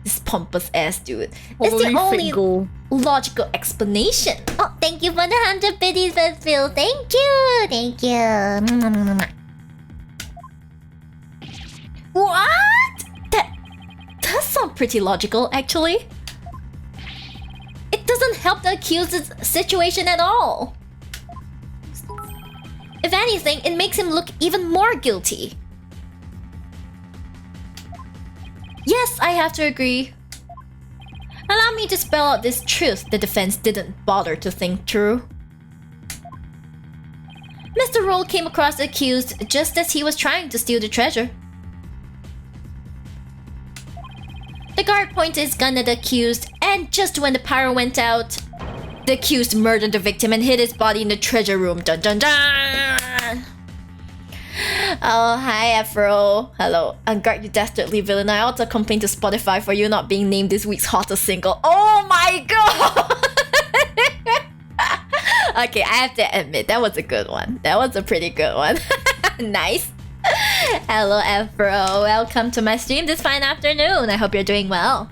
this pompous ass dude. It's the Holy only logical explanation. Oh, thank you for the 100 biddies, Phil. Thank you. Thank you. What? That does sound pretty logical, actually. It doesn't help the accused's situation at all. If anything, it makes him look even more guilty. Yes, I have to agree. Allow me to spell out this truth the defense didn't bother to think through. Mr. Roll came across the accused just as he was trying to steal the treasure. The guard pointed his gun at the accused, and just when the power went out, the accused murdered the victim and hid his body in the treasure room. Dun dun dun! Oh, hi Afro. Hello. Guard, you dastardly villain. I also complained to Spotify for you not being named this week's hottest single. Oh my god! Okay, I have to admit, that was a good one. That was a pretty good one. Nice. Hello Afro, welcome to my stream this fine afternoon. I hope you're doing well.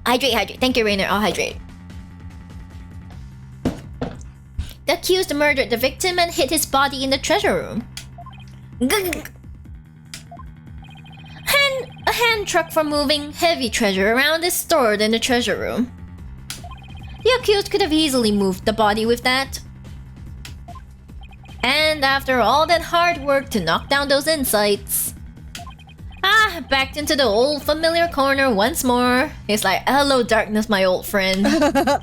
Hydrate. Thank you, Rainer. I'll hydrate. The accused murdered the victim and hid his body in the treasure room. A hand truck for moving heavy treasure around is stored in the treasure room. The accused could have easily moved the body with that. And after all that hard work to knock down those insights... backed into the old familiar corner once more. It's like, hello darkness, my old friend. Mr.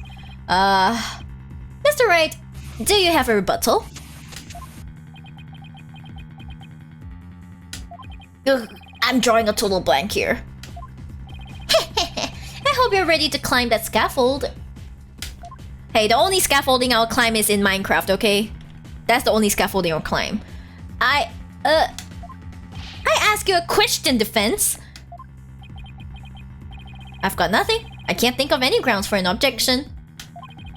Wright, do you have a rebuttal? Ugh, I'm drawing a total blank here. I hope you're ready to climb that scaffold. Hey, the only scaffolding I'll climb is in Minecraft, okay? That's the only scaffolding I'll climb. I ask you a question, defense. I've got nothing. I can't think of any grounds for an objection.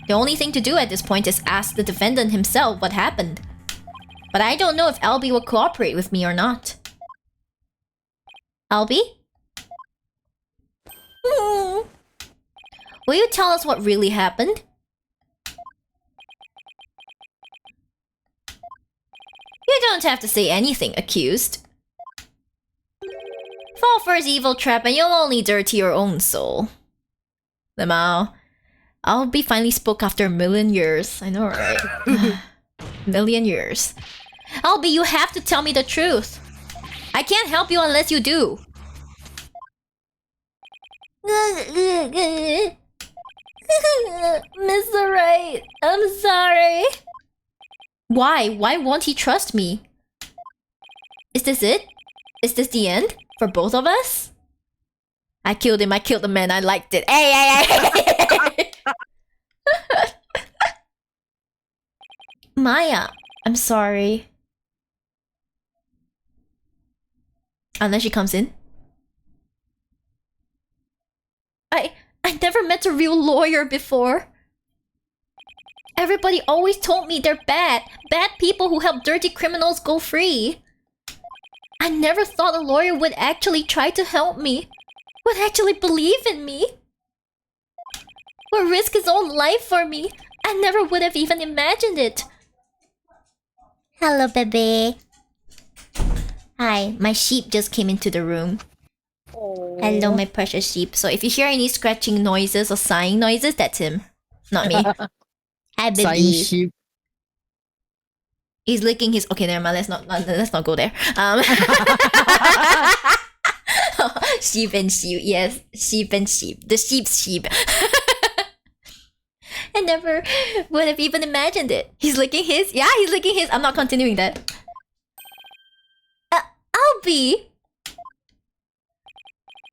The only thing to do at this point is ask the defendant himself what happened. But I don't know if Albie will cooperate with me or not. Albie? Will you tell us what really happened? You don't have to say anything, accused. Fall for his evil trap and you'll only dirty your own soul. Lemao, Albie finally spoke after a million years. I know, right? Million years. Albie, you have to tell me the truth. I can't help you unless you do. Mr. Wright, I'm sorry. Why? Why won't he trust me? Is this it? Is this the end? For both of us? I killed him, I killed the man, I liked it. Hey! Maya, I'm sorry. Unless she comes in. I never met a real lawyer before. Everybody always told me they're bad. Bad people who help dirty criminals go free. I never thought a lawyer would actually try to help me. Would actually believe in me. Would risk his own life for me. I never would have even imagined it. Hello, baby. Hi, my sheep just came into the room. Oh. Hello, my precious sheep. So if you hear any scratching noises or sighing noises, that's him. Not me. Hi, baby. Sighing sheep. He's licking his... Okay, never mind. Let's not go there. Sheep and sheep. Yes, sheep and sheep. The sheep's sheep. I never would have even imagined it. He's licking his? Yeah, he's licking his. I'm not continuing that. I'll be.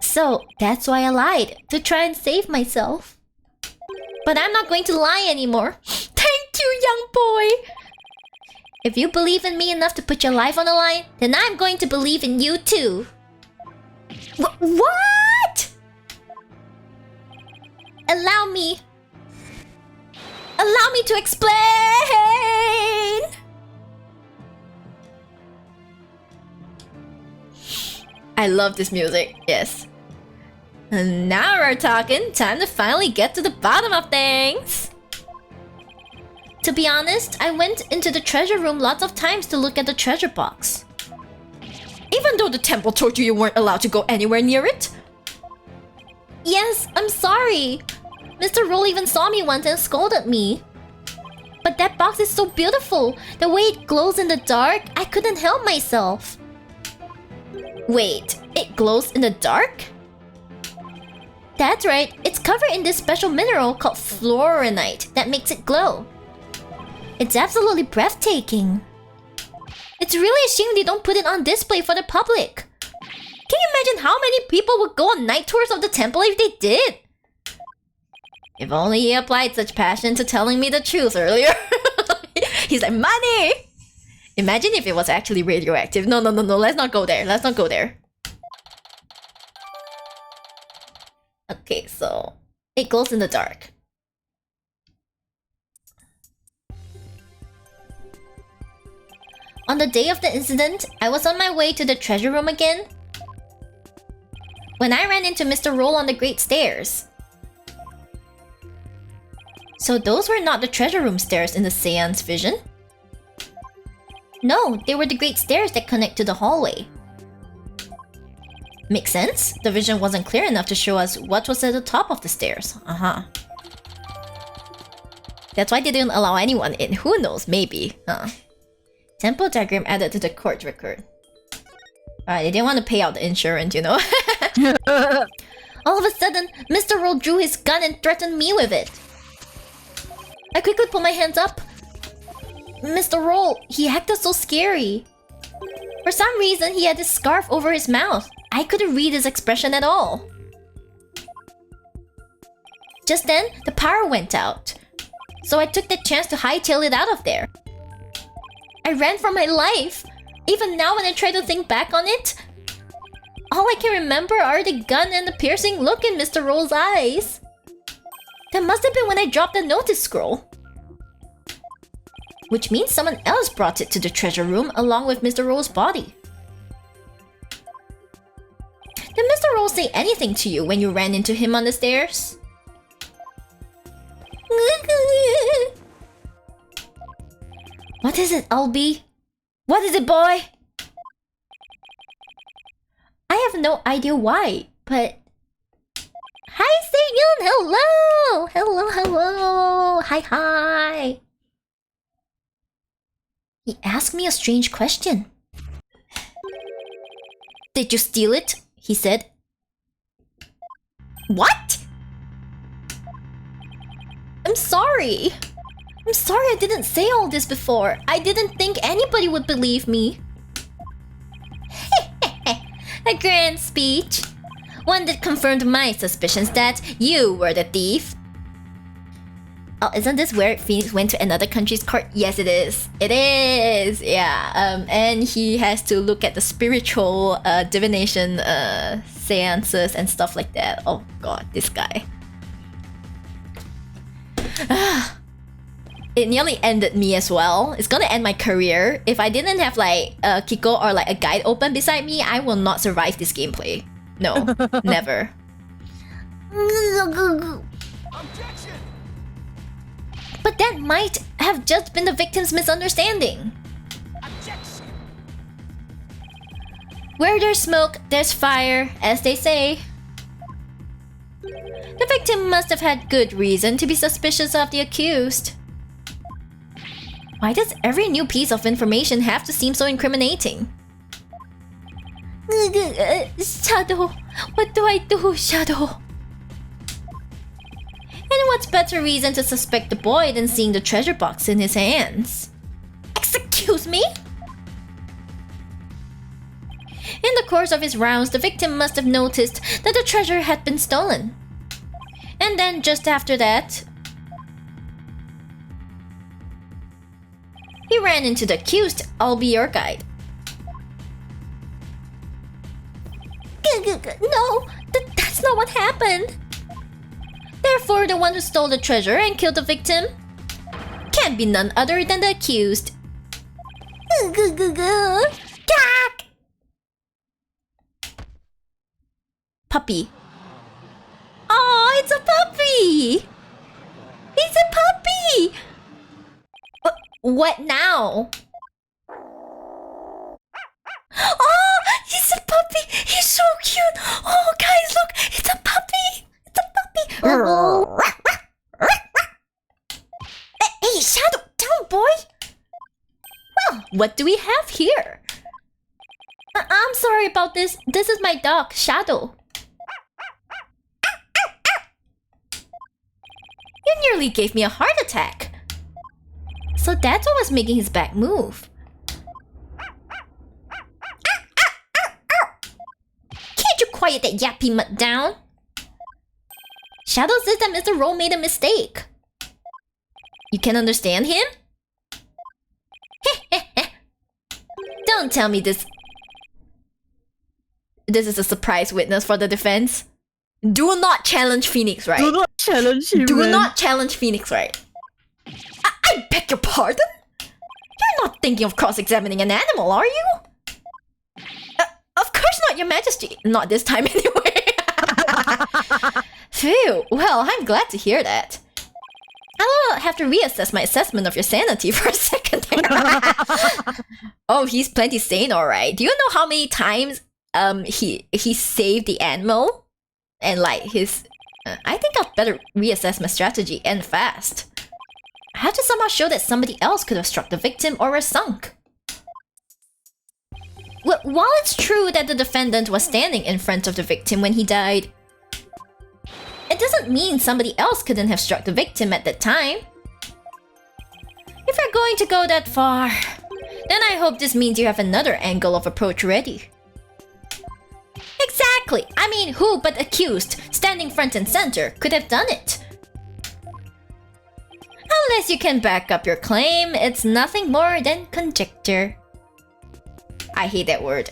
So, that's why I lied. To try and save myself. But I'm not going to lie anymore. Thank you, young boy. If you believe in me enough to put your life on the line, then I'm going to believe in you too. What? Allow me to explain! I love this music, yes. And now we're talking. Time to finally get to the bottom of things. To be honest, I went into the treasure room lots of times to look at the treasure box. Even though the temple told you weren't allowed to go anywhere near it? Yes, I'm sorry. Mr. Roll even saw me once and scolded me. But that box is so beautiful. The way it glows in the dark, I couldn't help myself. Wait, it glows in the dark? That's right, it's covered in this special mineral called fluorinite that makes it glow. It's absolutely breathtaking. It's really a shame they don't put it on display for the public. Can you imagine how many people would go on night tours of the temple if they did? If only he applied such passion to telling me the truth earlier. He's like, money! Imagine if it was actually radioactive. No, let's not go there. Let's not go there. Okay, so it glows in the dark. On the day of the incident, I was on my way to the treasure room again when I ran into Mr. Roll on the Great Stairs. So those were not the treasure room stairs in the seance vision? No, they were the Great Stairs that connect to the hallway. Makes sense. The vision wasn't clear enough to show us what was at the top of the stairs. That's why they didn't allow anyone in. Who knows? Maybe. Temple diagram added to the court record. Alright, they didn't want to pay out the insurance, you know? All of a sudden, Mr. Roll drew his gun and threatened me with it. I quickly put my hands up. Mr. Roll, he acted so scary. For some reason, he had this scarf over his mouth. I couldn't read his expression at all. Just then, the power went out. So I took the chance to hightail it out of there. I ran for my life. Even now when I try to think back on it, all I can remember are the gun and the piercing look in Mr. Roll's eyes. That must have been when I dropped the notice scroll. Which means someone else brought it to the treasure room along with Mr. Roll's body. Did Mr. Roll say anything to you when you ran into him on the stairs? What is it, Albie? What is it, boy? I have no idea why, but... Hi, Saiban! Hello! Hello! Hi! He asked me a strange question. Did you steal it? He said. What? I'm sorry I didn't say all this before. I didn't think anybody would believe me. A grand speech. One that confirmed my suspicions that you were the thief. Oh, isn't this where Phoenix went to another country's court? Yes, it is. It is! Yeah, and he has to look at the spiritual divination seances and stuff like that. Oh god, this guy. It nearly ended me as well. It's gonna end my career. If I didn't have like a Kiko or like a guide open beside me, I will not survive this gameplay. No, never. Objection! But that might have just been the victim's misunderstanding. Objection! Where there's smoke, there's fire, as they say. The victim must have had good reason to be suspicious of the accused. Why does every new piece of information have to seem so incriminating? Shadow, what do I do, Shadow? And what's better reason to suspect the boy than seeing the treasure box in his hands? Excuse me? In the course of his rounds, the victim must have noticed that the treasure had been stolen. And then just after that, he ran into the accused. I'll be your guide. No, that's not what happened. Therefore, the one who stole the treasure and killed the victim can't be none other than the accused. Puppy. Oh, it's a puppy! It's a puppy! What now? Oh, he's a puppy! He's so cute! Oh, guys, look! It's a puppy! It's a puppy! Hey, Shadow! Down, boy! Well, what do we have here? I'm sorry about this. This is my dog, Shadow. You nearly gave me a heart attack. So that's what was making his back move. Can't you quiet that yappy mutt down? Shadow says that Mr. Roll made a mistake. You can understand him? Don't tell me this is a surprise witness for the defense. Do not challenge Phoenix Wright. Do not challenge him. Do man. not challenge Phoenix Wright. I beg your pardon? You're not thinking of cross-examining an animal, are you? Of course not, Your Majesty. Not this time anyway. Phew, well, I'm glad to hear that. I'll have to reassess my assessment of your sanity for a second. Oh, he's plenty sane, alright. Do you know how many times he saved the animal? And like his... I think I'd better reassess my strategy, and fast. I have to somehow show that somebody else could have struck the victim or was sunk. Well, while it's true that the defendant was standing in front of the victim when he died, it doesn't mean somebody else couldn't have struck the victim at that time. If you're going to go that far, then I hope this means you have another angle of approach ready. Exactly! I mean, who but accused, standing front and center, could have done it? Unless you can back up your claim, it's nothing more than conjecture. I hate that word.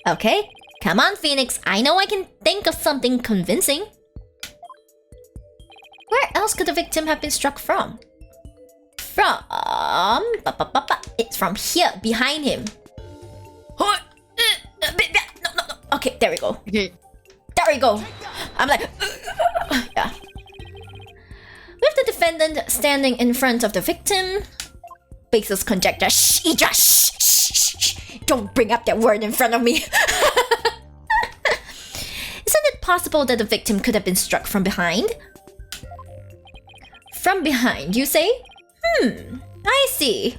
Okay, come on, Phoenix. I know I can think of something convincing. Where else could the victim have been struck from? It's from here, behind him. No. Okay, there we go. Okay. There we go. I'm like... yeah. With the defendant standing in front of the victim, baseless conjecture. Shh, Idra, shh. Don't bring up that word in front of me. Isn't it possible that the victim could have been struck from behind? From behind, you say? I see.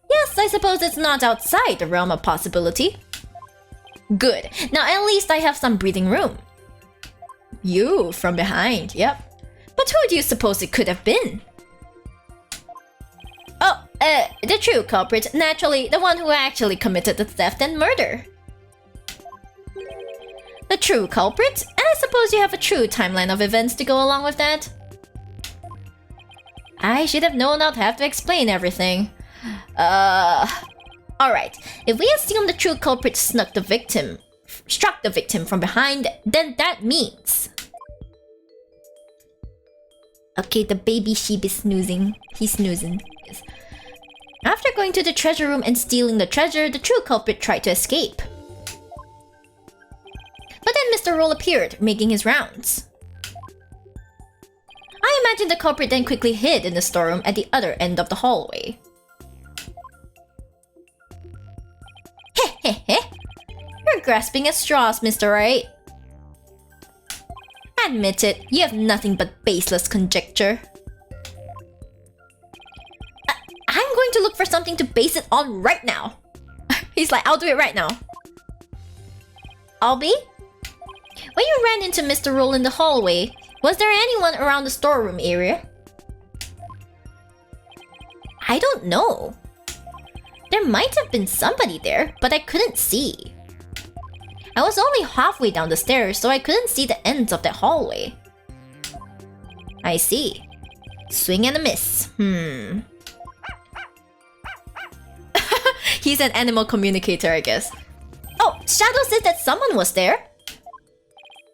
Yes, I suppose it's not outside the realm of possibility. Good. Now at least I have some breathing room. You, from behind, yep. But who do you suppose it could have been? Oh, the true culprit. Naturally, the one who actually committed the theft and murder. The true culprit? And I suppose you have a true timeline of events to go along with that? I should have known I'd have to explain everything. Alright, if we assume the true culprit struck the victim from behind, then that means... Okay, the baby sheep is snoozing. He's snoozing. Yes. After going to the treasure room and stealing the treasure, the true culprit tried to escape. But then Mr. Roll appeared, making his rounds. I imagine the culprit then quickly hid in the storeroom at the other end of the hallway. You're grasping at straws, Mr. Wright. Admit it, you have nothing but baseless conjecture. I'm going to look for something to base it on right now. He's like, I'll do it right now. I'll be? When you ran into Mr. Roll in the hallway, Was there anyone around the storeroom area? I don't know. There might have been somebody there, but I couldn't see. I was only halfway down the stairs, so I couldn't see the ends of that hallway. I see. Swing and a miss. He's an animal communicator, I guess. Oh, Shadow said that someone was there.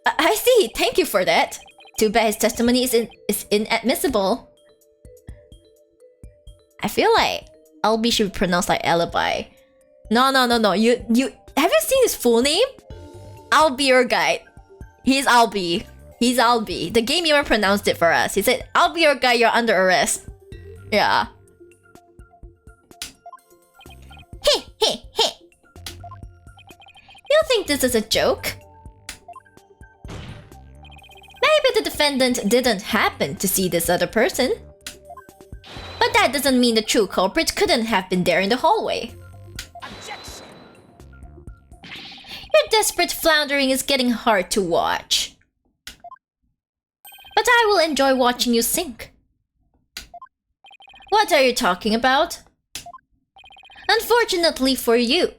I see. Thank you for that. Too bad his testimony is inadmissible. I feel like Albie should be pronounced like alibi. No. You have you seen his full name? I'll be your guide. He's Albie. He's Albie. The game even pronounced it for us. He said, "I'll be your guide. You're under arrest." Yeah. Hey. You think this is a joke? Maybe the defendant didn't happen to see this other person. But that doesn't mean the true culprit couldn't have been there in the hallway. Objection! Your desperate floundering is getting hard to watch. But I will enjoy watching you sink. What are you talking about? Unfortunately for you,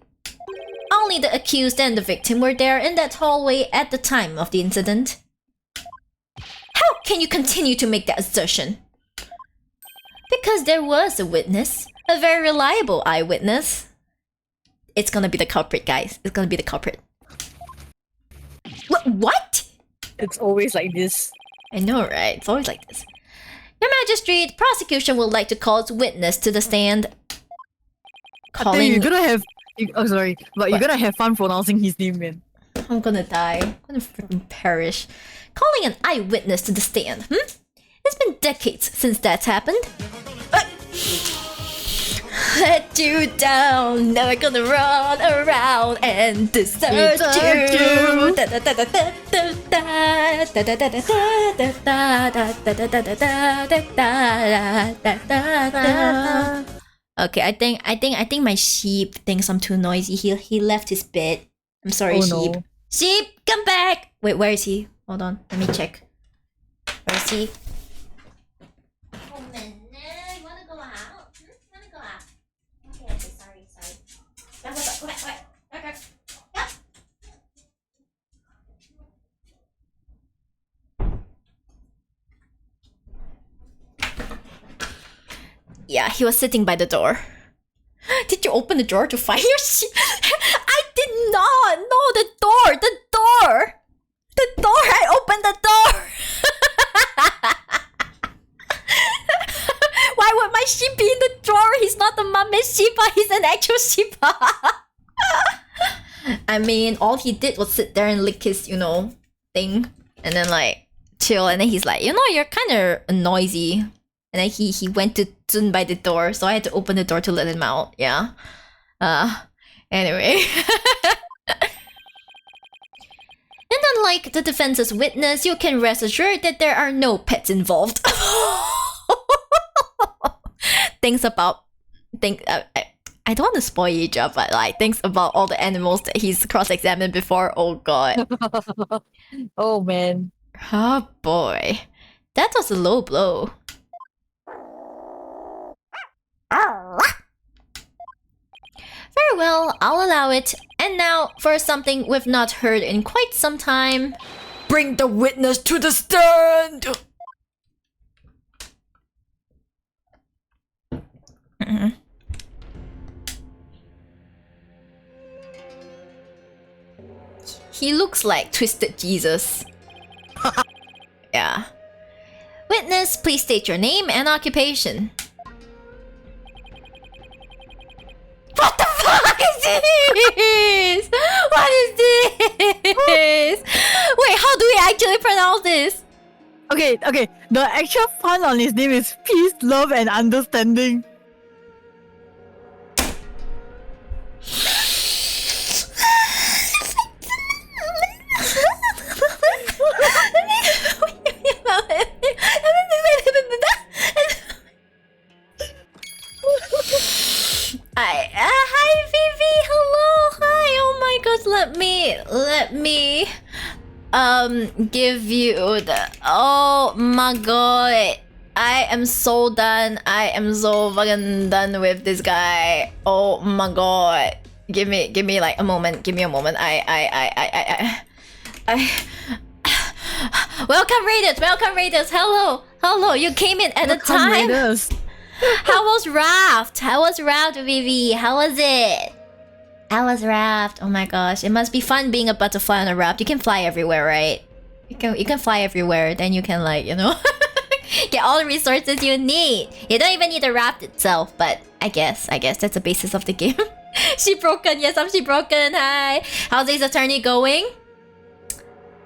only the accused and the victim were there in that hallway at the time of the incident. How can you continue to make that assertion? Because there was a witness, a very reliable eyewitness. It's gonna be the culprit, guys. It's gonna be the culprit. What? It's always like this. I know, right? It's always like this. Your Majesty, prosecution would like to call its witness to the stand. You're gonna have... Oh, sorry. But you're gonna have fun pronouncing his name, man. I'm gonna die. I'm gonna freaking perish. Calling an eyewitness to the stand, It's been decades since that's happened. Let you down, never gonna run around and desert you. Okay, I think my sheep thinks I'm too noisy. He left his bed. I'm sorry, sheep. No. Sheep, come back! Wait, where is he? Hold on, let me check. Where is he? Oh man, you wanna go out? Wanna go out? Okay, sorry. Wait. Okay. Yep. Yeah, he was sitting by the door. Did you open the door to find your sheep? I did not! No, the door! I opened the door! Why would my sheep be in the drawer? He's not a mummy sheep, he's an actual sheep. I mean, all he did was sit there and lick his, thing. And then like, chill. And then he's like, you're kind of noisy. And then he went to Zun by the door, so I had to open the door to let him out. Yeah. Anyway. And unlike the defense's witness, you can rest assured that there are no pets involved. I don't want to spoil you, but like things about all the animals that he's cross-examined before. Oh god. Oh man. Oh boy. That was a low blow. Very well, I'll allow it. And now, for something we've not heard in quite some time. Bring the witness to the stand! He looks like Twisted Jesus. Yeah. Witness, please state your name and occupation. What the fuck is this? What is this? Wait, how do we actually pronounce this? Okay. The actual pun on his name is peace, love, and understanding. Hi Vivi, hello, hi. Oh my gosh, let me. give you the... Oh my god. I am so done. I am so fucking done with this guy. Oh my god. Give me like a moment. Give me a moment. Welcome Raiders. Welcome Raiders. Hello. You came in at a time. Raiders. How was Raft? Vivi? How was it? How was Raft? Oh my gosh. It must be fun being a butterfly on a raft. You can fly everywhere, right? You can fly everywhere. Then you can like, you know, get all the resources you need. You don't even need the raft itself, but I guess that's the basis of the game. She broken. Yes, I'm she broken. Hi. How's Ace Attorney going?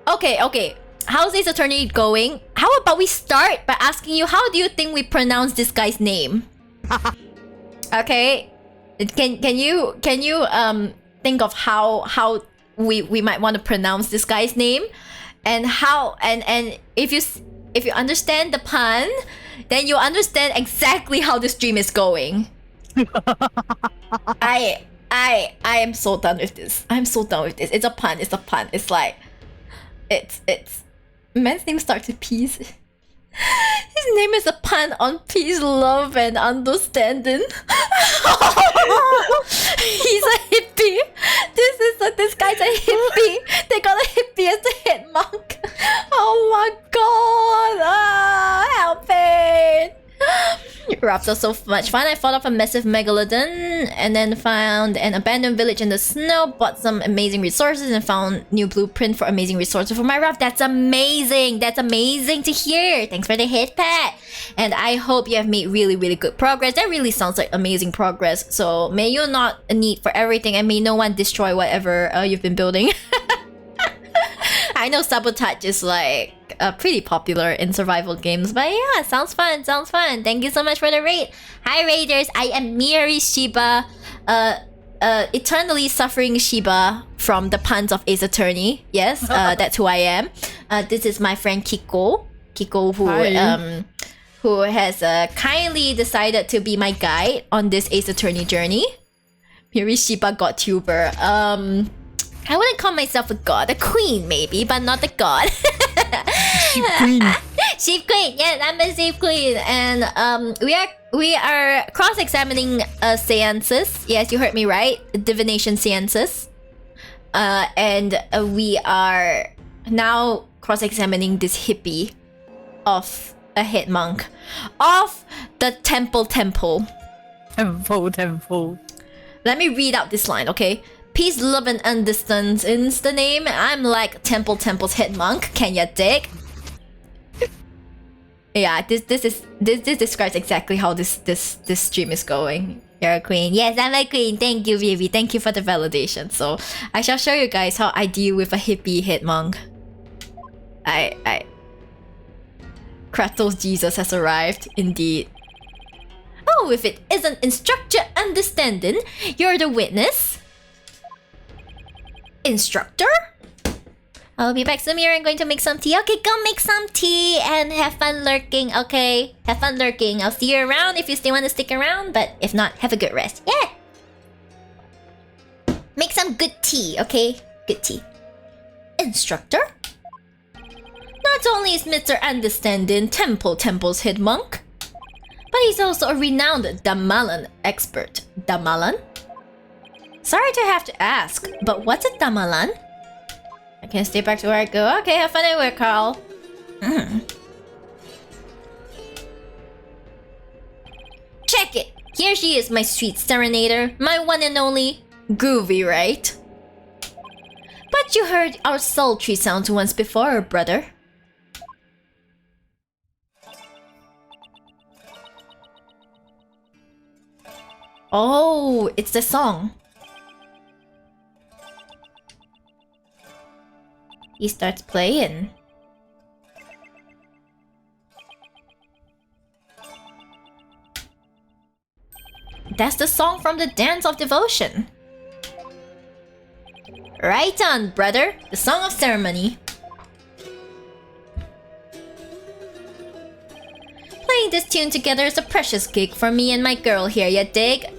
Okay. How's Ace Attorney going? How about we start by asking you, how do you think we pronounce this guy's name? Okay. Can you think of how we might want to pronounce this guy's name, and how and if you understand the pun, then you understand exactly how the stream is going. I am so done with this. It's a pun. It's like it's man's name starts with peace. His name is a pun on peace, love, and understanding. He's a hippie. This guy's a hippie. They got a hippie as the head monk. Oh my god! Help it! Rafts are so much fun. I fought off a massive megalodon and then found an abandoned village in the snow, bought some amazing resources, and found new blueprint for amazing resources for my raft. That's amazing! That's amazing to hear! Thanks for the hit pat! And I hope you have made really, really good progress. That really sounds like amazing progress. So may you not need for everything, and may no one destroy whatever you've been building. I know sabotage is like pretty popular in survival games, but yeah, sounds fun. Thank you so much for the raid. Hi Raiders, I am Miri Shiba, eternally suffering Shiba from the puns of Ace Attorney. Yes, that's who I am. This is my friend Kiko who has kindly decided to be my guide on this Ace Attorney journey. Miri Shiba God Tuber. I wouldn't call myself a god, a queen maybe, but not a god. Sheep queen. Sheep queen, yes, I'm a sheep queen, and we are cross-examining seances. Yes, you heard me right, divination seances, and we are now cross-examining this hippie of a head monk of the temple. Temple. Let me read out this line, okay? Peace, love, and understanding is the name. I'm like Temple's head monk. Can ya dig? Yeah, this describes exactly how this stream is going. You're a queen. Yes, I'm a queen. Thank you, Vivi. Thank you for the validation. So I shall show you guys how I deal with a hippie head monk. Kratos Jesus has arrived, indeed. Oh, if it isn't instructor understanding, you're the witness. Instructor? I'll be back soon. I'm going to make some tea. Okay, go make some tea and have fun lurking. Okay, have fun lurking. I'll see you around if you still want to stick around, but if not, have a good rest. Yeah. Make some good tea, okay? Good tea. Instructor? Not only is Mr. Understanding Temple's head monk, but he's also a renowned Damalan expert. Damalan? Sorry to have to ask, but what's a Damalan? I can't stay back to where I go. Okay, have fun at work, Carl. Check it! Here she is, my sweet serenader. My one and only. Groovy, right? But you heard our sultry sounds once before, brother. Oh, it's the song. He starts playing. That's the song from the Dance of Devotion. Right on, brother. The Song of Ceremony. Playing this tune together is a precious gig for me and my girl here, ya dig?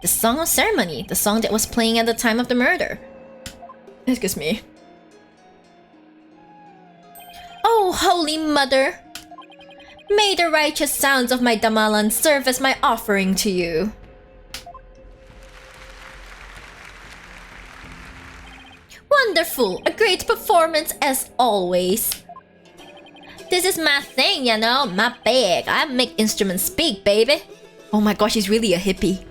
The Song of Ceremony, the song that was playing at the time of the murder. Excuse me. Oh, Holy Mother! May the righteous sounds of my damalan serve as my offering to you. Wonderful! A great performance as always. This is my thing, you know, my bag. I make instruments speak, baby. Oh my gosh, he's really a hippie.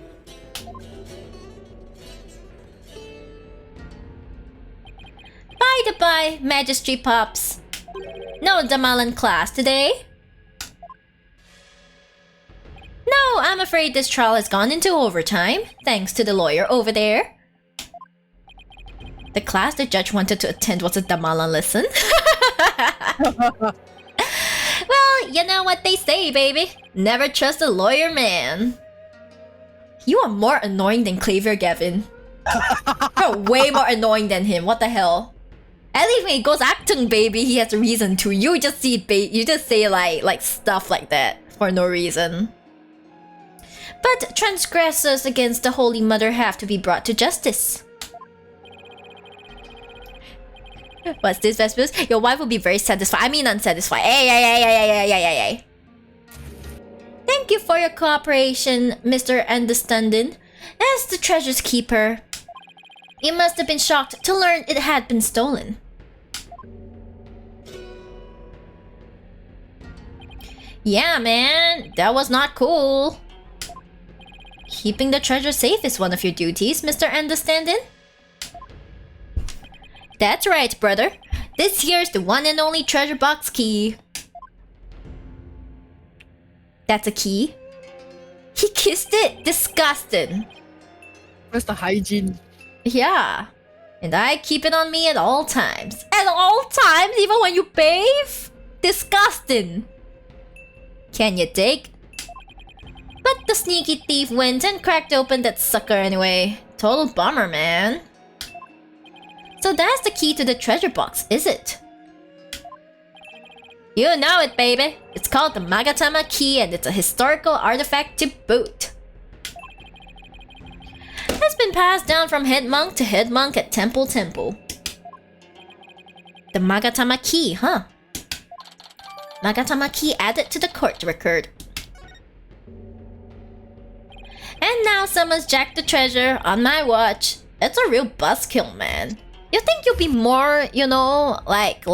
By the by, Magistry Pops. No Damalan class today? No, I'm afraid this trial has gone into overtime, thanks to the lawyer over there. The class the judge wanted to attend was a Damalan lesson. Well, you know what they say, baby. Never trust a lawyer, man. You are more annoying than Clavier Gavin. You're way more annoying than him. What the hell? At least when he goes acting, baby, he has a reason to. You just see you just say like stuff like that for no reason. But transgressors against the Holy Mother have to be brought to justice. What's this, Vespers? Your wife will be very satisfied. I mean unsatisfied. Hey. Thank you for your cooperation, Mr. Understanding. As the treasure's keeper, you must have been shocked to learn it had been stolen. Yeah, man, that was not cool. Keeping the treasure safe is one of your duties, Mr. Understanding. That's right, brother. This here's the one and only treasure box key. That's a key? He kissed it? Disgusting. Where's the hygiene? Yeah. And I keep it on me at all times. At all times? Even when you bathe? Disgusting. Can you take? But the sneaky thief went and cracked open that sucker anyway. Total bummer, man. So that's the key to the treasure box, is it? You know it, baby. It's called the Magatama key and it's a historical artifact to boot. It's been passed down from head monk to head monk at Temple. The Magatama key, huh? Magatama key added to the court record. And now someone's jacked the treasure on my watch. It's a real buzzkill, man. You think you'll be more, you know, like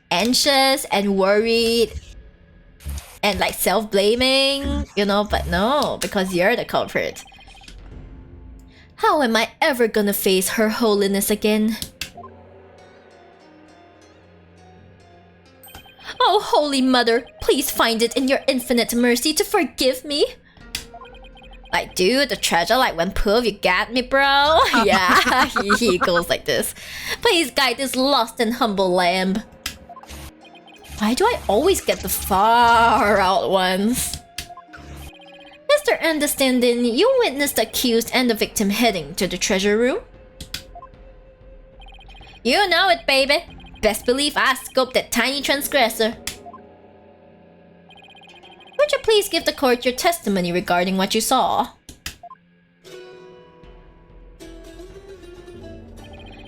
anxious and worried and like self-blaming, you know, but no, because you're the culprit. How am I ever gonna face Her Holiness again? Oh, Holy Mother, please find it in your infinite mercy to forgive me. Like, dude, the treasure like went poof, you got me, bro? Yeah, he goes like this. Please guide this lost and humble lamb. Why do I always get the far out ones? Mr. Understanding, you witnessed the accused and the victim heading to the treasure room? You know it, baby. Best believe I scoped that tiny transgressor. Would you please give the court your testimony regarding what you saw?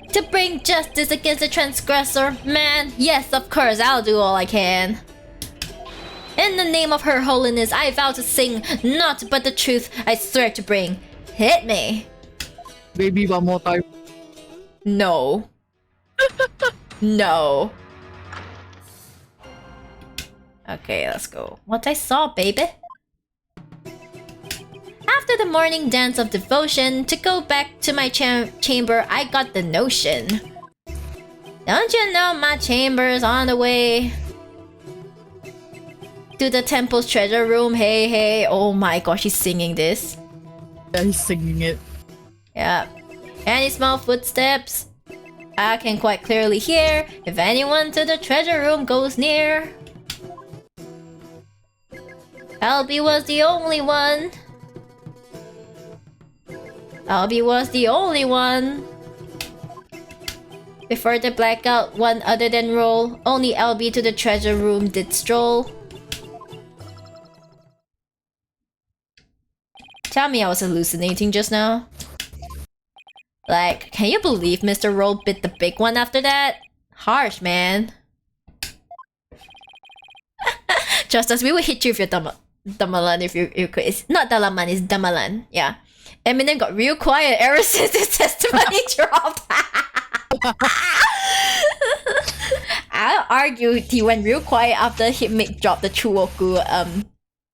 To bring justice against the transgressor? Man, yes, of course, I'll do all I can. In the name of Her Holiness, I vow to sing naught but the truth I swear to bring. Hit me. Baby, one more time. No. No. Okay, let's go. What I saw, baby. After the morning dance of devotion, to go back to my chamber, I got the notion. Don't you know my chamber's on the way? To the temple's treasure room, hey. Oh my gosh, he's singing this. Yeah, he's singing it. Yeah. Any small footsteps? I can quite clearly hear if anyone to the treasure room goes near. Albie was the only one. Albie was the only one. Before the blackout, one other than roll. Only Albie to the treasure room did stroll. Tell me I was hallucinating just now. Like, can you believe Mr. Roll bit the big one after that? Harsh, man. Just as we will hit you if you're Damalan if you could. It's not Dalaman, it's Damalan. Yeah. Eminem got real quiet ever since his testimony dropped. I'll argue he went real quiet after he dropped the Chuoku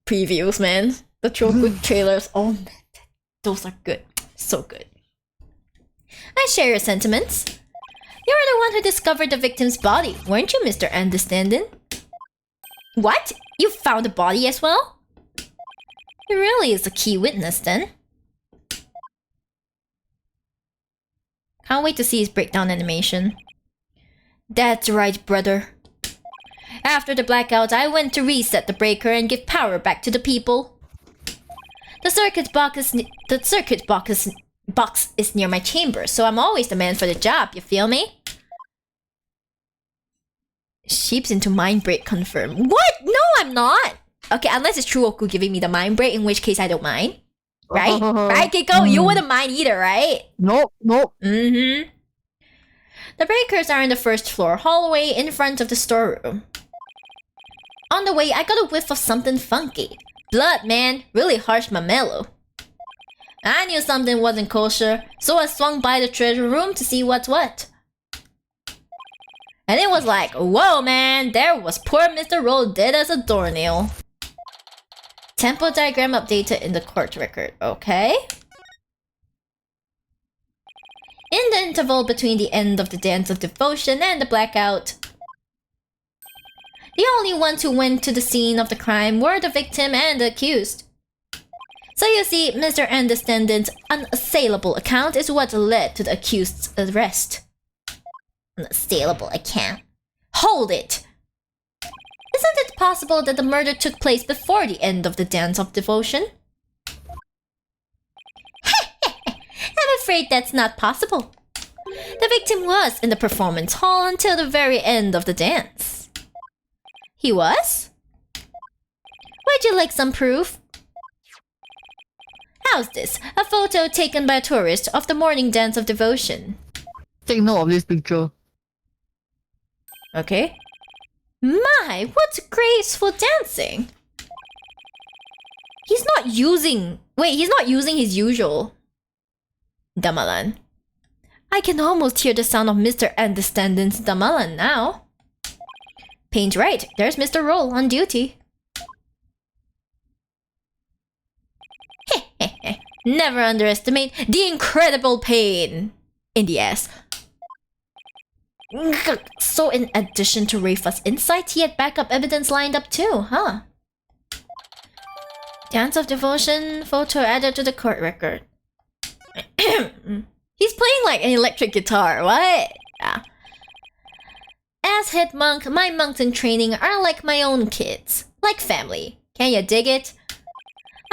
previews, man. The Chuoku trailers. Oh man, those are good. So good. I share your sentiments. You were the one who discovered the victim's body, weren't you, Mr. Understanding? What? You found the body as well? He really is a key witness then. Can't wait to see his breakdown animation. That's right, brother. After the blackout, I went to reset the breaker and give power back to the people. The circuit box is near my chamber, so I'm always the man for the job, you feel me? Sheeps into mind break confirmed. What? No, I'm not! Okay, unless it's Chuoku giving me the mind break, in which case I don't mind. Right? Right, Kiko? You wouldn't mind either, right? Nope. Mm-hmm. The breakers are in the first floor hallway in front of the storeroom. On the way, I got a whiff of something funky. Blood, man. Really harsh mamelo. I knew something wasn't kosher, so I swung by the treasure room to see what's what. And it was like, whoa, man, there was poor Mr. Roll dead as a doornail. Tempo diagram updated in the court record, okay? In the interval between the end of the dance of devotion and the blackout, the only ones who went to the scene of the crime were the victim and the accused. So you see, Mr. Understanding's unassailable account is what led to the accused's arrest. Unassailable account? Hold it! Isn't it possible that the murder took place before the end of the dance of devotion? I'm afraid that's not possible. The victim was in the performance hall until the very end of the dance. He was? Would you like some proof? How's this? A photo taken by a tourist of the morning dance of devotion. Take note of this picture. Okay. My, what graceful dancing! He's not using his usual Damalan. I can almost hear the sound of Mr. Understanding's Damalan now. Pain's right, there's Mr. Roll on duty. Never underestimate the incredible pain in the ass. So in addition to Rafa's insight, he had backup evidence lined up too, huh? Dance of devotion photo added to the court record. He's playing like an electric guitar, what? Yeah. As head monk, my monks in training are like my own kids. Like family. Can you dig it?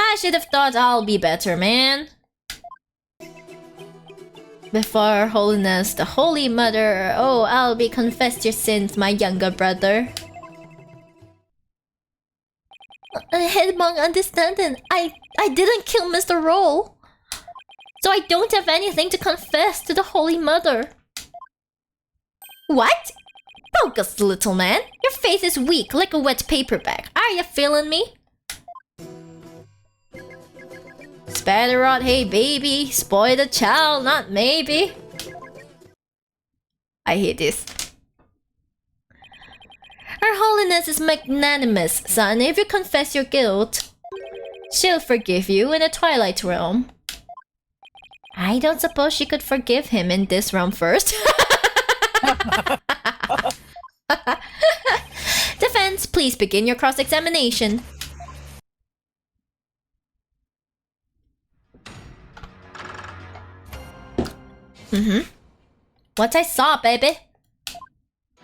I should have thought I'll be better, man. Before Her Holiness, the Holy Mother, oh, I'll be confessed your sins, my younger brother. Head monk understanding, I didn't kill Mr. Roll. So I don't have anything to confess to the Holy Mother. What? Focus, little man. Your face is weak like a wet paper bag. Are you feeling me? Spare the rod, hey baby. Spoil the child, not maybe. I hate this. Her Holiness is magnanimous, son. If you confess your guilt, she'll forgive you in the Twilight Realm. I don't suppose she could forgive him in this realm first. Defense, please begin your cross-examination. What I saw, baby.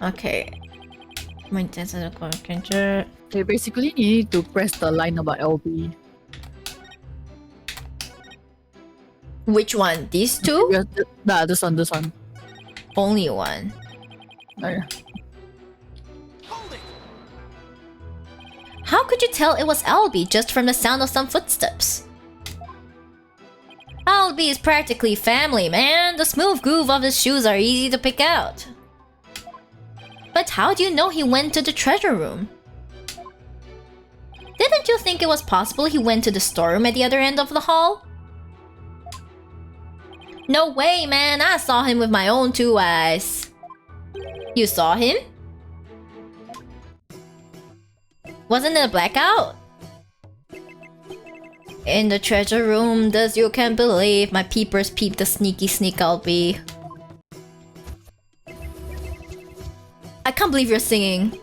Okay. Okay, basically you need to press the line about LB. Which one? These two? Nah, this one. Only one. Oh, yeah. How could you tell it was Albie just from the sound of some footsteps? Albie is practically family, man. The smooth groove of his shoes are easy to pick out. But how do you know he went to the treasure room? Didn't you think it was possible he went to the storeroom at the other end of the hall? No way, man. I saw him with my own 2 eyes. You saw him? Wasn't it a blackout? In the treasure room, thus you can believe my peepers peeped the sneaky sneak Albie. I can't believe you're singing.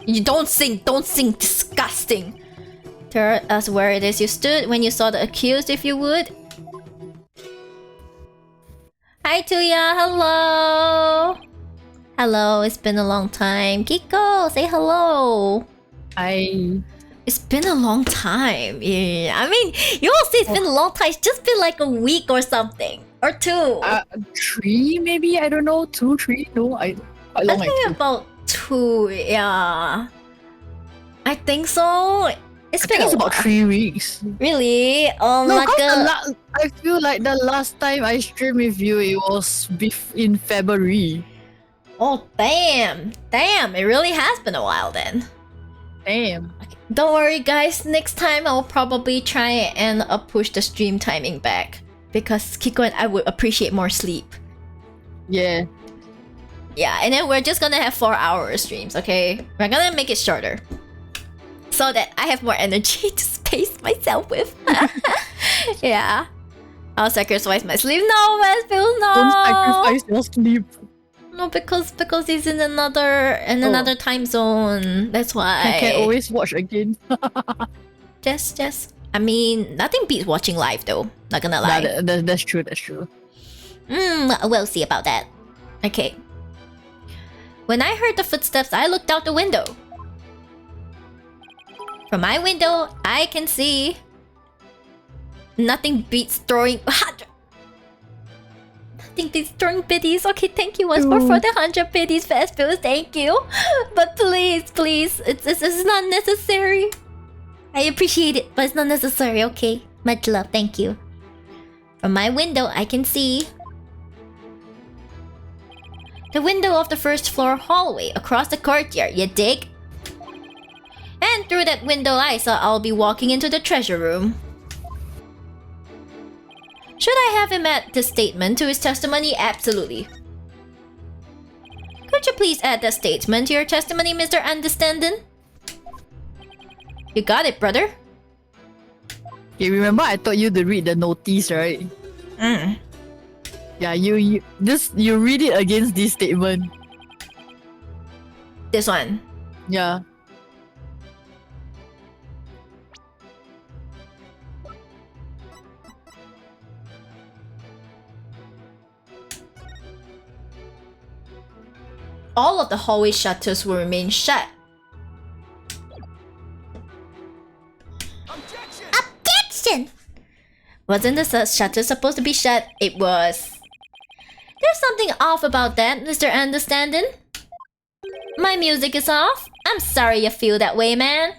You don't sing, disgusting. Tell us where it is you stood when you saw the accused, if you would. Hi Tuya, hello! Hello, it's been a long time. Kiko, say hello! I... It's been a long time. Yeah, I mean, you all say it's been a long time. It's just been like a week or something. Or 2. 3 maybe? I don't know. 2, 3? No, quite long. I think about 2, yeah. I think so. It's been it's about 3 weeks. Really? No, Like I feel like the last time I streamed with you, it was in February. Oh, damn. Damn, it really has been a while then. Damn. Don't worry, guys. Next time, I'll probably try and push the stream timing back. Because Kiko and I would appreciate more sleep. Yeah. Yeah, and then we're just gonna have 4-hour streams, okay? We're gonna make it shorter. So that I have more energy to space myself with. Yeah. I'll sacrifice my sleep. No, Westfield, no! Don't sacrifice your sleep. No, because he's in another time zone. That's why. I can always watch again. Just. I mean, nothing beats watching live though. Not gonna lie. Nah, that's true. That's true. We'll see about that. Okay. When I heard the footsteps, I looked out the window. From my window, I can see. Nothing beats throwing. Nothing beats throwing biddies. Okay, thank you once more for the 100 biddies, fast bills. Thank you. But please, it's not necessary. I appreciate it, but it's not necessary. Okay, much love. Thank you. From my window, I can see the window of the first floor hallway across the courtyard. You dig? And through that window, I saw I'll be walking into the treasure room. Should I have him add this statement to his testimony? Absolutely. Could you please add that statement to your testimony, Mr. Understanding? You got it, brother. You remember I told you to read the notice, right? Yeah, you read it against this statement. This one. Yeah. All of the hallway shutters will remain shut. Objection! Wasn't the shutter supposed to be shut? It was. There's something off about that, Mr. Understanding. My music is off. I'm sorry you feel that way, man.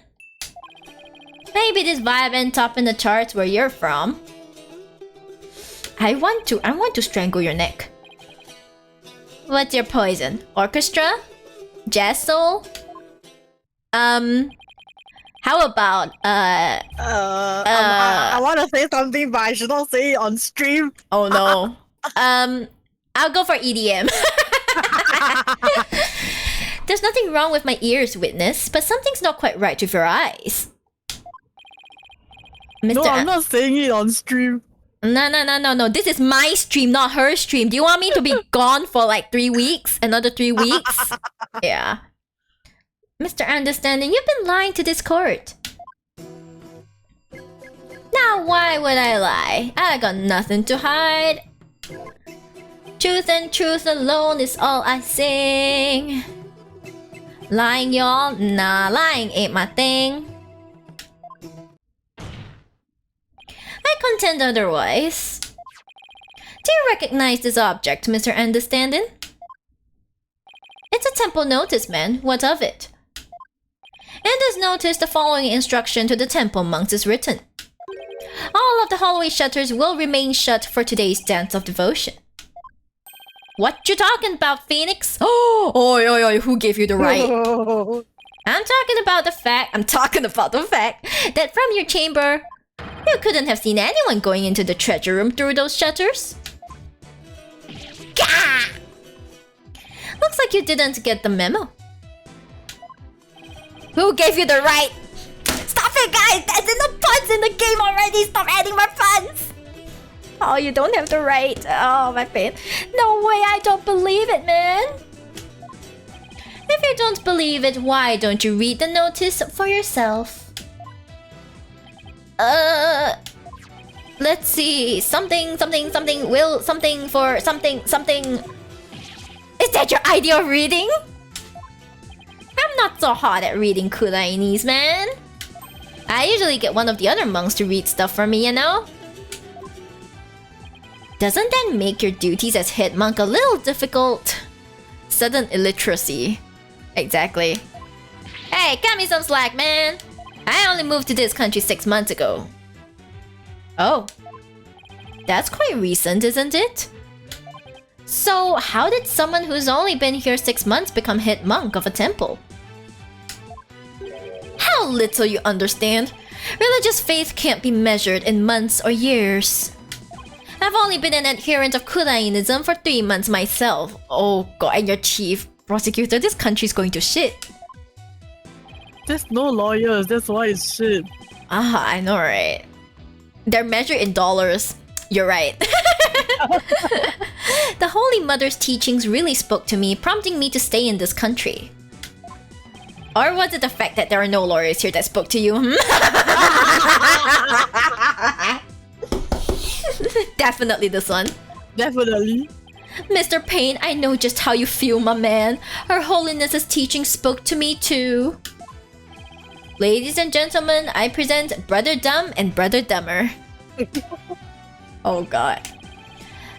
Maybe this vibe ain't top in the charts where you're from. I want to strangle your neck. What's your poison? Orchestra? Jazz soul? How about I want to say something, but I should not say it on stream. Oh no. I'll go for EDM. There's nothing wrong with my ears, witness, but something's not quite right with your eyes. Mr. No, I'm not saying it on stream. No. This is my stream, not her stream. Do you want me to be gone for like 3 weeks? Another 3 weeks? Yeah. Mr. Understanding, you've been lying to this court. Now, why would I lie? I got nothing to hide. Truth and truth alone is all I sing. Lying, y'all? Nah, lying ain't my thing. I contend otherwise. Do you recognize this object, Mr. Understanding? It's a temple notice, man. What of it? In this notice, the following instruction to the temple monks is written. All of the hallway shutters will remain shut for today's dance of devotion. What you talking about, Phoenix? Oh, oi, oi, oi, who gave you the right? I'm talking about the fact that from your chamber, you couldn't have seen anyone going into the treasure room through those shutters. Gah! Looks like you didn't get the memo. Who gave you the right? Stop it, guys! That's in the puns in the game already! Stop adding more puns! Oh, you don't have the right. Oh, my pain. No way, I don't believe it, man. If you don't believe it, why don't you read the notice for yourself? Let's see. Something, will, something for something. Is that your idea of reading? I'm not so hot at reading Kurainese, man. I usually get one of the other monks to read stuff for me, you know? Doesn't that make your duties as head monk a little difficult? Sudden illiteracy. Exactly. Hey, cut me some slack, man. I only moved to this country 6 months ago. Oh. That's quite recent, isn't it? So, how did someone who's only been here 6 months become head monk of a temple? How little you understand. Religious faith can't be measured in months or years. I've only been an adherent of Kurainism for 3 months myself. Oh god, and your chief prosecutor, this country's going to shit. There's no lawyers, that's why it's shit. Ah, I know, right? They're measured in dollars. You're right. The Holy Mother's teachings really spoke to me, prompting me to stay in this country. Or was it the fact that there are no lawyers here that spoke to you? Definitely this one. Definitely. Mr. Payne, I know just how you feel, my man. Her Holiness's teaching spoke to me too. Ladies and gentlemen, I present Brother Dumb and Brother Dumber. Oh god.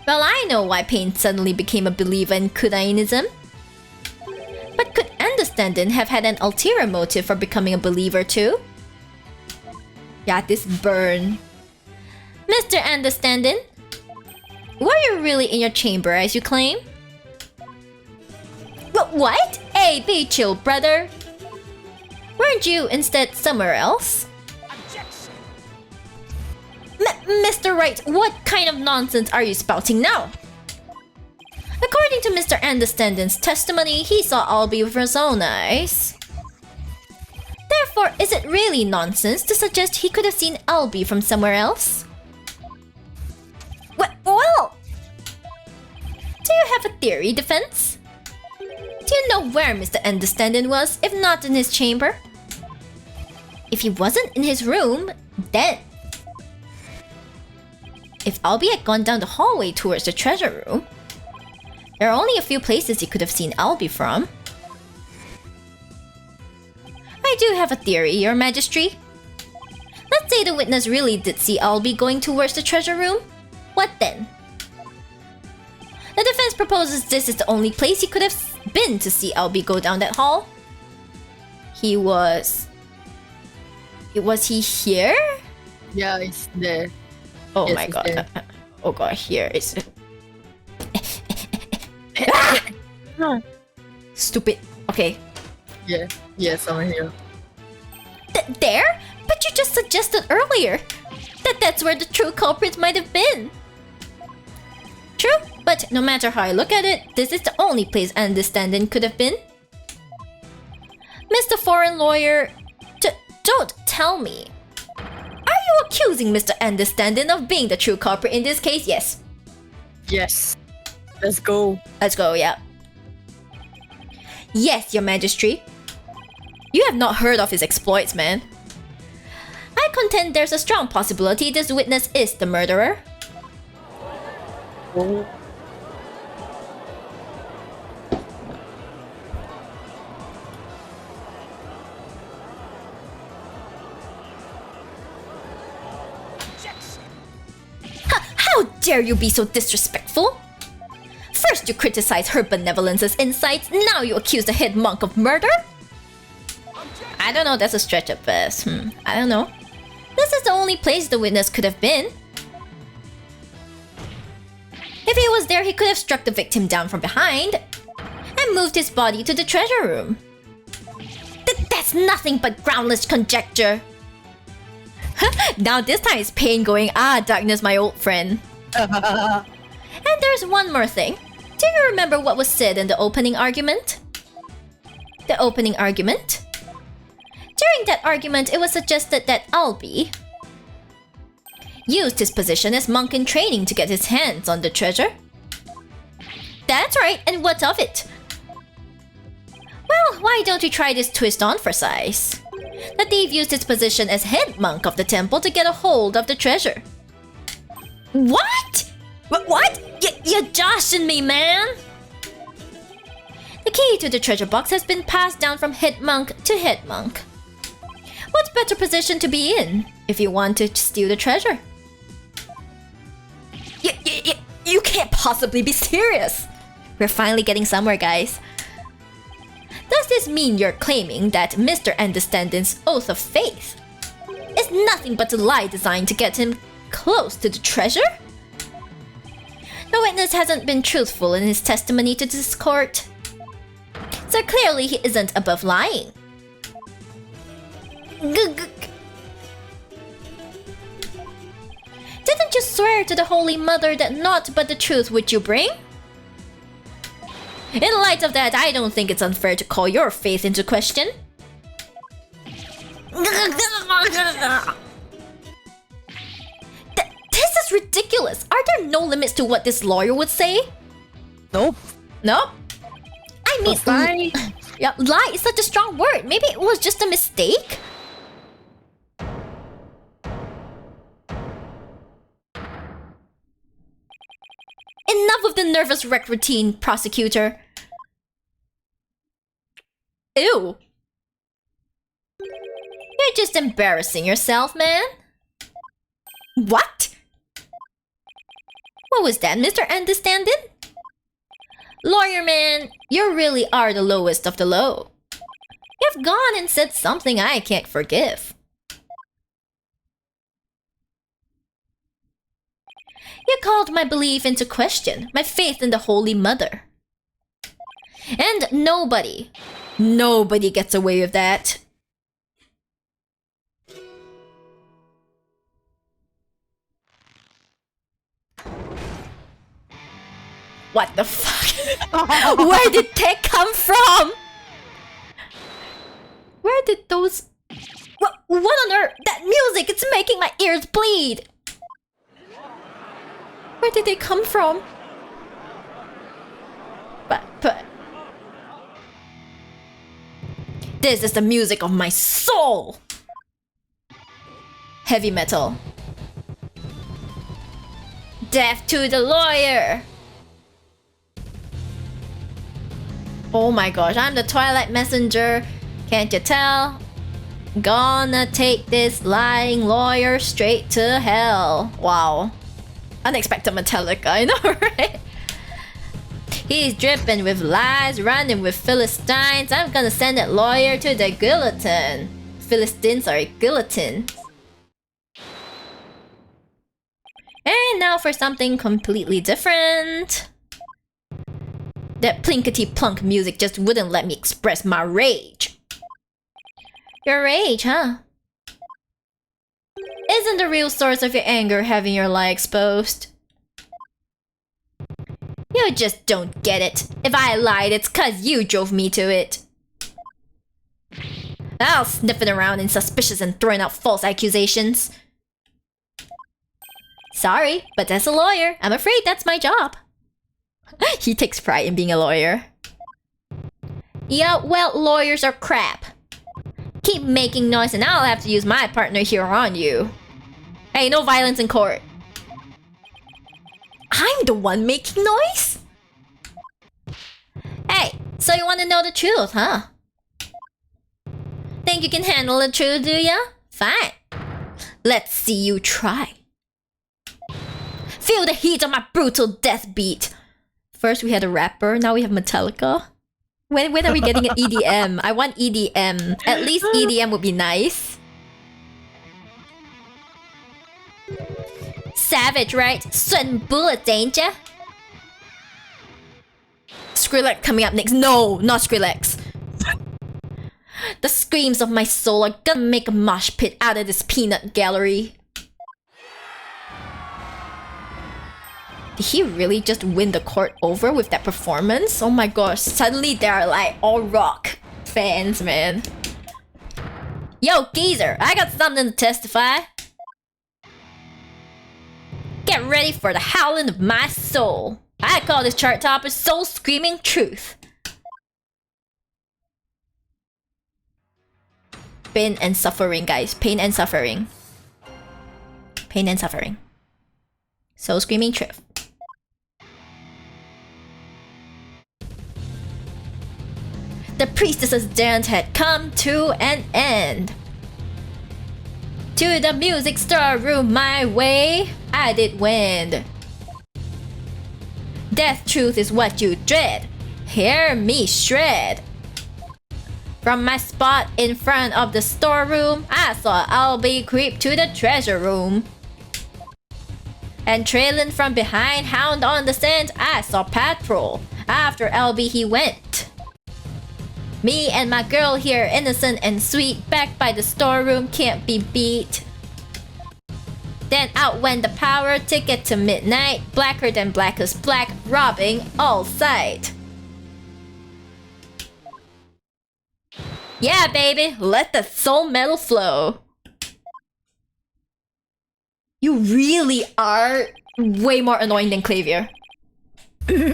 Well, I know why Payne suddenly became a believer in Kurainism. But could Understanding have had an ulterior motive for becoming a believer too? Yeah, this burn. Mr. Understanding, were you really in your chamber as you claim? What? Hey, be chill, brother. Weren't you instead somewhere else? Mr. Wright, what kind of nonsense are you spouting now? According to Mr. Understanding's testimony, he saw Albie with his own eyes. Therefore, is it really nonsense to suggest he could have seen Albie from somewhere else? Well, do you have a theory, defense? Do you know where Mr. Understanding was, if not in his chamber? If he wasn't in his room, then... If Albie had gone down the hallway towards the treasure room, there are only a few places he could have seen Albie from. I do have a theory, Your Majesty. Let's say the witness really did see Albie going towards the treasure room. What then? The defense proposes this is the only place he could have been to see Albie go down that hall. Was he here? Yeah, it's there. Oh yes, my it's god. there. Oh god, here is... Stupid. Okay. Yeah, somewhere here. There? But you just suggested earlier that that's where the true culprit might have been. True, but no matter how I look at it, this is the only place Understanding could have been. Mr. Foreign Lawyer, don't tell me. Are you accusing Mr. Understanding of being the true culprit in this case? Yes. Yes. Let's go. Let's go, yeah. Yes, Your Majesty. You have not heard of his exploits, man. I contend there's a strong possibility this witness is the murderer. Oh. How dare you be so disrespectful? First you criticize her benevolence's insights, now you accuse the head monk of murder? I don't know, that's a stretch at best. I don't know. This is the only place the witness could have been. If he was there, he could have struck the victim down from behind and moved his body to the treasure room. That's nothing but groundless conjecture. Now this time it's Pain going, darkness, my old friend. And there's one more thing. Do you remember what was said in the opening argument? The opening argument? During that argument, it was suggested that Albie used his position as monk in training to get his hands on the treasure. That's right, and what of it? Well, why don't you try this twist on for size? The thief used his position as head monk of the temple to get a hold of the treasure. What? What? You're joshing me, man! The key to the treasure box has been passed down from head monk to head monk. What better position to be in if you want to steal the treasure? You can't possibly be serious! We're finally getting somewhere, guys. Does this mean you're claiming that Mr. Understanding's oath of faith is nothing but a lie designed to get him close to the treasure? The witness hasn't been truthful in his testimony to this court, so clearly he isn't above lying. Didn't you swear to the Holy Mother that naught but the truth would you bring? In light of that, I don't think it's unfair to call your faith into question. This is ridiculous. Are there no limits to what this lawyer would say? Nope. Nope. I mean, lie. Yeah, lie is such a strong word. Maybe it was just a mistake? Enough of the nervous wreck routine, prosecutor. Ew. You're just embarrassing yourself, man. What? What was that, Mr. Understanding? Lawyer man, you really are the lowest of the low. You've gone and said something I can't forgive. You called my belief into question, my faith in the Holy Mother. And nobody gets away with that. What the fuck? Where did that come from? Where did those... What on earth? That music, it's making my ears bleed. Where did they come from? But... This is the music of my soul! Heavy metal. Death to the lawyer! Oh my gosh, I'm the Twilight Messenger. Can't you tell? Gonna take this lying lawyer straight to hell. Wow. Unexpected Metallica, I know, right? He's dripping with lies, running with Philistines. I'm gonna send that lawyer to the guillotine. Guillotine. And now for something completely different. That plinkety-plunk music just wouldn't let me express my rage. Your rage, huh? Isn't the real source of your anger having your lie exposed? You just don't get it. If I lied, it's 'cause you drove me to it. I'll sniffing around and suspicious and throwing out false accusations. Sorry, but as a lawyer, I'm afraid that's my job. He takes pride in being a lawyer. Yeah, well, lawyers are crap. Keep making noise and I'll have to use my partner here on you. Hey, no violence in court. I'm the one making noise? Hey, so you want to know the truth, huh? Think you can handle the truth, do ya? Fine. Let's see you try. Feel the heat of my brutal death beat. First we had a rapper, now we have Metallica. When are we getting an EDM? I want EDM. At least EDM would be nice. savage, right? Sweating bullet danger. Skrillex coming up next. No, not Skrillex. The screams of my soul are gonna make a mosh pit out of this peanut gallery. Did he really just win the court over with that performance? Oh my gosh, suddenly they are like all rock fans, man. Yo, geezer, I got something to testify. Get ready for the howling of my soul. I call this chart topper soul screaming truth. Pain and suffering, guys. Pain and suffering. Pain and suffering. Soul screaming truth. The priestess's dance had come to an end. To the music store room my way, I did wend. Death truth is what you dread. Hear me shred. From my spot in front of the storeroom, I saw Albie creep to the treasure room. And trailing from behind, hound on the scent, I saw Patrol. After Albie he went. Me and my girl here, innocent and sweet, back by the storeroom, can't be beat. Then out went the power ticket to midnight, blacker than blackest black, robbing all sight. Yeah, baby, let the soul metal flow. You really are way more annoying than Clavier.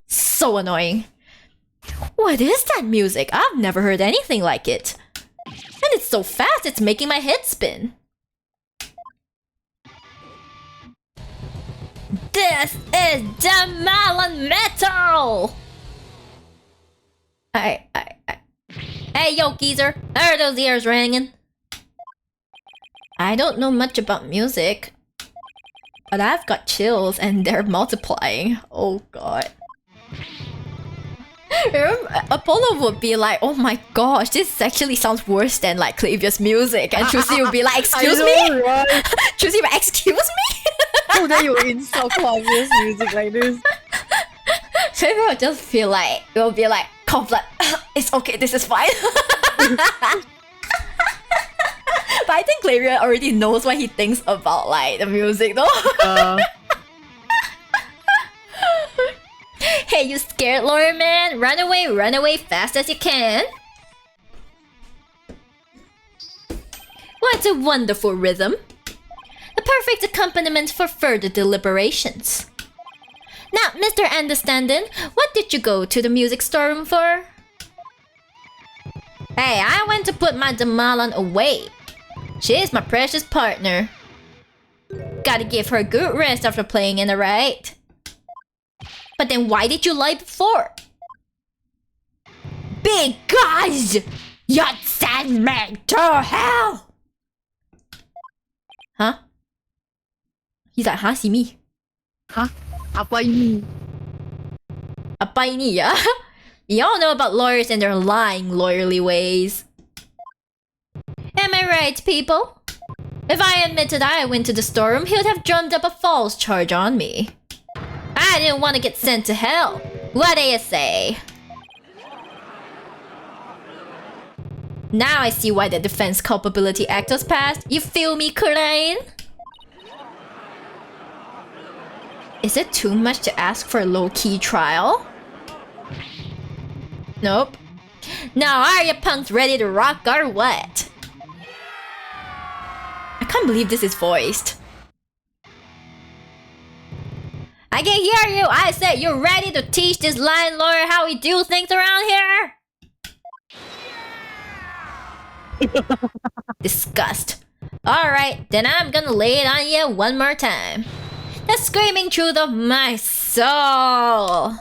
So annoying. What is that music? I've never heard anything like it. And it's so fast, it's making my head spin. This is Damalan Metal! Hey, yo, geezer, are those ears ringing? I don't know much about music, but I've got chills and they're multiplying. Oh god. Apollo would be like, oh my gosh, this actually sounds worse than like Clavier's music. And Chusi would be like, excuse me? Right? Chusi would be like, excuse me? How dare you insult Clavia's music like this? Maybe I'll just feel like, it will be like, conflict. It's okay, this is fine. But I think Clavier already knows what he thinks about like the music though. Hey, you scared lawyer man? Run away fast as you can. What a wonderful rhythm. The perfect accompaniment for further deliberations. Now, Mr. Understanding, what did you go to the music storeroom for? Hey, I went to put my Damalan away. She's my precious partner. Gotta give her a good rest after playing in the right. But then why did you lie before? Because you sent me to hell! Huh? He's like, huh, see me? Huh? Apa ini? Apa ini ya? Y'all know about lawyers and their lying lawyerly ways. Am I right, people? If I admitted I went to the storeroom, he would have drummed up a false charge on me. I didn't want to get sent to hell. What do you say? Now I see why the Defense Culpability Act was passed. You feel me, Crane? Is it too much to ask for a low-key trial? Nope. Now are you punks ready to rock or what? I can't believe this is voiced. I can hear you! I said you're ready to teach this lying lawyer how we do things around here? Disgust. Alright, then I'm gonna lay it on you one more time. The screaming truth of my soul!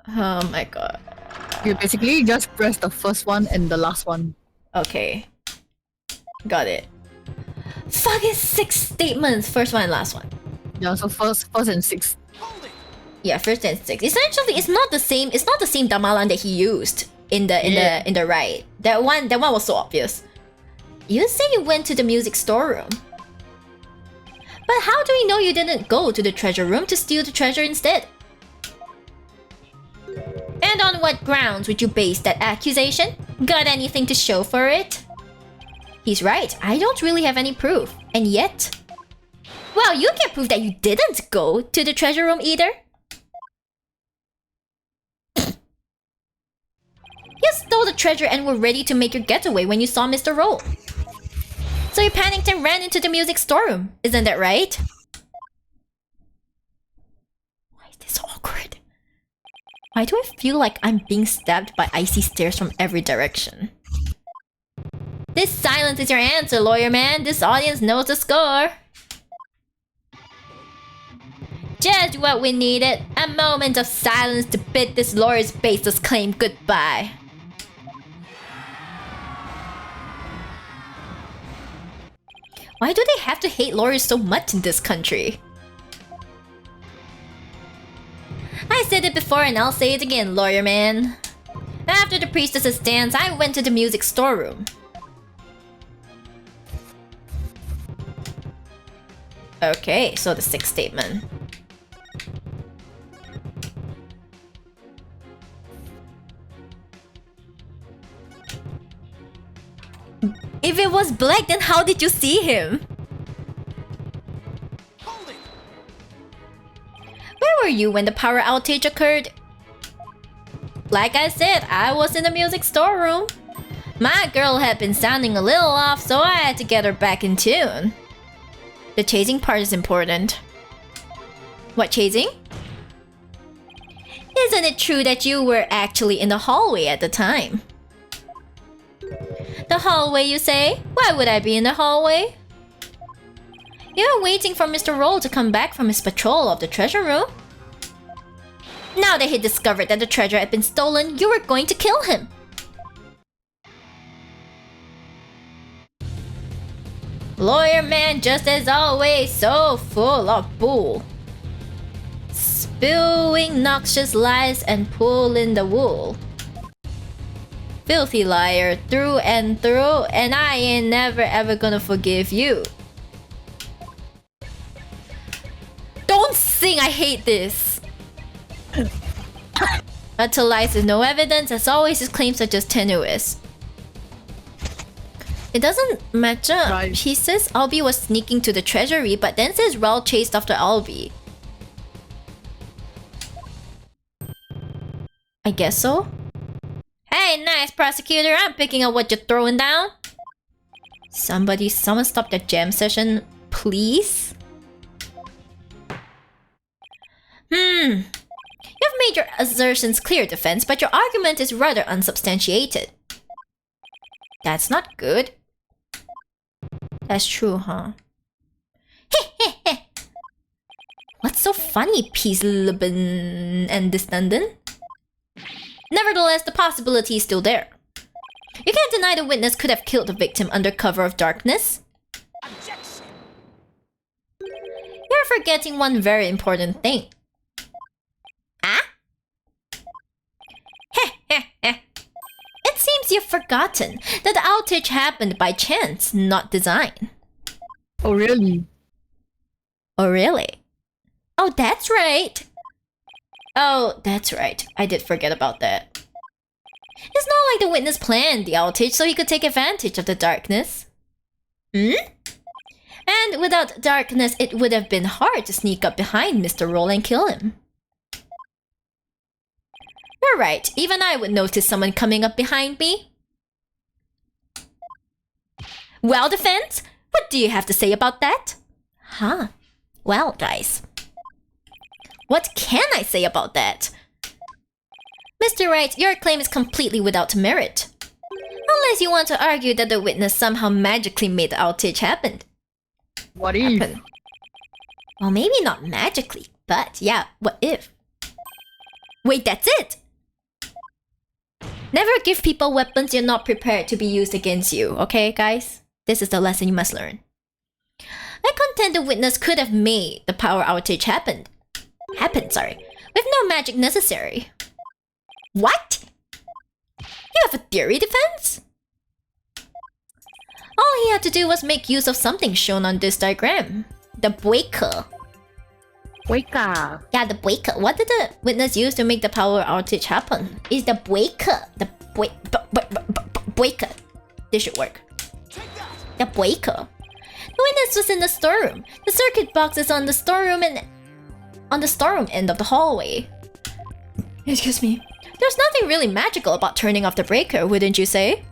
Oh my god. You basically just press the first one and the last one. Okay. Got it. Fucking 6 statements! First one and last one. Yeah, so first and sixth. Yeah, first and 6. Essentially, it's not the same Damalan that he used in the Wright. That one was so obvious. You say you went to the music storeroom. But how do we know you didn't go to the treasure room to steal the treasure instead? And on what grounds would you base that accusation? Got anything to show for it? He's right, I don't really have any proof. And yet... Well, you can't prove that you didn't go to the treasure room either. You stole the treasure and were ready to make your getaway when you saw Mr. Roll. So you panicked and ran into the music storeroom, isn't that right? Why is this awkward? Why do I feel like I'm being stabbed by icy stares from every direction? This silence is your answer, lawyer man. This audience knows the score. Just what we needed. A moment of silence to bid this lawyer's baseless claim goodbye. Why do they have to hate lawyers so much in this country? I said it before and I'll say it again, lawyer man. After the priestess's dance, I went to the music storeroom. Okay, so the sixth statement. If it was black, then how did you see him? Hold it! Where were you when the power outage occurred? Like I said, I was in the music storeroom. My girl had been sounding a little off, so I had to get her back in tune. The chasing part is important. What chasing? Isn't it true that you were actually in the hallway at the time? The hallway, you say? Why would I be in the hallway? You were waiting for Mr. Roll to come back from his patrol of the treasure room. Now that he discovered that the treasure had been stolen, you were going to kill him. Lawyer man, just as always, so full of bull. Spewing noxious lies and pulling the wool. Filthy liar through and through, and I ain't never ever gonna forgive you. Don't sing, I hate this. But to lies with no evidence, as always, his claims are just tenuous. It doesn't match up. Right. He says Albie was sneaking to the treasury, but then says Raul chased after Albie. I guess so. Hey, nice prosecutor, I'm picking up what you're throwing down. Someone stop the jam session, please? You've made your assertions clear, defense, but your argument is rather unsubstantiated. That's not good. That's true, huh? What's so funny, Peasleben and Distanden? Nevertheless, the possibility is still there. You can't deny the witness could have killed the victim under cover of darkness. Objection! You're forgetting one very important thing. Ah? It seems you've forgotten that the outage happened by chance, not design. Oh, really? Oh, really? Oh, that's right. Oh, that's right. I did forget about that. It's not like the witness planned the outage so he could take advantage of the darkness. And without darkness, it would have been hard to sneak up behind Mr. Roll and kill him. You're right. Even I would notice someone coming up behind me. Well, defense, what do you have to say about that? Huh. Well, guys. What can I say about that? Mr. Wright, your claim is completely without merit. Unless you want to argue that the witness somehow magically made the outage happen. What if? Well, maybe not magically, but yeah, what if? Wait, that's it! Never give people weapons you're not prepared to be used against you, okay, guys? This is the lesson you must learn. I contend the witness could have made the power outage happen, with no magic necessary. What? You have a theory, defense? All he had to do was make use of something shown on this diagram. The breaker. Breaker. Yeah, the breaker. What did the witness use to make the power outage happen? Is the breaker. The breaker. This should work. The breaker. The witness was in the storeroom. The circuit box is on the storeroom and on the storeroom end of the hallway. Excuse me. There's nothing really magical about turning off the breaker, wouldn't you say?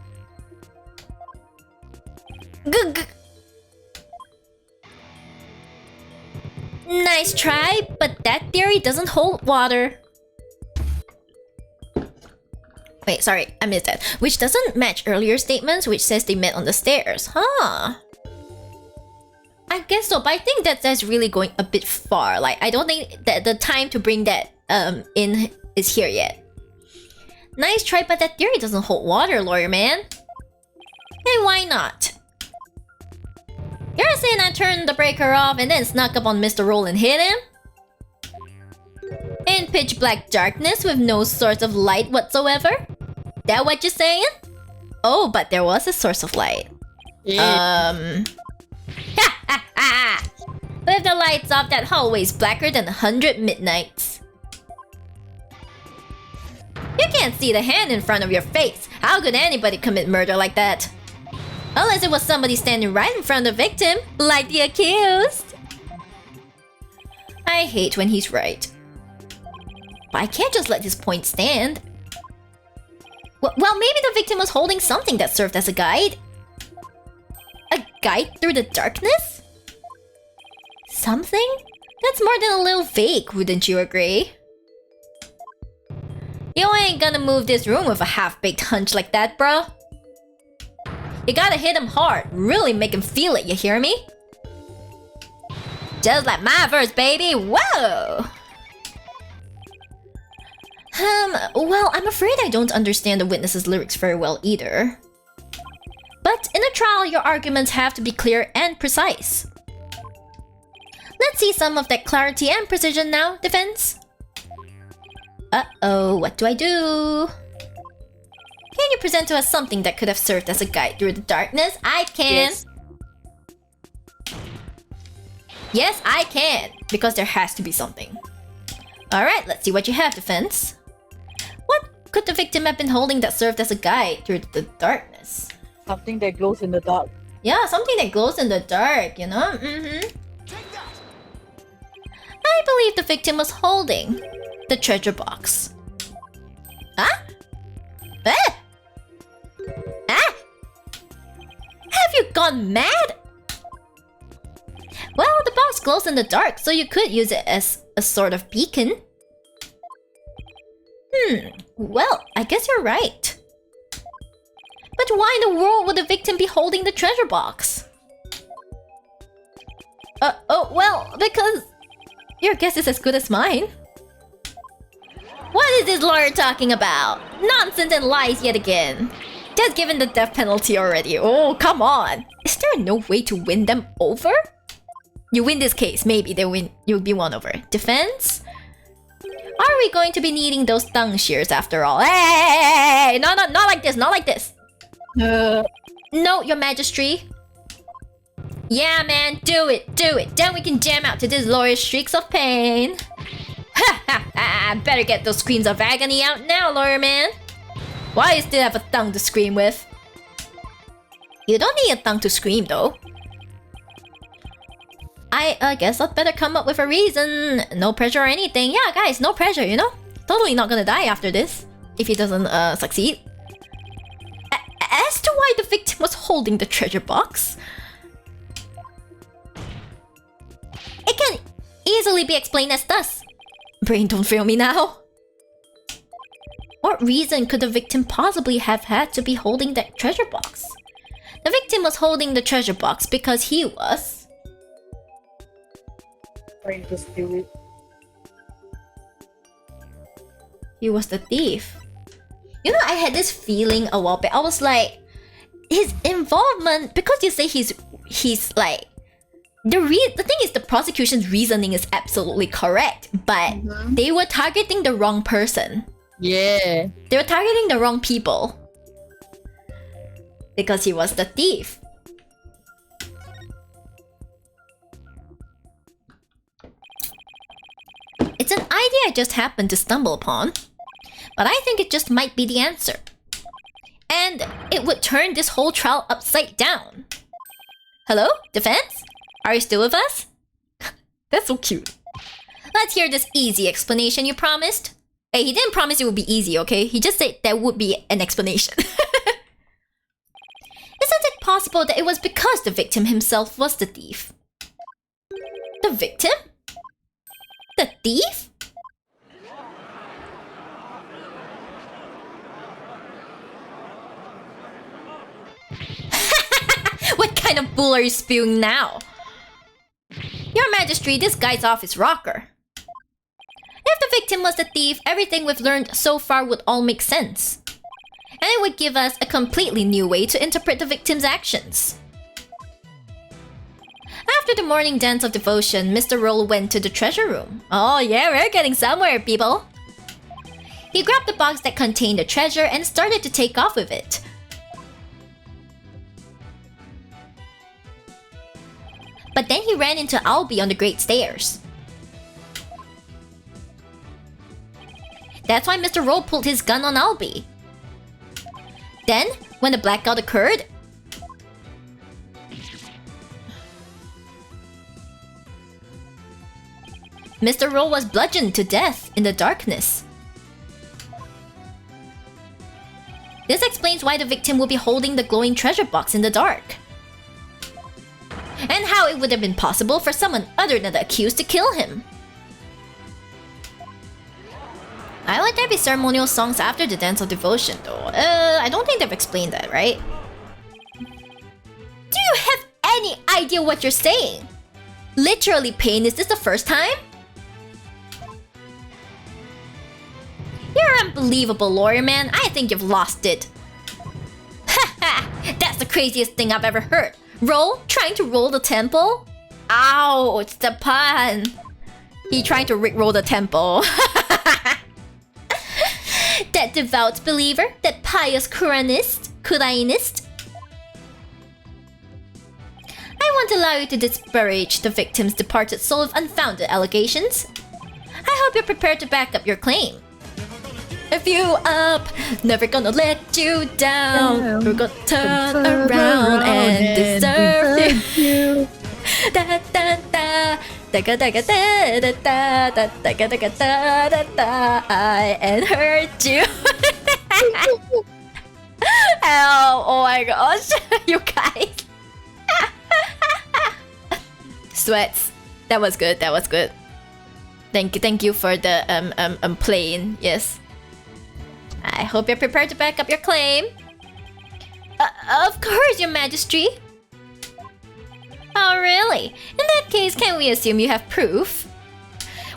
Nice try, but that theory doesn't hold water. Wait, sorry, I missed that. Which doesn't match earlier statements, which says they met on the stairs. Huh. I guess so, but I think that's really going a bit far. Like, I don't think that the time to bring that in is here yet. Nice try, but that theory doesn't hold water, lawyer man. Hey, why not? You're saying I turned the breaker off and then snuck up on Mr. Roll and hit him? In pitch black darkness with no source of light whatsoever? That what you're saying? Oh, but there was a source of light. Yeah. Ha ha ha! With the lights off, that hallway's blacker than 100 midnights. You can't see the hand in front of your face. How could anybody commit murder like that? Unless it was somebody standing right in front of the victim, like the accused. I hate when he's right. But I can't just let his point stand. Well, maybe the victim was holding something that served as a guide. A guide through the darkness? Something? That's more than a little vague, wouldn't you agree? You ain't gonna move this room with a half-baked hunch like that, bro. You gotta hit him hard, really make him feel it, you hear me? Just like my verse, baby, whoa! Well, I'm afraid I don't understand the witness's lyrics very well either. But in a trial, your arguments have to be clear and precise. Let's see some of that clarity and precision now, defense. Uh-oh, what do I do? Can you present to us something that could have served as a guide through the darkness? I can. Yes, I can. Because there has to be something. Alright, let's see what you have, defense. What could the victim have been holding that served as a guide through the darkness? Something that glows in the dark. Yeah, something that glows in the dark, you know? I believe the victim was holding the treasure box. Huh? Ah! Ah! Have you gone mad? Well, the box glows in the dark, so you could use it as a sort of beacon. Well, I guess you're right. But why in the world would the victim be holding the treasure box? Well, because your guess is as good as mine. What is this lawyer talking about? Nonsense and lies yet again. Just given the death penalty already. Oh, come on. Is there no way to win them over? You win this case, maybe you'll be won over. Defense? Are we going to be needing those tongue shears after all? Hey! No, not like this, not like this. No, your majesty. Yeah, man, do it. Then we can jam out to this lawyer's shrieks of pain. Ha ha ha! Better get those screams of agony out now, lawyer man. Why do you still have a tongue to scream with? You don't need a tongue to scream, though. I guess I'd better come up with a reason. No pressure or anything. Yeah, guys, no pressure, you know? Totally not gonna die after this. If he doesn't, succeed. As to why the victim was holding the treasure box, it can easily be explained as thus. Brain, don't fail me now. What reason could the victim possibly have had to be holding that treasure box? The victim was holding the treasure box because he was Trying to steal it. He was the thief. You know, I had this feeling a while back. I was like, his involvement, because you say he's like, the thing is, the prosecution's reasoning is absolutely correct, but they were targeting the wrong person. Yeah. They were targeting the wrong people. Because he was the thief. It's an idea I just happened to stumble upon, but I think it just might be the answer. And it would turn this whole trial upside down. Hello? Defense? Are you still with us? That's so cute. Let's hear this easy explanation you promised. Hey, he didn't promise it would be easy, okay? He just said there would be an explanation. Isn't it possible that it was because the victim himself was the thief? The victim? The thief? What kind of bull are you spewing now? Your Majesty, this guy's off his rocker. If the victim was the thief, everything we've learned so far would all make sense. And it would give us a completely new way to interpret the victim's actions. After the morning dance of devotion, Mr. Roll went to the treasure room. Oh yeah, we're getting somewhere, people. He grabbed the box that contained the treasure and started to take off with it. But then he ran into Albie on the Great Stairs. That's why Mr. Roll pulled his gun on Albie. Then, when the blackout occurred, Mr. Roll was bludgeoned to death in the darkness. This explains why the victim would be holding the glowing treasure box in the dark. And how it would have been possible for someone other than the accused to kill him. I like there be ceremonial songs after the dance of devotion though. I don't think they've explained that, right? Do you have any idea what you're saying? Literally, Pain, is this the first time? You're unbelievable, lawyer man. I think you've lost it. Haha, that's the craziest thing I've ever heard. Roll? Trying to roll the temple? Ow, it's the pun. He trying to rickroll the temple. That devout believer, that pious Quranist. I won't allow you to disparage the victim's departed soul with unfounded allegations. I hope you're prepared to back up your claim. If you up, never gonna let you down. We're gonna turn around and deserve you. Da da da. Da da da da da da da da da da da da. I and hurt you. Oh my gosh, you guys. Sweats. That was good. That was good. Thank you for the playing. Yes. I hope you're prepared to back up your claim. Of course, Your Majesty. Oh, really? In that case, can we assume you have proof?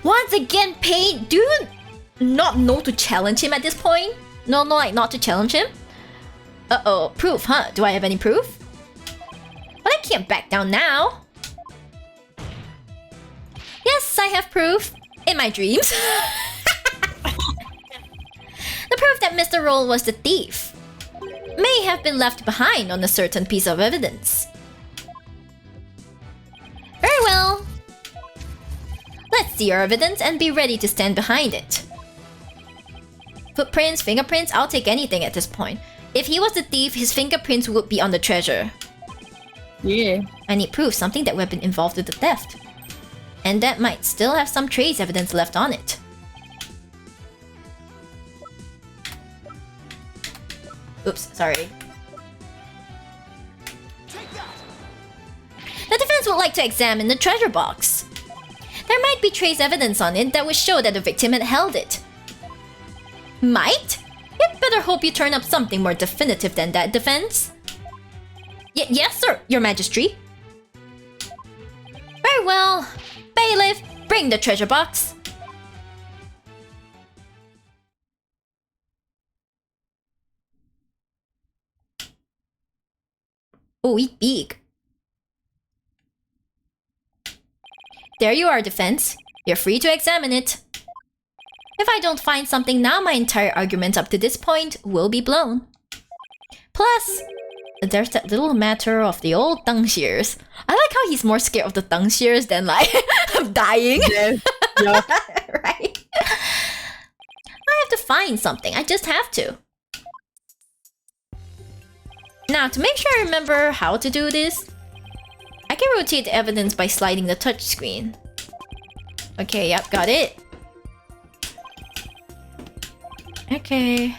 Once again, Pain, do you not know to challenge him at this point? No, like not to challenge him? Uh-oh, proof, huh? Do I have any proof? Well, I can't back down now. Yes, I have proof. In my dreams. The proof that Mr. Roll was the thief may have been left behind on a certain piece of evidence. Very well. Let's see your evidence and be ready to stand behind it. Footprints, fingerprints, I'll take anything at this point. If he was the thief, his fingerprints would be on the treasure. Yeah. I need proof, something that would have been involved with the theft. And that might still have some trace evidence left on it. Oops, sorry. The defense would like to examine the treasure box. There might be trace evidence on it that would show that the victim had held it. Might? You'd better hope you turn up something more definitive than that, defense. Yes, sir, Your Majesty. Very well. Bailiff, bring the treasure box. Oh, it's big. There you are, defense. You're free to examine it. If I don't find something now, my entire argument up to this point will be blown. Plus, there's that little matter of the old tongue shears. I like how he's more scared of the tongue shears than like of dying. Yeah. Right? find something. I just have to. Now, to make sure I remember how to do this, I can rotate the evidence by sliding the touchscreen. Okay, yep, got it. Okay.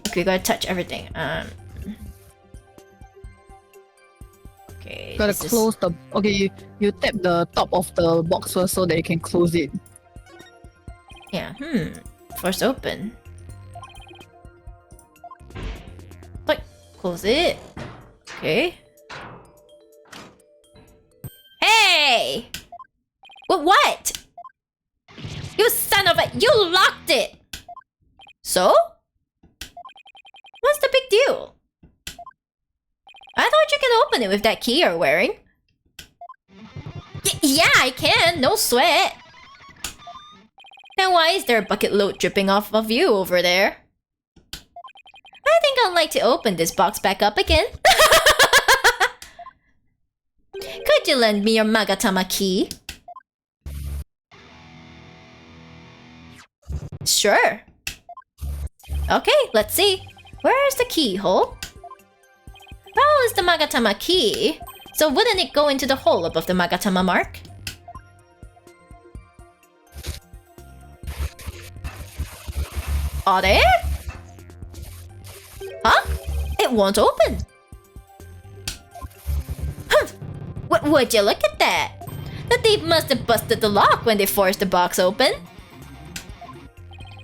Okay, gotta touch everything. Okay. Gotta close the. Okay, you tap the top of the box first so that you can close it. Yeah. Force open. Like, close it. Okay. Hey! What? You son of a... You locked it! So? What's the big deal? I thought you can open it with that key you're wearing. Yeah, I can. No sweat. Then why is there a bucket load dripping off of you over there? I think I'd like to open this box back up again. Could you lend me your Magatama key? Sure. Okay, let's see. Where is the keyhole? Well, it's the Magatama key, so wouldn't it go into the hole above the Magatama mark? Are there? Huh? It won't open. Huh. Would you look at that? The thief must have busted the lock when they forced the box open.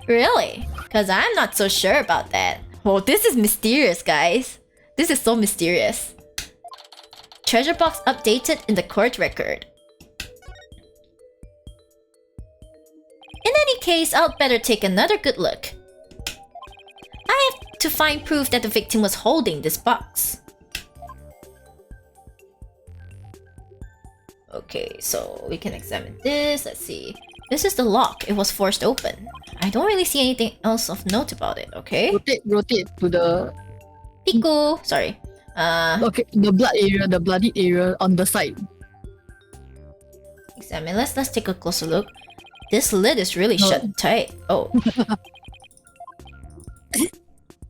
Really? Because I'm not so sure about that. Well, this is mysterious, guys. This is so mysterious. Treasure box updated in the court record. In any case, I'd better take another good look. I have to find proof that the victim was holding this box. Okay, so we can examine this. Let's see. This is the lock. It was forced open. I don't really see anything else of note about it, okay? Rotate to the... Piku! Sorry. Okay, the blood area, the bloody area on the side. Examine. Let's take a closer look. This lid is really shut tight. Oh.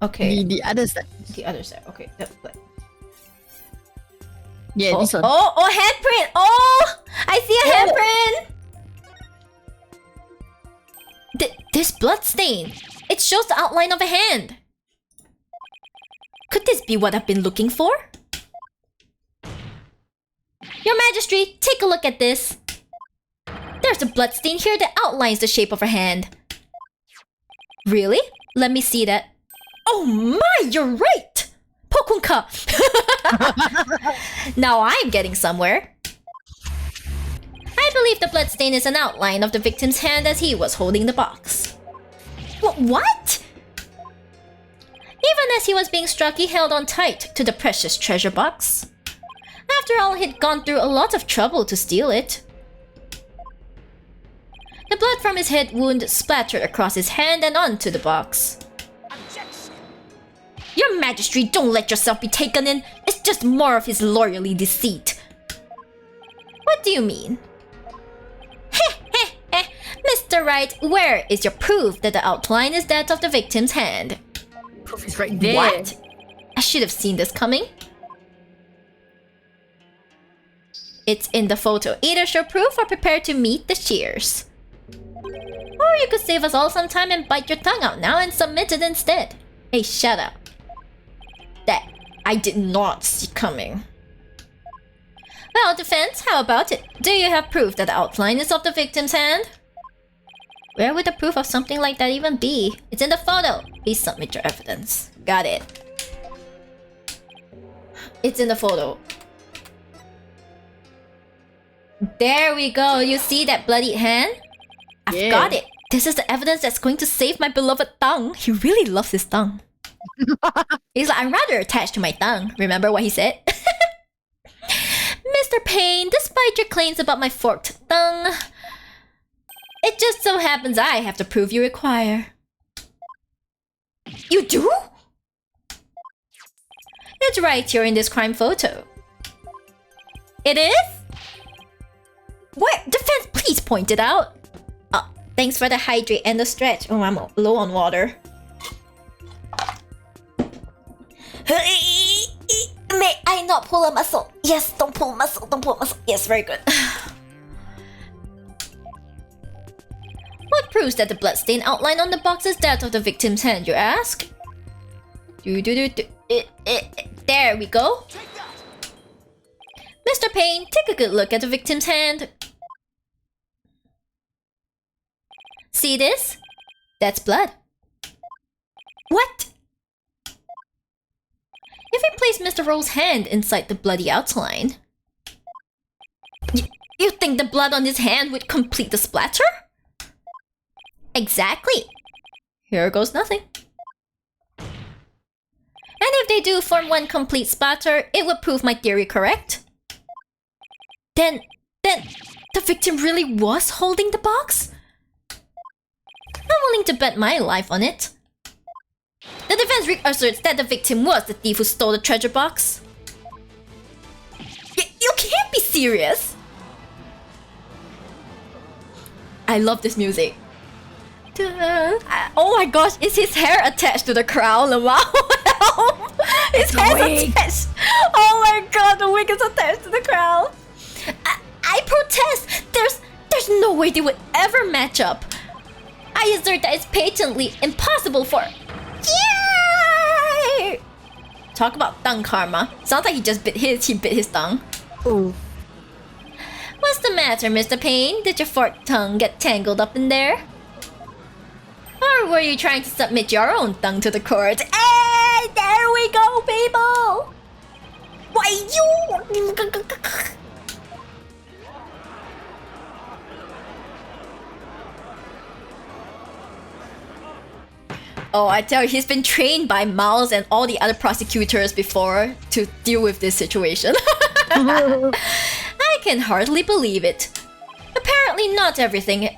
Okay. The other side. The other side. Okay. Yeah, this one. Oh, handprint! Oh! I see a handprint! This blood stain. It shows the outline of a hand. Could this be what I've been looking for? Your Majesty, take a look at this. There's a blood stain here that outlines the shape of her hand. Really? Let me see that. Oh my, you're right! Pokunka! Now I'm getting somewhere. I believe the bloodstain is an outline of the victim's hand as he was holding the box. What? Even as he was being struck, he held on tight to the precious treasure box. After all, he'd gone through a lot of trouble to steal it. The blood from his head wound splattered across his hand and onto the box. Your Majesty, don't let yourself be taken in. It's just more of his lawyerly deceit. What do you mean? Mr. Wright, where is your proof that the outline is that of the victim's hand? Proof is right there. What? I should have seen this coming. It's in the photo. Either show proof or prepare to meet the shears. Or you could save us all some time and bite your tongue out now and submit it instead. Hey, shut up. That I did not see coming. Well, defense, how about it? Do you have proof that the outline is of the victim's hand? Where would the proof of something like that even be? It's in the photo. Please submit your evidence. Got it. It's in the photo. There we go. You see that bloodied hand? I've got it. This is the evidence that's going to save my beloved tongue. He really loves his tongue. He's like, I'm rather attached to my tongue. Remember what he said? Mr. Payne, despite your claims about my forked tongue, it just so happens I have the proof you require. You do? It's right here in this crime photo. It is? Where? Defense, please point it out. Thanks for the hydrate and the stretch. Oh, I'm low on water. May I not pull a muscle? Yes, don't pull a muscle, don't pull a muscle. Yes, very good. What proves that the bloodstain outline on the box is that of the victim's hand, you ask? There we go. Mr. Payne, take a good look at the victim's hand. See this? That's blood. What? If we place Mr. Roll's hand inside the bloody outline, you think the blood on his hand would complete the splatter? Exactly. Here goes nothing. And if they do form one complete splatter, it would prove my theory correct. Then the victim really was holding the box? I'm willing to bet my life on it. The defense asserts that the victim was the thief who stole the treasure box. You can't be serious! I love this music. Oh my gosh, is his hair attached to the crown? Wow! His hair's attached! Oh my god, the wig is attached to the crown! I protest! There's no way they would ever match up. I assert that it's patently impossible for... Yay! Talk about tongue karma. Sounds like he bit his tongue. Oh. What's the matter, Mr. Payne? Did your forked tongue get tangled up in there? Or were you trying to submit your own tongue to the court? Hey! There we go, people! Why you... Oh, I tell you, he's been trained by Miles and all the other prosecutors before to deal with this situation. I can hardly believe it. Apparently not everything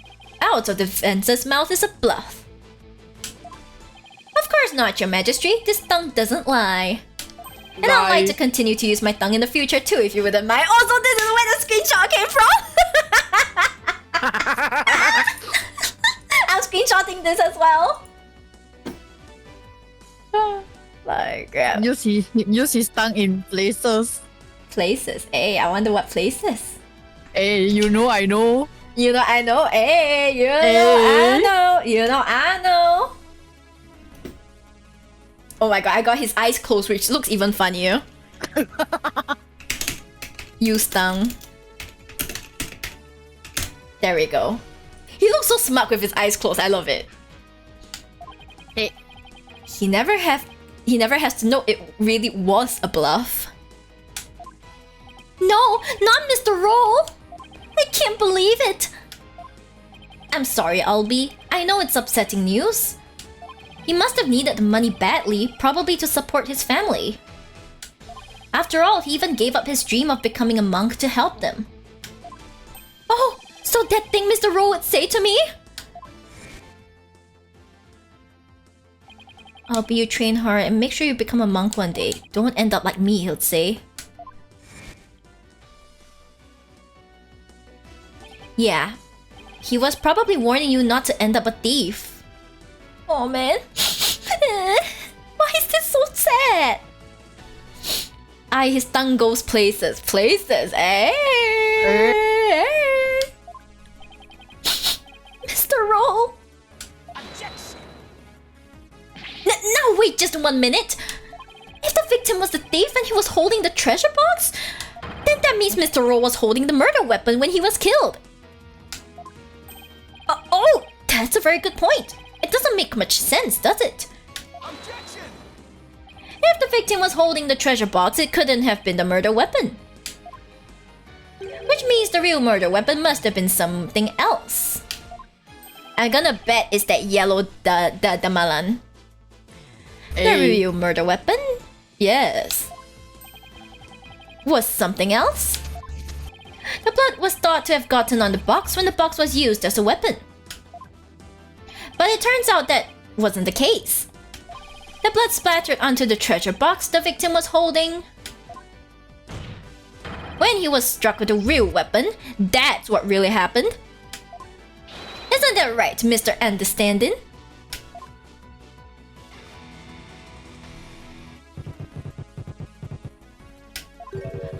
out of the defense's mouth is a bluff. Of course not, Your Majesty. This tongue doesn't lie. And I'd like to continue to use my tongue in the future too, if you wouldn't mind. Also, this is where the screenshot came from! I'm screenshotting this as well. Like, yeah. Use his tongue in places. Places? Hey, I wonder what places. Hey, you know I know. You know I know. Hey, you know I know. You know I know. Oh my god, I got his eyes closed, which looks even funnier. Use tongue. There we go. He looks so smart with his eyes closed. I love it. Hey. He never has to know it really was a bluff. No, not Mr. Roll! I can't believe it! I'm sorry, Albie. I know it's upsetting news. He must have needed the money badly, probably to support his family. After all, he even gave up his dream of becoming a monk to help them. Oh, so that thing Mr. Roll would say to me? Albie, you train hard and make sure you become a monk one day. Don't end up like me, he'll say. Yeah. He was probably warning you not to end up a thief. Oh man. Why is this so sad? His tongue goes places. Places, eh? Mr. Roll. Now wait just 1 minute. If the victim was the thief and he was holding the treasure box, then that means Mr. Roll was holding the murder weapon when he was killed. Oh, that's a very good point. It doesn't make much sense, does it? Objection! If the victim was holding the treasure box, it couldn't have been the murder weapon. Which means the real murder weapon must have been something else. I'm gonna bet it's that yellow damalan. The real murder weapon? Yes. Was something else? The blood was thought to have gotten on the box when the box was used as a weapon. But it turns out that wasn't the case. The blood splattered onto the treasure box the victim was holding. When he was struck with a real weapon, that's what really happened. Isn't that right, Mr. Understanding?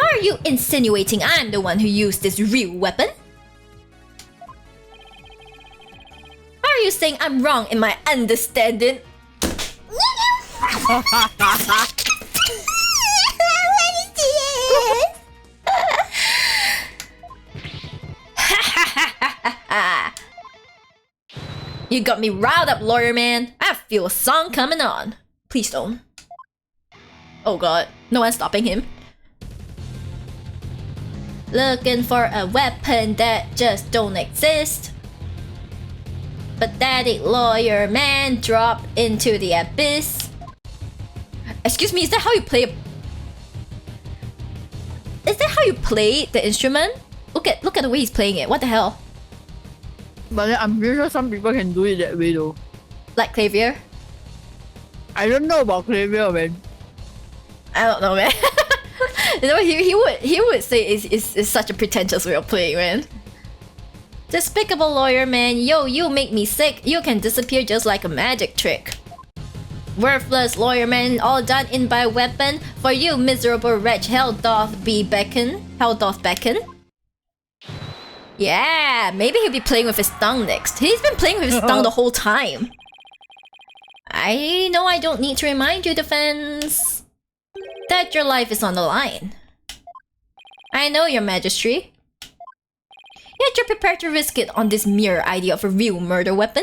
Are you insinuating I'm the one who used this real weapon? Are you saying I'm wrong in my understanding? You got me riled up, lawyer man. I feel a song coming on. Please don't. Oh god, no one's stopping him. Looking for a weapon that just don't exist. Pathetic lawyer man drop into the abyss. Excuse me, is that how you play? Is that how you play the instrument? Look at the way he's playing it. What the hell? But then I'm pretty sure some people can do it that way though. Like Clavier? I don't know about Clavier, man. I don't know, man. You know, he would say it's such a pretentious way of playing, man. Despicable lawyer man, yo, you make me sick. You can disappear just like a magic trick. Worthless lawyer man, all done in by weapon. For you, miserable wretch, hell doth beckon. Yeah, maybe he'll be playing with his tongue next. He's been playing with his tongue the whole time. I know I don't need to remind you, defense, that your life is on the line. I know, your majesty. Yet you're prepared to risk it on this mere idea of a real murder weapon?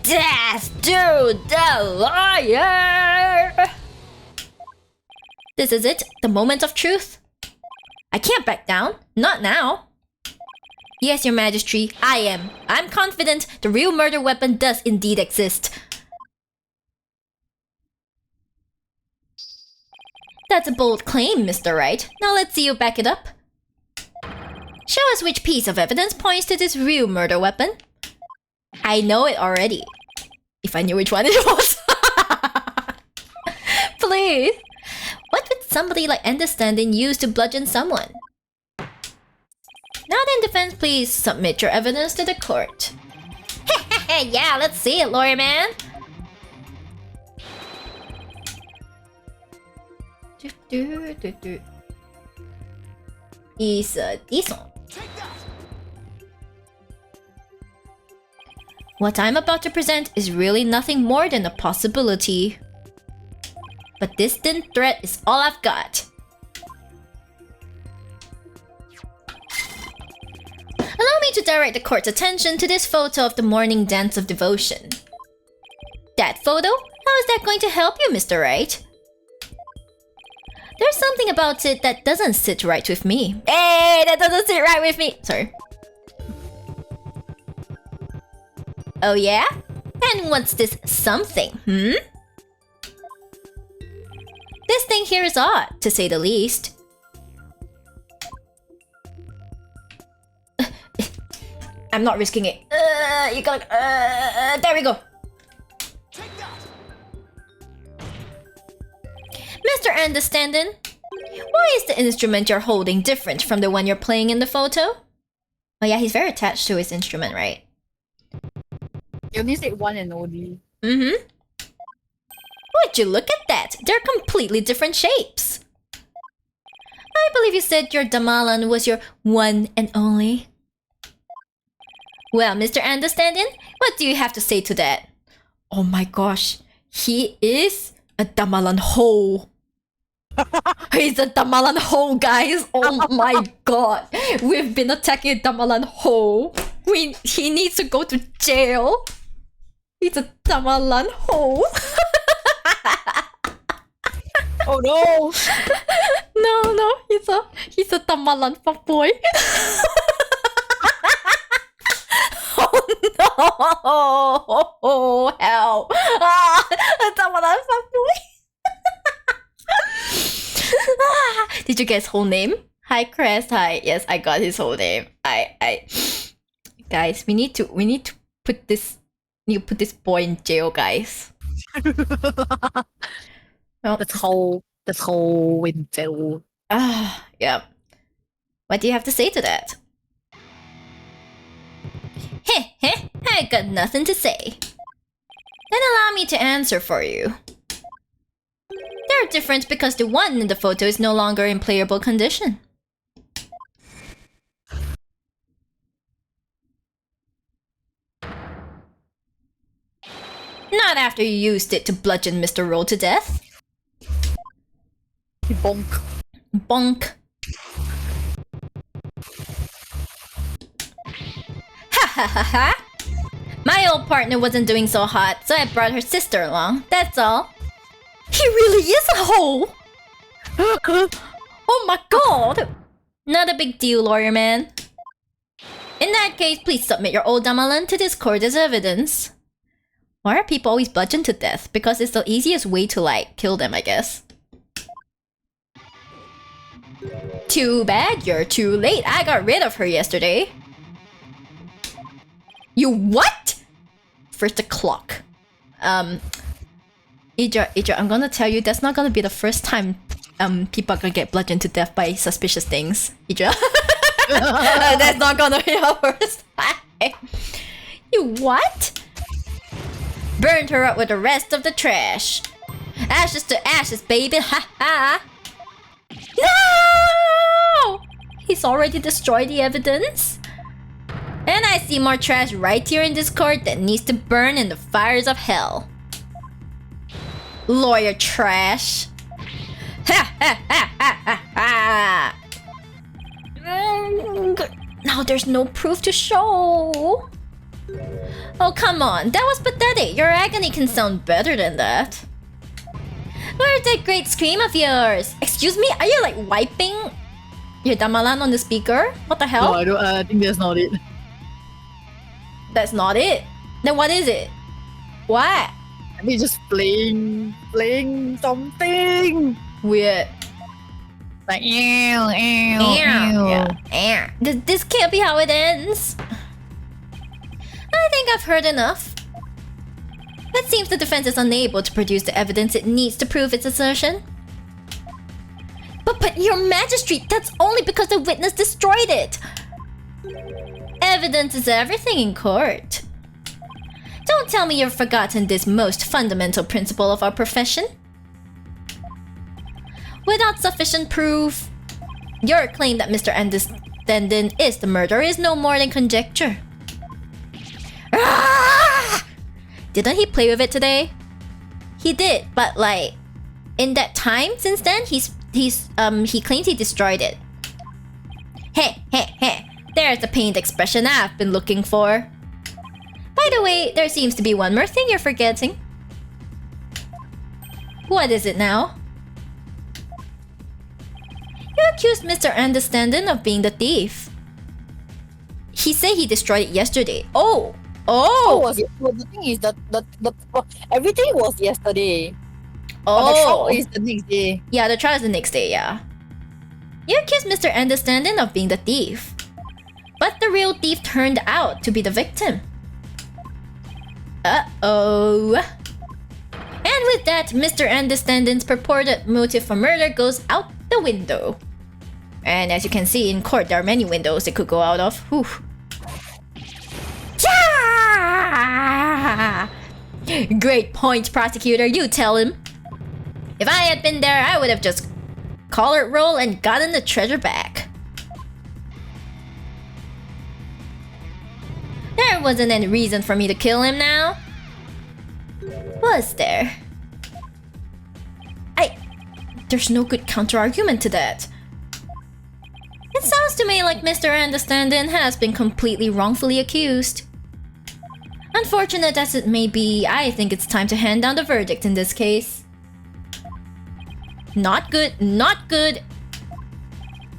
Death to the lawyer! This is it, the moment of truth. I can't back down, not now. Yes, your majesty, I am. I'm confident the real murder weapon does indeed exist. That's a bold claim, Mr. Wright. Now let's see you back it up. Show us which piece of evidence points to this real murder weapon. I know it already. If I knew which one it was. Please. What would somebody like understanding use to bludgeon someone? Now then, defense, please submit your evidence to the court. Yeah, let's see it, lawyer man. Is this one? What I'm about to present is really nothing more than a possibility. But this thin thread is all I've got. Allow me to direct the court's attention to this photo of the morning dance of devotion. That photo? How is that going to help you, Mr. Wright? There's something about it that doesn't sit right with me. Hey, that doesn't sit right with me! Sorry. Oh yeah? And what's this something, This thing here is odd, to say the least. I'm not risking it. You gotta... there we go. Mr. Understanding, why is the instrument you're holding different from the one you're playing in the photo? Oh yeah, he's very attached to his instrument, right? You only said one and only. Mm-hmm. Would you look at that? They're completely different shapes. I believe you said your Damalan was your one and only. Well, Mr. Understanding, what do you have to say to that? Oh my gosh, he is a Damalan Ho. He's a Damalan Ho, guys. Oh my god. We've been attacking Damalan Ho. He needs to go to jail. He's a Damalan Ho. Oh no! No, he's a Damalan fuckboy. Oh no! Oh hell! A Damalan fuckboy. Did you get his whole name? Hi Crest, hi. Yes, I got his whole name. Guys, we need to put this boy in jail, guys. Well, That's whole in jail. yeah. What do you have to say to that? Heh heh, I got nothing to say. Then allow me to answer for you. They're different because the one in the photo is no longer in playable condition. Not after you used it to bludgeon Mr. Roll to death. Bonk. Bonk. Ha ha ha ha! My old partner wasn't doing so hot, so I brought her sister along, that's all. He really is a hoe! Oh my god! Not a big deal, lawyer man. In that case, please submit your old damalan to this court as evidence. Why are people always bludgeoned to death? Because it's the easiest way to, like, kill them, I guess. Too bad you're too late. I got rid of her yesterday. You what? First the clock. Idra, I'm gonna tell you that's not gonna be the first time people are gonna get bludgeoned to death by suspicious things. Idra. That's not gonna be the first time. You what? Burned her up with the rest of the trash. Ashes to ashes, baby. Ha ha. No! He's already destroyed the evidence. And I see more trash right here in this court that needs to burn in the fires of hell. Lawyer trash. Ha ha ha ha ha ha. Now there's no proof to show. Oh, come on. That was pathetic. Your agony can sound better than that. Where's that great scream of yours? Excuse me? Are you like wiping your damalan on the speaker? What the hell? No, I don't. I think that's not it. That's not it. Then what is it? What? I mean, just playing something. Weird. Like, ew, ew, ew. Yeah. This can't be how it ends. I think I've heard enough. It seems the defense is unable to produce the evidence it needs to prove its assertion. But your magistrate, that's only because the witness destroyed it. Evidence is everything in court. Don't tell me you've forgotten this most fundamental principle of our profession. Without sufficient proof, your claim that Mr. Anderson is the murderer is no more than conjecture. Ah! Didn't he play with it today? He did, but like in that time since then, he claims he destroyed it. Heh heh heh. There's the pained expression I've been looking for. By the way, there seems to be one more thing you're forgetting. What is it now? You accused Mr. Anderson of being the thief. He said he destroyed it yesterday. Oh! Well, the thing is that everything was yesterday. But the trial is the next day. Yeah, the trial is the next day, yeah. You accused Mr. Anderson of being the thief. But the real thief turned out to be the victim. Uh-oh. And with that, Mr. Anderson's purported motive for murder goes out the window. And as you can see in court, there are many windows it could go out of. Whew. Great point, prosecutor. You tell him. If I had been there, I would have just collared roll and gotten the treasure back. There wasn't any reason for me to kill him now. Was there? There's no good counter-argument to that. It sounds to me like Mr. Anderson has been completely wrongfully accused. Unfortunate as it may be, I think it's time to hand down the verdict in this case. Not good, not good.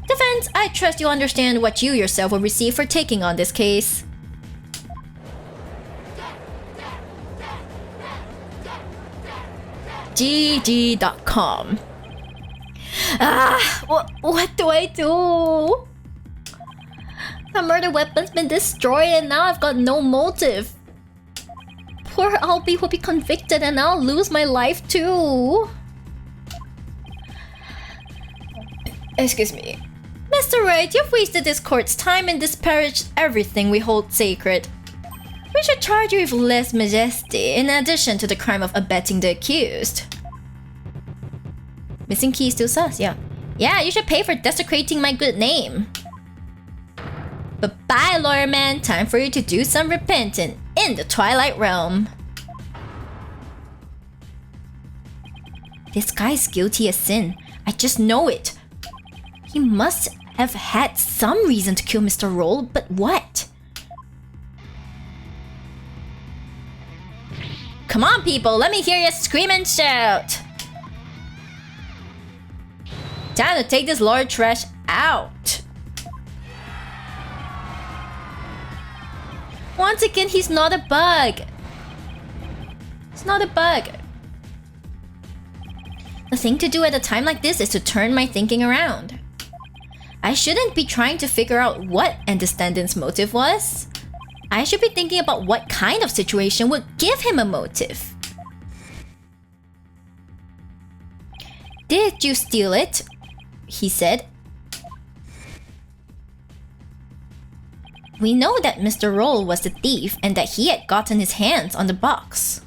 Defense, I trust you understand what you yourself will receive for taking on this case. GG.com. What do I do? The murder weapon's been destroyed and now I've got no motive. Poor Albie will be convicted and I'll lose my life too. Excuse me. Mr. Wright, you've wasted this court's time and disparaged everything we hold sacred. We should charge you with lèse majesté in addition to the crime of abetting the accused. Missing key still sus, yeah. Yeah, you should pay for desecrating my good name. But bye, lawyer man. Time for you to do some repenting in the Twilight Realm. This guy's guilty as sin. I just know it. He must have had some reason to kill Mr. Roll, but what? Come on, people, let me hear you scream and shout. Time to take this lawyer trash out. Once again, he's not a bug. It's not a bug. The thing to do at a time like this is to turn my thinking around. I shouldn't be trying to figure out what Understanding's motive was. I should be thinking about what kind of situation would give him a motive. Did you steal it? He said. We know that Mr. Roll was the thief and that he had gotten his hands on the box.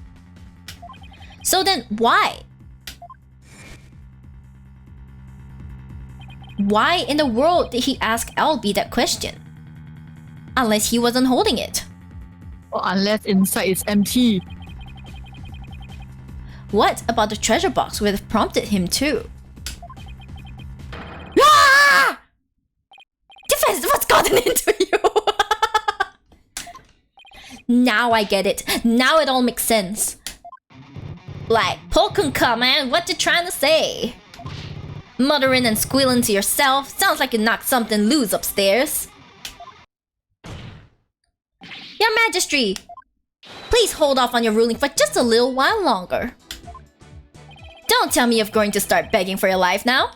So then why? Why in the world did he ask Albie that question? Unless he wasn't holding it. Or unless inside it's empty. What about the treasure box would have prompted him to? Ah! Defense, what's gotten into you? Now I get it. Now it all makes sense. Like, Pokunka, man, what you trying to say? Muttering and squealing to yourself. Sounds like you knocked something loose upstairs. Your Majesty, please hold off on your ruling for just a little while longer. Don't tell me you're going to start begging for your life now.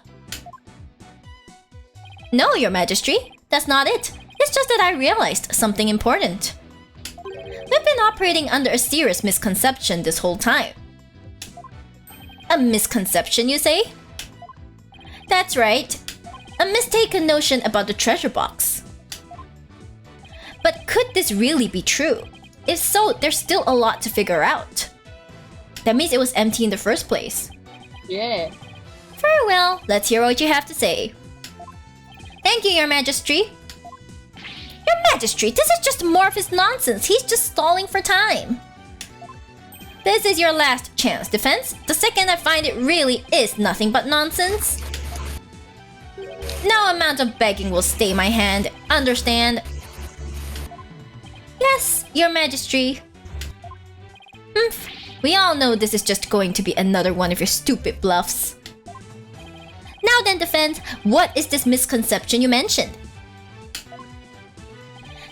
No, Your Majesty, that's not it. It's just that I realized something important. We've been operating under a serious misconception this whole time. A misconception, you say? That's right. A mistaken notion about the treasure box. But could this really be true? If so, there's still a lot to figure out. That means it was empty in the first place. Yeah. Very well, let's hear what you have to say. Thank you, Your Majesty. Your Majesty, this is just more of his nonsense. He's just stalling for time. This is your last chance, defense. The second I find it really is nothing but nonsense. No amount of begging will stay my hand, understand? Yes, Your Majesty. We all know this is just going to be another one of your stupid bluffs. Now then, defense, what is this misconception you mentioned?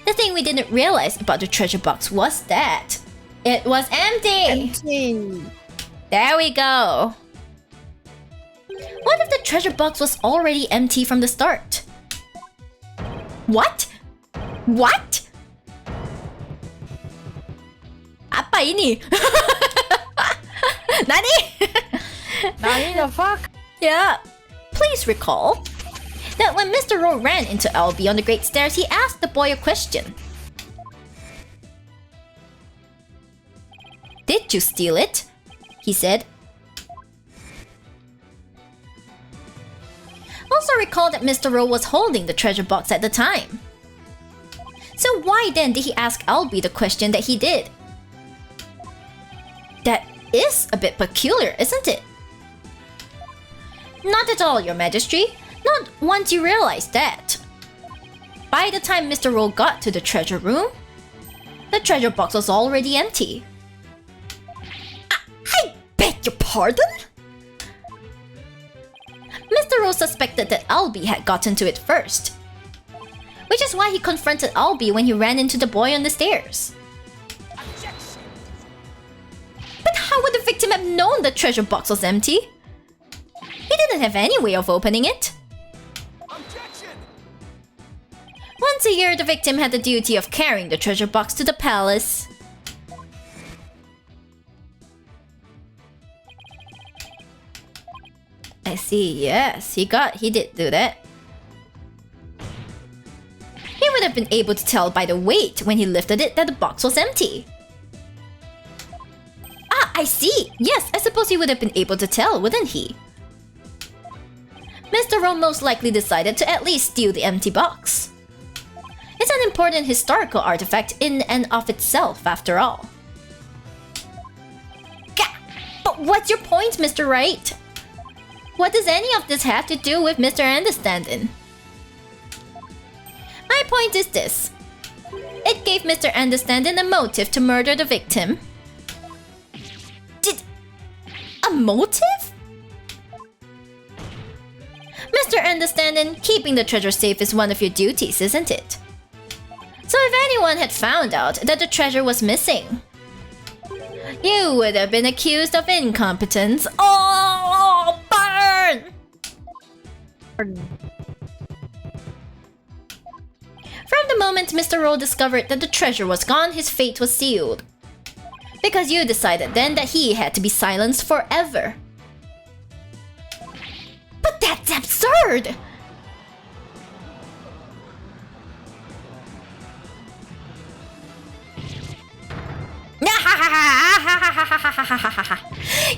The thing we didn't realize about the treasure box was that it was empty! Empty. There we go. What if the treasure box was already empty from the start? What? What? Apa ini? Nani? Nani the fuck? Yeah. Please recall that when Mr. Rowe ran into Albie on the Great Stairs, he asked the boy a question. Did you steal it? He said. Also recall that Mr. Rowe was holding the treasure box at the time. So why then did he ask Albie the question that he did? That is a bit peculiar, isn't it? Not at all, Your Majesty. Not once you realize that. By the time Mr. Rowe got to the treasure room, the treasure box was already empty. I beg your pardon? Mr. Rowe suspected that Albie had gotten to it first, which is why he confronted Albie when he ran into the boy on the stairs. But how would the victim have known the treasure box was empty? He didn't have any way of opening it. Objection! Once a year, the victim had the duty of carrying the treasure box to the palace. I see, yes, he did do that. He would have been able to tell by the weight when he lifted it that the box was empty. Ah, I see! Yes, I suppose he would have been able to tell, wouldn't he? Mr. Rowe most likely decided to at least steal the empty box. It's an important historical artifact in and of itself, after all. Gah! But what's your point, Mr. Wright? What does any of this have to do with Mr. Understanding? My point is this. It gave Mr. Understanding a motive to murder the victim. A motive? Mr. Understanding, keeping the treasure safe is one of your duties, isn't it? So if anyone had found out that the treasure was missing, you would have been accused of incompetence. Oh, burn! From the moment Mr. Rowe discovered that the treasure was gone, his fate was sealed. Because you decided then that he had to be silenced forever. But that's absurd!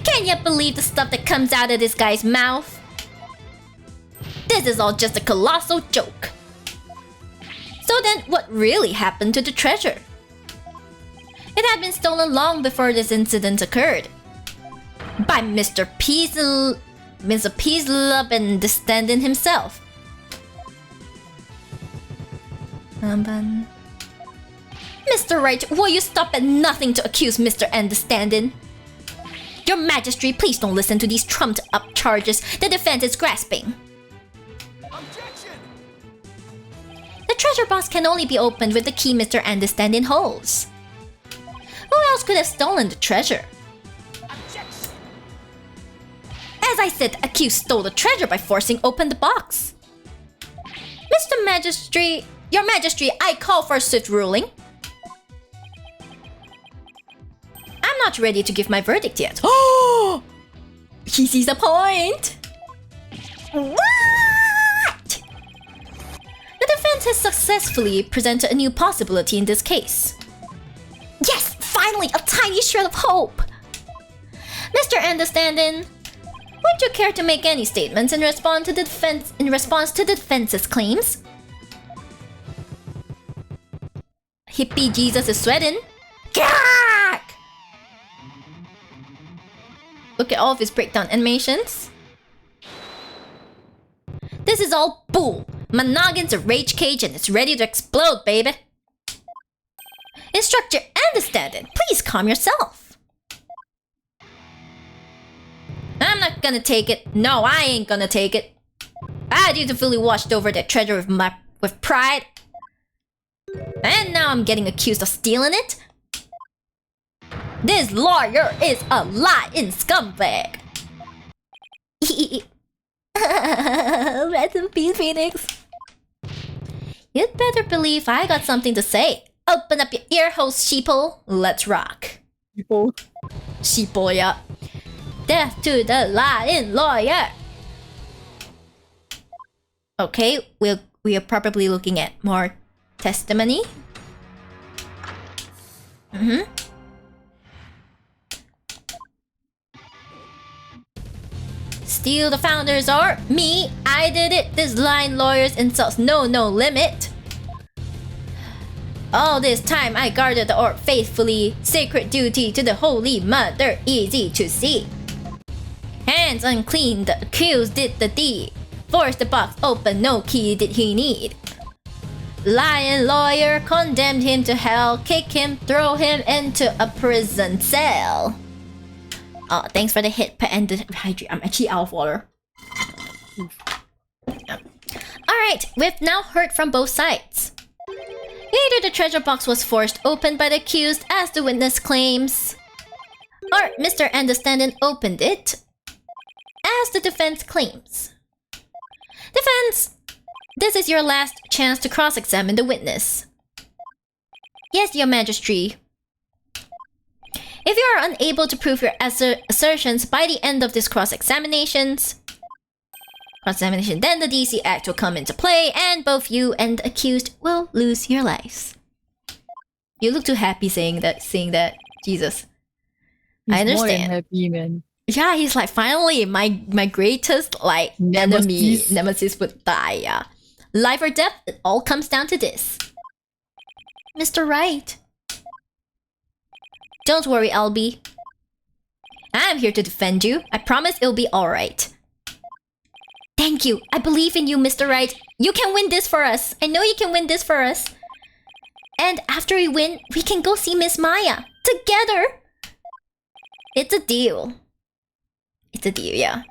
Can you believe the stuff that comes out of this guy's mouth? This is all just a colossal joke. So then, what really happened to the treasure? It had been stolen long before this incident occurred. By Mr. Peaslup and the stand-in himself. Mr. Wright, will you stop at nothing to accuse Mr. and the stand-in? Your Majesty, please don't listen to these trumped-up charges the defense is grasping. Objection! The treasure box can only be opened with the key Mr. and the stand-in holds. Who else could have stolen the treasure? Objection! As I said, the accused stole the treasure by forcing open the box. Mr. Majesty, Your Majesty, I call for a swift ruling. I'm not ready to give my verdict yet. Oh! He sees a point! What? The defense has successfully presented a new possibility in this case. Yes! Finally, a tiny shred of hope! Mr. Understanding, would you care to make any statements in response to the defense's claims? Hippie Jesus is sweating. Gah! Look at all of his breakdown animations. This is all bull. My noggin's a rage cage and it's ready to explode, baby. Instructor, understand it. Please calm yourself. I'm not gonna take it. No, I ain't gonna take it. I dutifully watched over that treasure with pride. And now I'm getting accused of stealing it? This lawyer is a lying scumbag. Rest in peace, Phoenix. You'd better believe I got something to say. Open up your ear holes, sheeple. Let's rock. People. Sheeple, yeah. Death to the lying lawyer. Okay, we are probably looking at more testimony. Steal the founders or me, I did it. This lying lawyer's insults know no limit. All this time I guarded the orb faithfully. Sacred duty to the Holy Mother, easy to see. Hands unclean, the accused did the deed. Forced the box open, no key did he need. Lying lawyer condemned him to hell. Kick him, throw him into a prison cell. Oh, thanks for the hit and the hydrate. I'm actually out of water. Alright, we've now heard from both sides. Either the treasure box was forced open by the accused, as the witness claims, or Mr. Understanding opened it, as the defense claims. Defense! This is your last chance to cross-examine the witness. Yes, Your Majesty. If you are unable to prove your assertions by the end of this cross-examinations, cross-examination. Then the DC Act will come into play, and both you and the accused will lose your lives. You look too happy saying that. Jesus. I He's more than understand. happy, man. Yeah, he's like, finally, my greatest like nemesis would die. Yeah, life or death, it all comes down to this. Mr. Wright. Don't worry, Albie. I'm here to defend you. I promise it'll be alright. Thank you. I believe in you, Mr. Wright. You can win this for us. I know you can win this for us. And after we win, we can go see Miss Maya. Together. It's a deal. It's a deal, yeah.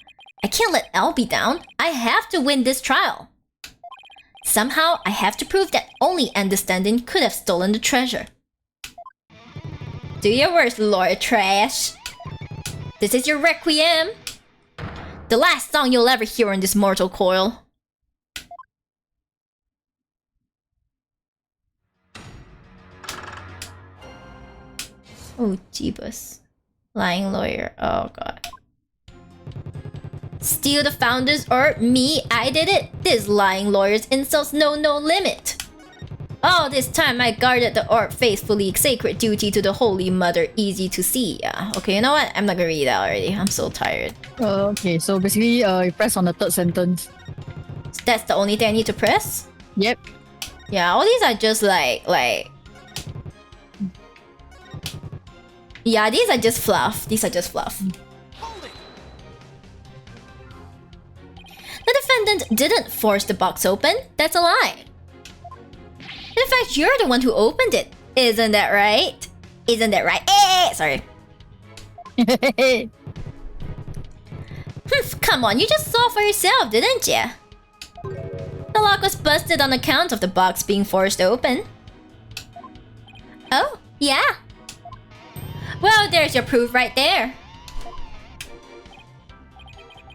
I can't let Albie down. I have to win this trial. Somehow, I have to prove that only understanding could have stolen the treasure. Do your worst, lawyer trash. This is your requiem. The last song you'll ever hear in this mortal coil. Oh, jeebus. Lying lawyer. Oh, God. Steal the founders or me, I did it. This lying lawyer's insults know no limit. All this time I guarded the orb faithfully, sacred duty to the Holy Mother, easy to see. Yeah. Okay, you know what? I'm not gonna read that already. I'm so tired. Okay, so basically, you press on the third sentence. That's the only thing I need to press? Yep. Yeah, all these are just like... Yeah, these are just fluff. These are just fluff. The defendant didn't force the box open. That's a lie. In fact, you're the one who opened it. Isn't that right? Isn't that right? Sorry. Come on, you just saw for yourself, didn't you? The lock was busted on account of the box being forced open. Oh, yeah. Well, there's your proof right there.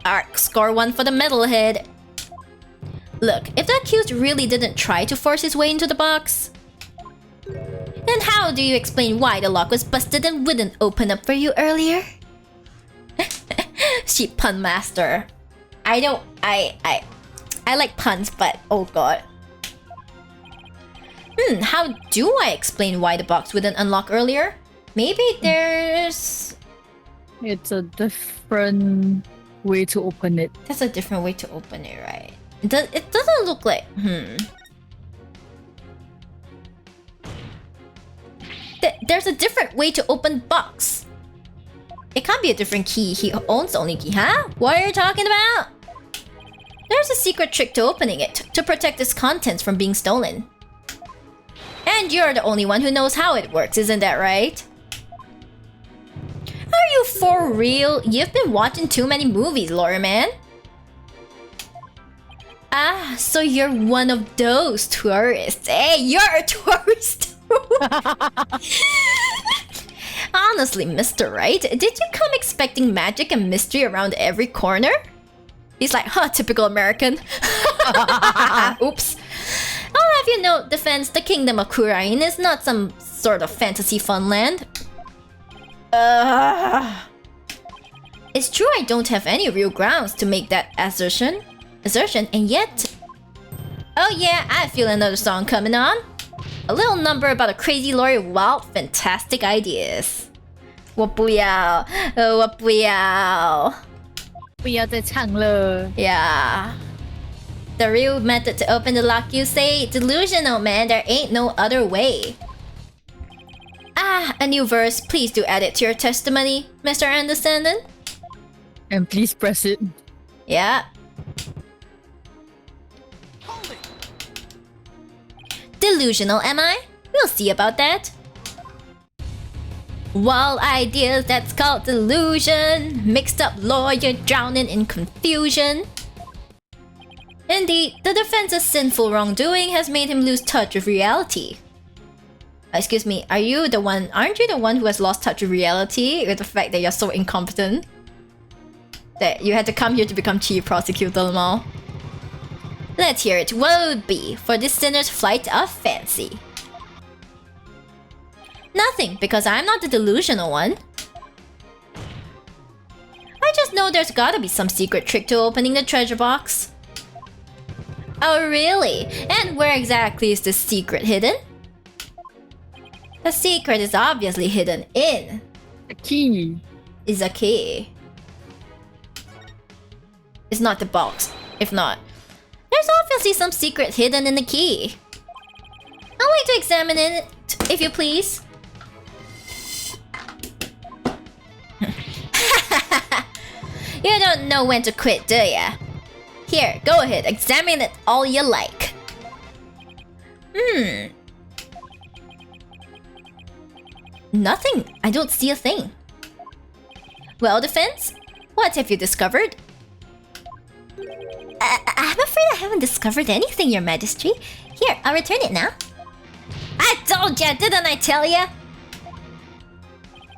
Alright, score 1 for the metalhead. Look, if the accused really didn't try to force his way into the box, then how do you explain why the lock was busted and wouldn't open up for you earlier? She pun master. I like puns, but oh god. How do I explain why the box wouldn't unlock earlier? Maybe there's... It's a different way to open it. That's a different way to open it, right? It doesn't look like... There's a different way to open box. It can't be a different key. He owns the only key. Huh? What are you talking about? There's a secret trick to opening it, to protect its contents from being stolen. And you're the only one who knows how it works, isn't that right? Are you for real? You've been watching too many movies, lawyer man. Ah, so you're one of those tourists. Hey, you're a tourist. Honestly, Mr. Wright, did you come expecting magic and mystery around every corner? He's like, huh, typical American. Oops. I'll have you know, defense, the kingdom of Kurain is not some sort of fantasy fun land. It's true I don't have any real grounds to make that assertion, and yet... Oh yeah, I feel another song coming on. A little number about a crazy lawyer with wild, fantastic ideas. 我不要，我不要。不要再唱了。 Yeah. The real method to open the lock, you say? Delusional, man. There ain't no other way. Ah, a new verse. Please do add it to your testimony, Mr. Anderson. And please press it. Yeah. Delusional, am I? We'll see about that. Wild ideas, that's called delusion. Mixed up lawyer drowning in confusion. Indeed, the defense's sinful wrongdoing has made him lose touch with reality. Excuse me, aren't you the one who has lost touch with reality with the fact that you're so incompetent? That you had to come here to become chief prosecutor, lol. Let's hear it. What would it be for this sinner's flight of fancy? Nothing, because I'm not the delusional one. I just know there's gotta be some secret trick to opening the treasure box. Oh really? And where exactly is the secret hidden? The secret is obviously hidden in... The key. Is a key. It's not the box. If not, there's obviously some secret hidden in the key. I'd like to examine it, if you please. You don't know when to quit, do ya? Here, go ahead, examine it all you like. Nothing. I don't see a thing. Well, Defense, what have you discovered? I'm afraid I haven't discovered anything, Your Majesty. Here, I'll return it now. I told ya, didn't I tell ya?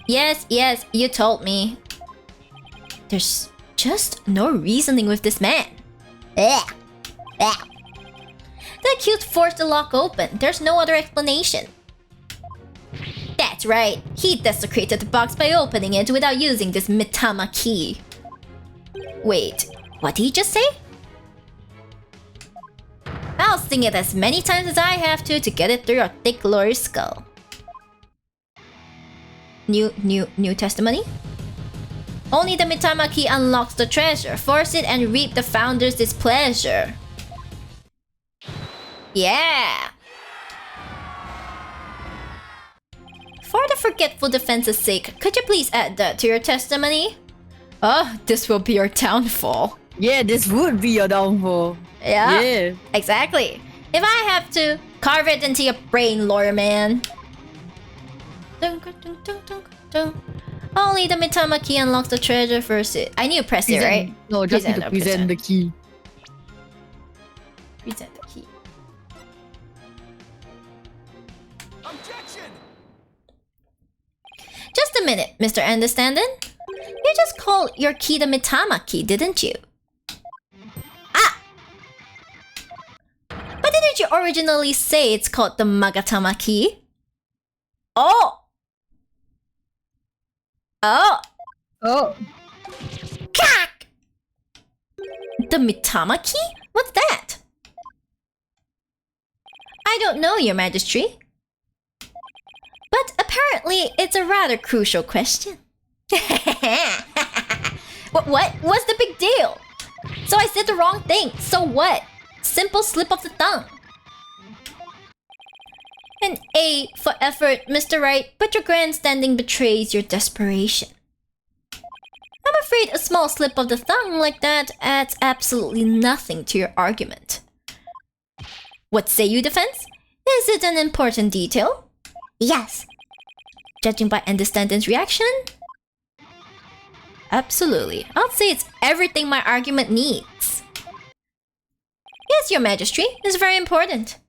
Yes, you told me. There's just no reasoning with this man. The accused forced the lock open. There's no other explanation. That's right. He desecrated the box by opening it without using this Mitama key. Wait, what did he just say? I'll sing it as many times as I have to get it through your thick lower skull. New testimony? Only the Mitama key unlocks the treasure. Force it and reap the founder's displeasure. Yeah! For the forgetful Defense's sake, could you please add that to your testimony? Oh, this will be your downfall. Yeah, this would be your downfall. Yeah, exactly. If I have to, carve it into your brain, lawyer man. Only the Mitama key unlocks the treasure first. I need to press it, right? No, just need to present the key. Present the key. Objection! Just a minute, Mr. Understandin. You just called your key the Mitama key, didn't you? Ah! But didn't you originally say it's called the Magatama key? Oh! Oh. Cack! The Mitama key? What's that? I don't know, Your Majesty. But apparently, it's a rather crucial question. What's the big deal? So I said the wrong thing. So what? Simple slip of the tongue. An A for effort, Mr. Wright, but your grandstanding betrays your desperation. I'm afraid a small slip of the tongue like that adds absolutely nothing to your argument. What say you, Defense? Is it an important detail? Yes. Judging by Understanding's reaction? Absolutely. I'll say it's everything my argument needs. Yes, Your Majesty, it's very important.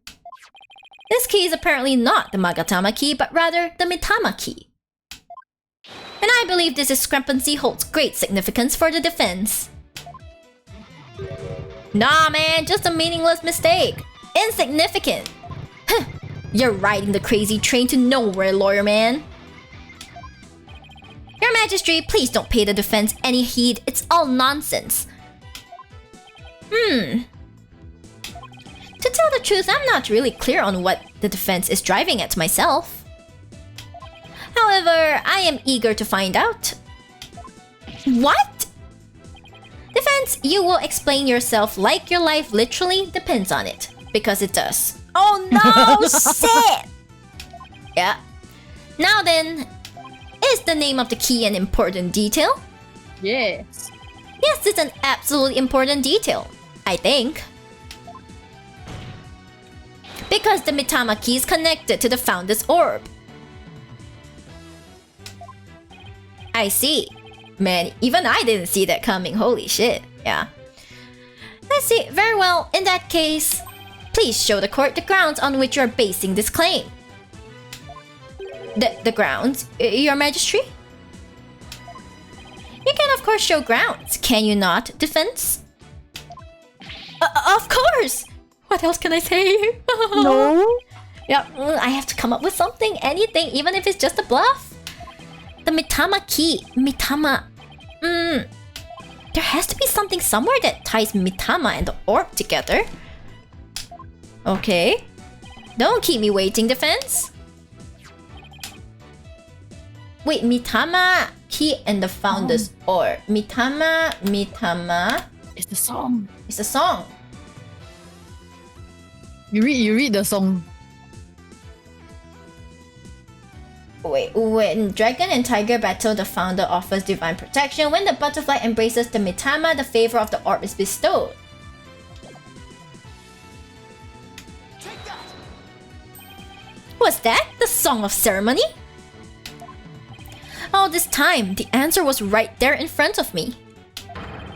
This key is apparently not the Magatama key, but rather the Mitama key. And I believe this discrepancy holds great significance for the defense. Nah, man, just a meaningless mistake. Insignificant. Huh. You're riding the crazy train to nowhere, lawyer man. Your Majesty, please don't pay the defense any heed. It's all nonsense. To tell the truth, I'm not really clear on what the defense is driving at myself. However, I am eager to find out. What? Defense, you will explain yourself like your life literally depends on it. Because it does. Oh no, shit! Yeah. Now then, is the name of the key an important detail? Yes. Yes, it's an absolutely important detail. I think. Because the Mitama key is connected to the Founder's Orb. I see. Man, even I didn't see that coming. Holy shit. Yeah. Let's see. Very well. In that case, please show the court the grounds on which you are basing this claim. The grounds, Your Majesty? You can of course show grounds, can you not, defense? Of course! What else can I say? No. Yeah, I have to come up with something, anything, even if it's just a bluff. The Mitama key, Mitama. There has to be something somewhere that ties Mitama and the orb together. Okay. Don't keep me waiting, defense. Wait, Mitama, key, and the founder's orb. Mitama. It's the song. It's a song. You read the song. Wait, when dragon and tiger battle, the founder offers divine protection. When the butterfly embraces the Mitama, the favor of the orb is bestowed. Was that the song of ceremony? All this time, the answer was right there in front of me.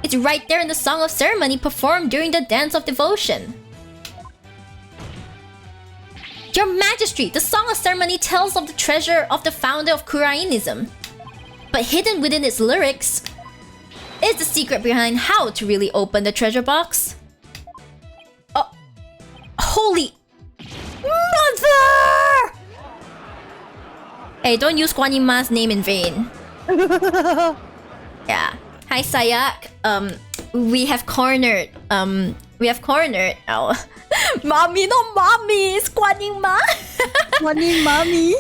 It's right there in the song of ceremony performed during the dance of devotion. Your Majesty, the Song of Ceremony tells of the treasure of the founder of Kurainism. But hidden within its lyrics is the secret behind how to really open the treasure box. Oh, holy mother! Hey, don't use Guan Yin Ma's name in vain. Yeah. Hi, Sayak. We have cornered our mommy, no mommy, it's Guan Yin Ma. Guan Yin mommy.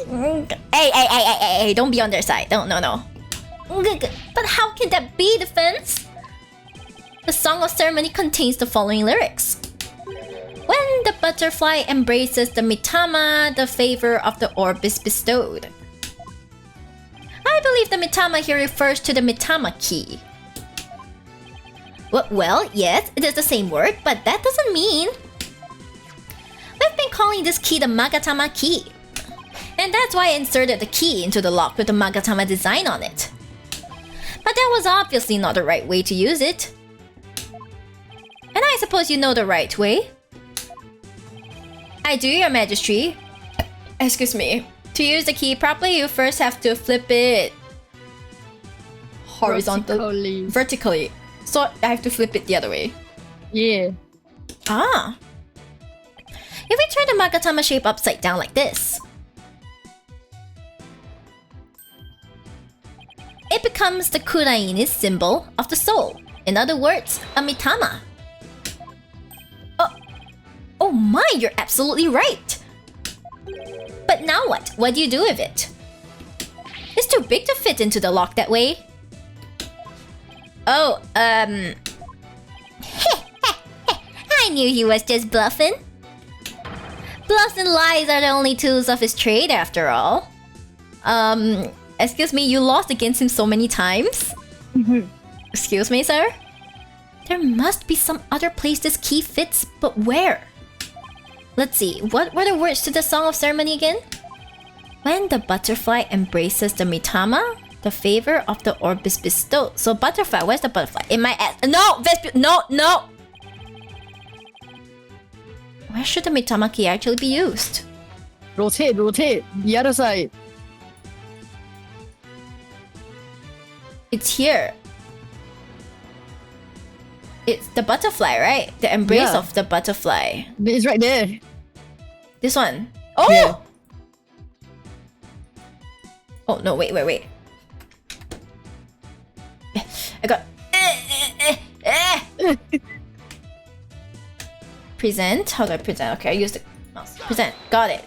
Hey, don't be on their side. No. But how can that be, defense? The Song of Ceremony contains the following lyrics. When the butterfly embraces the Mitama, the favor of the orb is bestowed. I believe the Mitama here refers to the Mitama key. Well, yes, it is the same word, but that doesn't mean... We've been calling this key the Magatama key. And that's why I inserted the key into the lock with the Magatama design on it. But that was obviously not the right way to use it. And I suppose you know the right way. I do, Your Majesty. Excuse me. To use the key properly, you first have to flip it vertically. So I have to flip it the other way. Yeah. Ah. If we turn the Magatama shape upside down like this, it becomes the Kurainis symbol of the soul. In other words, a Mitama. Oh my, you're absolutely right. But now what? What do you do with it? It's too big to fit into the lock that way. Oh, I knew he was just bluffing. Bluffs and lies are the only tools of his trade after all. Excuse me, you lost against him so many times? Excuse me, sir? There must be some other place this key fits, but where? Let's see, what were the words to the Song of Ceremony again? When the butterfly embraces the Mitama, the favor of the orb is bestowed. So butterfly, where's the butterfly? In my ass. No! No! Where should the Mitama key actually be used? Rotate. The other side. It's here. It's the butterfly, right? The embrace of the butterfly. It's right there. This one. Oh! Yeah. Oh no, wait. I got... Present? How do I present? Okay, I use the mouse. Present. Got it.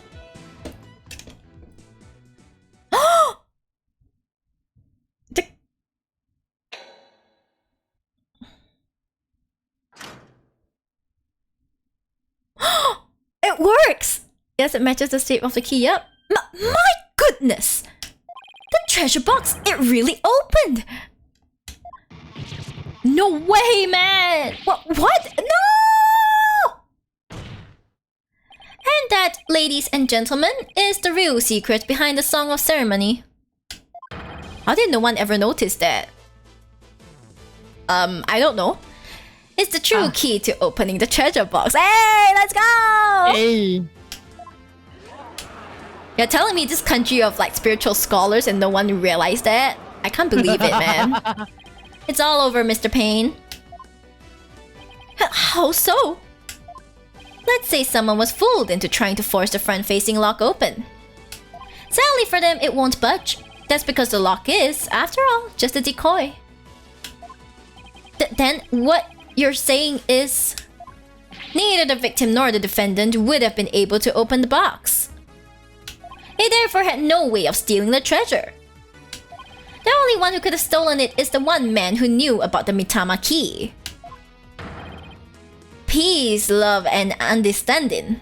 It works! Yes, it matches the shape of the key. Yep. My goodness! The treasure box, it really opened! No way, man! What? No! And that, ladies and gentlemen, is the real secret behind the Song of Ceremony. How did no one ever notice that? I don't know. It's the true key to opening the treasure box. Hey, let's go! Hey. You're telling me this country of like spiritual scholars and no one realized that? I can't believe it, man. It's all over, Mr. Payne. How so? Let's say someone was fooled into trying to force the front-facing lock open. Sadly for them, it won't budge. That's because the lock is, after all, just a decoy. Then what you're saying is neither the victim nor the defendant would have been able to open the box. He therefore had no way of stealing the treasure. The only one who could have stolen it is the one man who knew about the Mitama key. Peace, love, and understanding.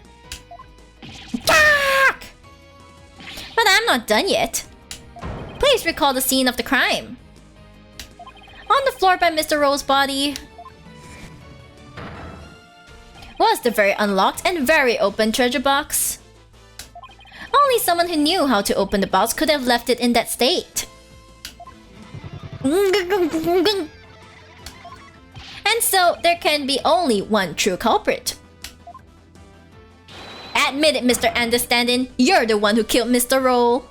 Gak! But I'm not done yet. Please recall the scene of the crime. On the floor by Mr. Rowe's body was the very unlocked and very open treasure box. Only someone who knew how to open the box could have left it in that state. And so there can be only one true culprit. Admit it, Mr. Understanding, you're the one who killed Mr. Rowe.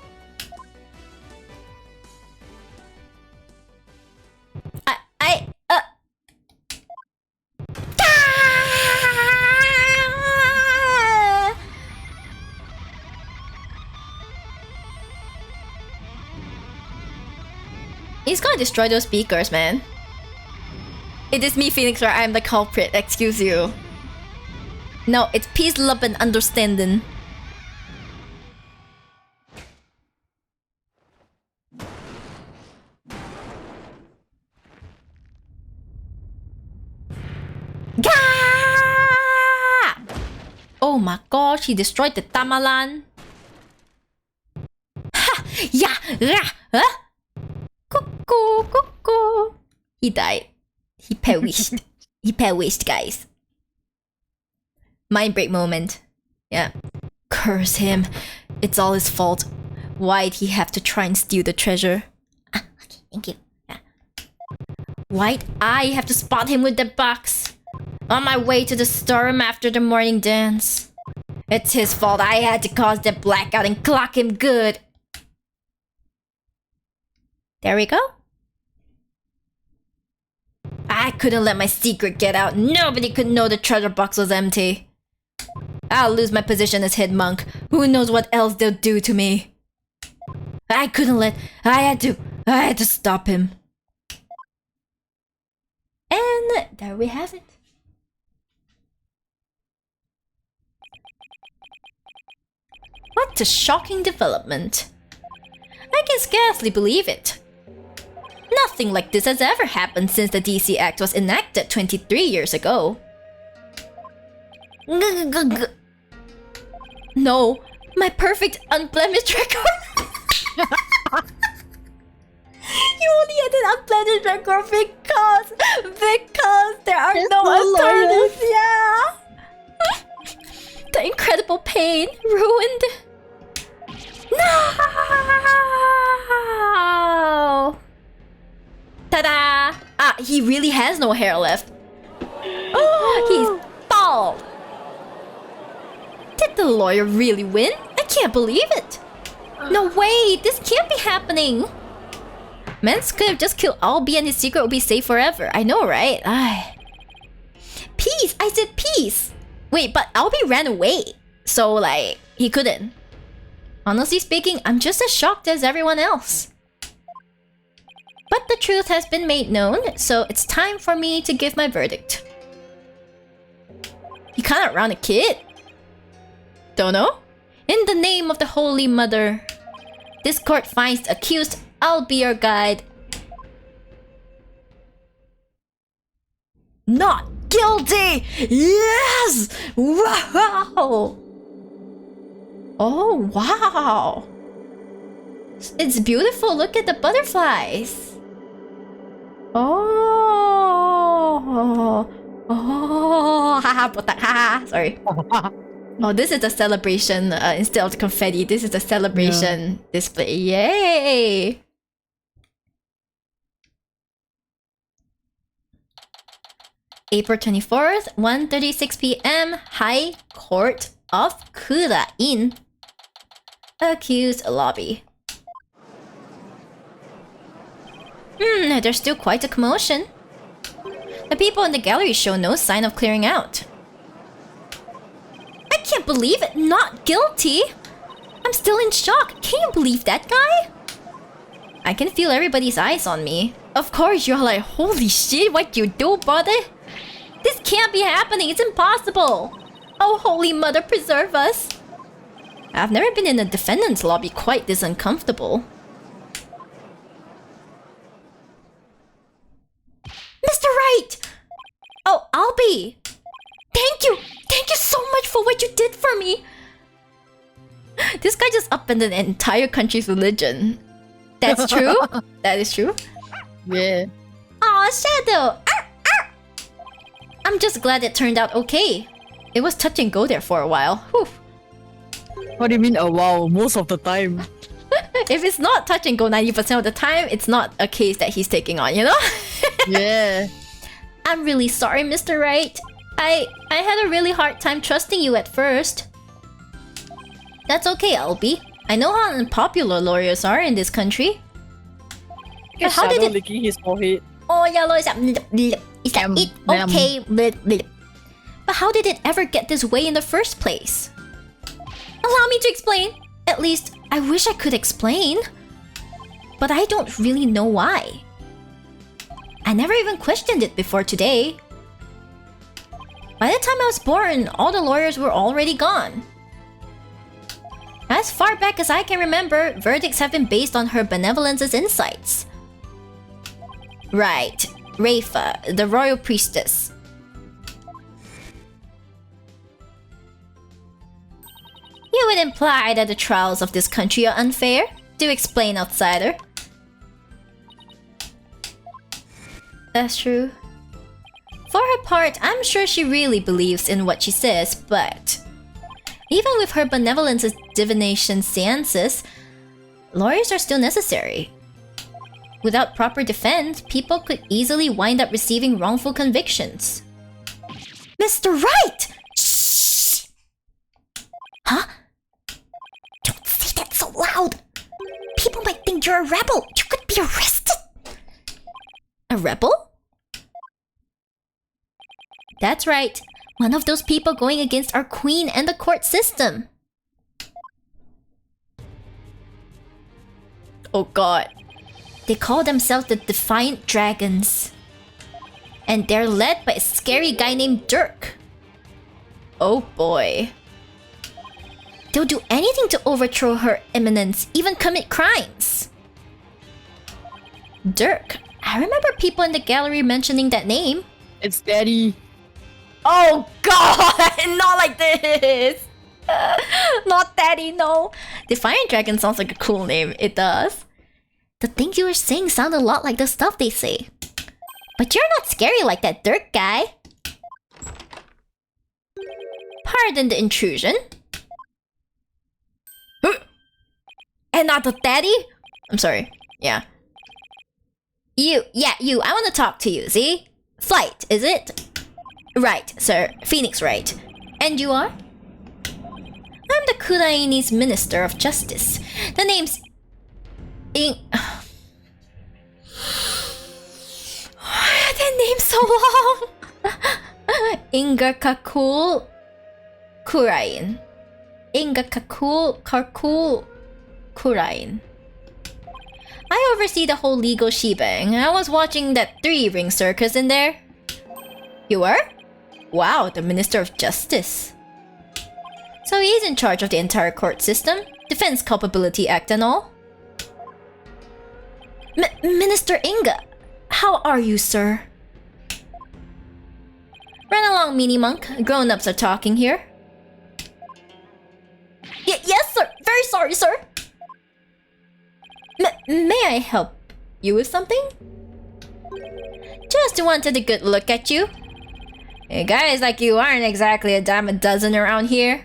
He's gonna destroy those speakers, man. It is me, Phoenix, where I'm the culprit, excuse you. No, it's peace, love, and understanding. Gah! Oh my gosh, he destroyed the Tamalan. Ha! Yeah! Rah! Huh? Cuckoo! Cuckoo! He died. He perished. He perished, guys. Mind break moment. Yeah. Curse him. It's all his fault. Why'd he have to try and steal the treasure? Ah, okay, thank you. Yeah. Why'd I have to spot him with the box? On my way to the storeroom after the morning dance. It's his fault. I had to cause the blackout and clock him good. There we go. I couldn't let my secret get out. Nobody could know the treasure box was empty. I'll lose my position as head monk. Who knows what else they'll do to me. I couldn't let... I had to stop him. And there we have it. What a shocking development. I can scarcely believe it. Nothing like this has ever happened since the DC Act was enacted 23 years ago. No, my perfect unblemished record. You only had an unblemished record because there are no alternatives. Yeah. The incredible pain ruined. No. Ta-da! Ah, he really has no hair left. Oh, he's bald. Did the lawyer really win? I can't believe it. No way, this can't be happening. Mance could have just killed Albie and his secret would be safe forever. I know, right? Ay. Peace! I said peace! Wait, but Albie ran away. So, like, he couldn't. Honestly speaking, I'm just as shocked as everyone else. But the truth has been made known, so it's time for me to give my verdict. You can't outrun a kid. Don't know? In the name of the Holy Mother, this court finds the accused. I'll be your guide. Not guilty! Yes! Wow! Oh, wow! It's beautiful. Look at the butterflies. Oh, haha, botak, haha. Sorry. Oh, this is the celebration instead of the confetti. This is the celebration display. Yay! April 24th, 1:36 p.m. High Court of Kura-in. Accused lobby. There's still quite a commotion. The people in the gallery show no sign of clearing out. I can't believe it! Not guilty! I'm still in shock. Can you believe that guy? I can feel everybody's eyes on me. Of course, you're like, holy shit, what you do, brother? This can't be happening, it's impossible. Oh, Holy Mother, preserve us. I've never been in a defendant's lobby quite this uncomfortable. Mr. Wright! Oh, Albie! Thank you! Thank you so much for what you did for me! This guy just upended an entire country's religion. That's true? That is true? Yeah. Aw, Shadow! I'm just glad it turned out okay. It was touch and go there for a while. Whew. What do you mean, oh wow, most of the time? If it's not touch and go 90% of the time, it's not a case that he's taking on, you know? Yeah. I'm really sorry, Mr. Wright. I had a really hard time trusting you at first. That's okay, Albie. I know how unpopular lawyers are in this country. But how did it... licking his forehead. Oh, yeah, lawyers are... Is that it? Okay. But how did it ever get this way in the first place? Allow me to explain. At least, I wish I could explain. But I don't really know why. I never even questioned it before today. By the time I was born, all the lawyers were already gone. As far back as I can remember, verdicts have been based on her benevolence's insights. Right, Rafa, the royal priestess. You would imply that the trials of this country are unfair? Do explain, outsider. That's true. For her part, I'm sure she really believes in what she says, but... even with her benevolence's divination seances, lawyers are still necessary. Without proper defense, people could easily wind up receiving wrongful convictions. Mr. Wright! Shh! Huh? Don't say that so loud! People might think you're a rebel! You could be arrested! A rebel? That's right. One of those people going against our queen and the court system. Oh god. They call themselves the Defiant Dragons. And they're led by a scary guy named Dirk. Oh boy. They'll do anything to overthrow her eminence, even commit crimes. Dirk. I remember people in the gallery mentioning that name. It's Daddy. Oh god! Not like this! Not Daddy, no. Defiant Dragon sounds like a cool name. It does. The things you were saying sound a lot like the stuff they say. But you're not scary like that Dirk guy. Pardon the intrusion. And not the Daddy? I'm sorry. Yeah. You. I want to talk to you, see? Flight, is it? Right, sir. Phoenix Wright. And you are? I'm the Kuraini's Minister of Justice. The name's... That name's so long! Ingakakul Kurain. Ingakakul Karkul Kurain. I oversee the whole legal shebang. I was watching that 3-ring circus in there. You were? Wow, the Minister of Justice. So he's in charge of the entire court system, Defense Culpability Act and all. Minister Inga, how are you, sir? Run along, Meanie Monk. Grown-ups are talking here. Yes, sir. Very sorry, sir. May I help you with something? Just wanted a good look at you. Hey, guys like you aren't exactly a dime a dozen around here.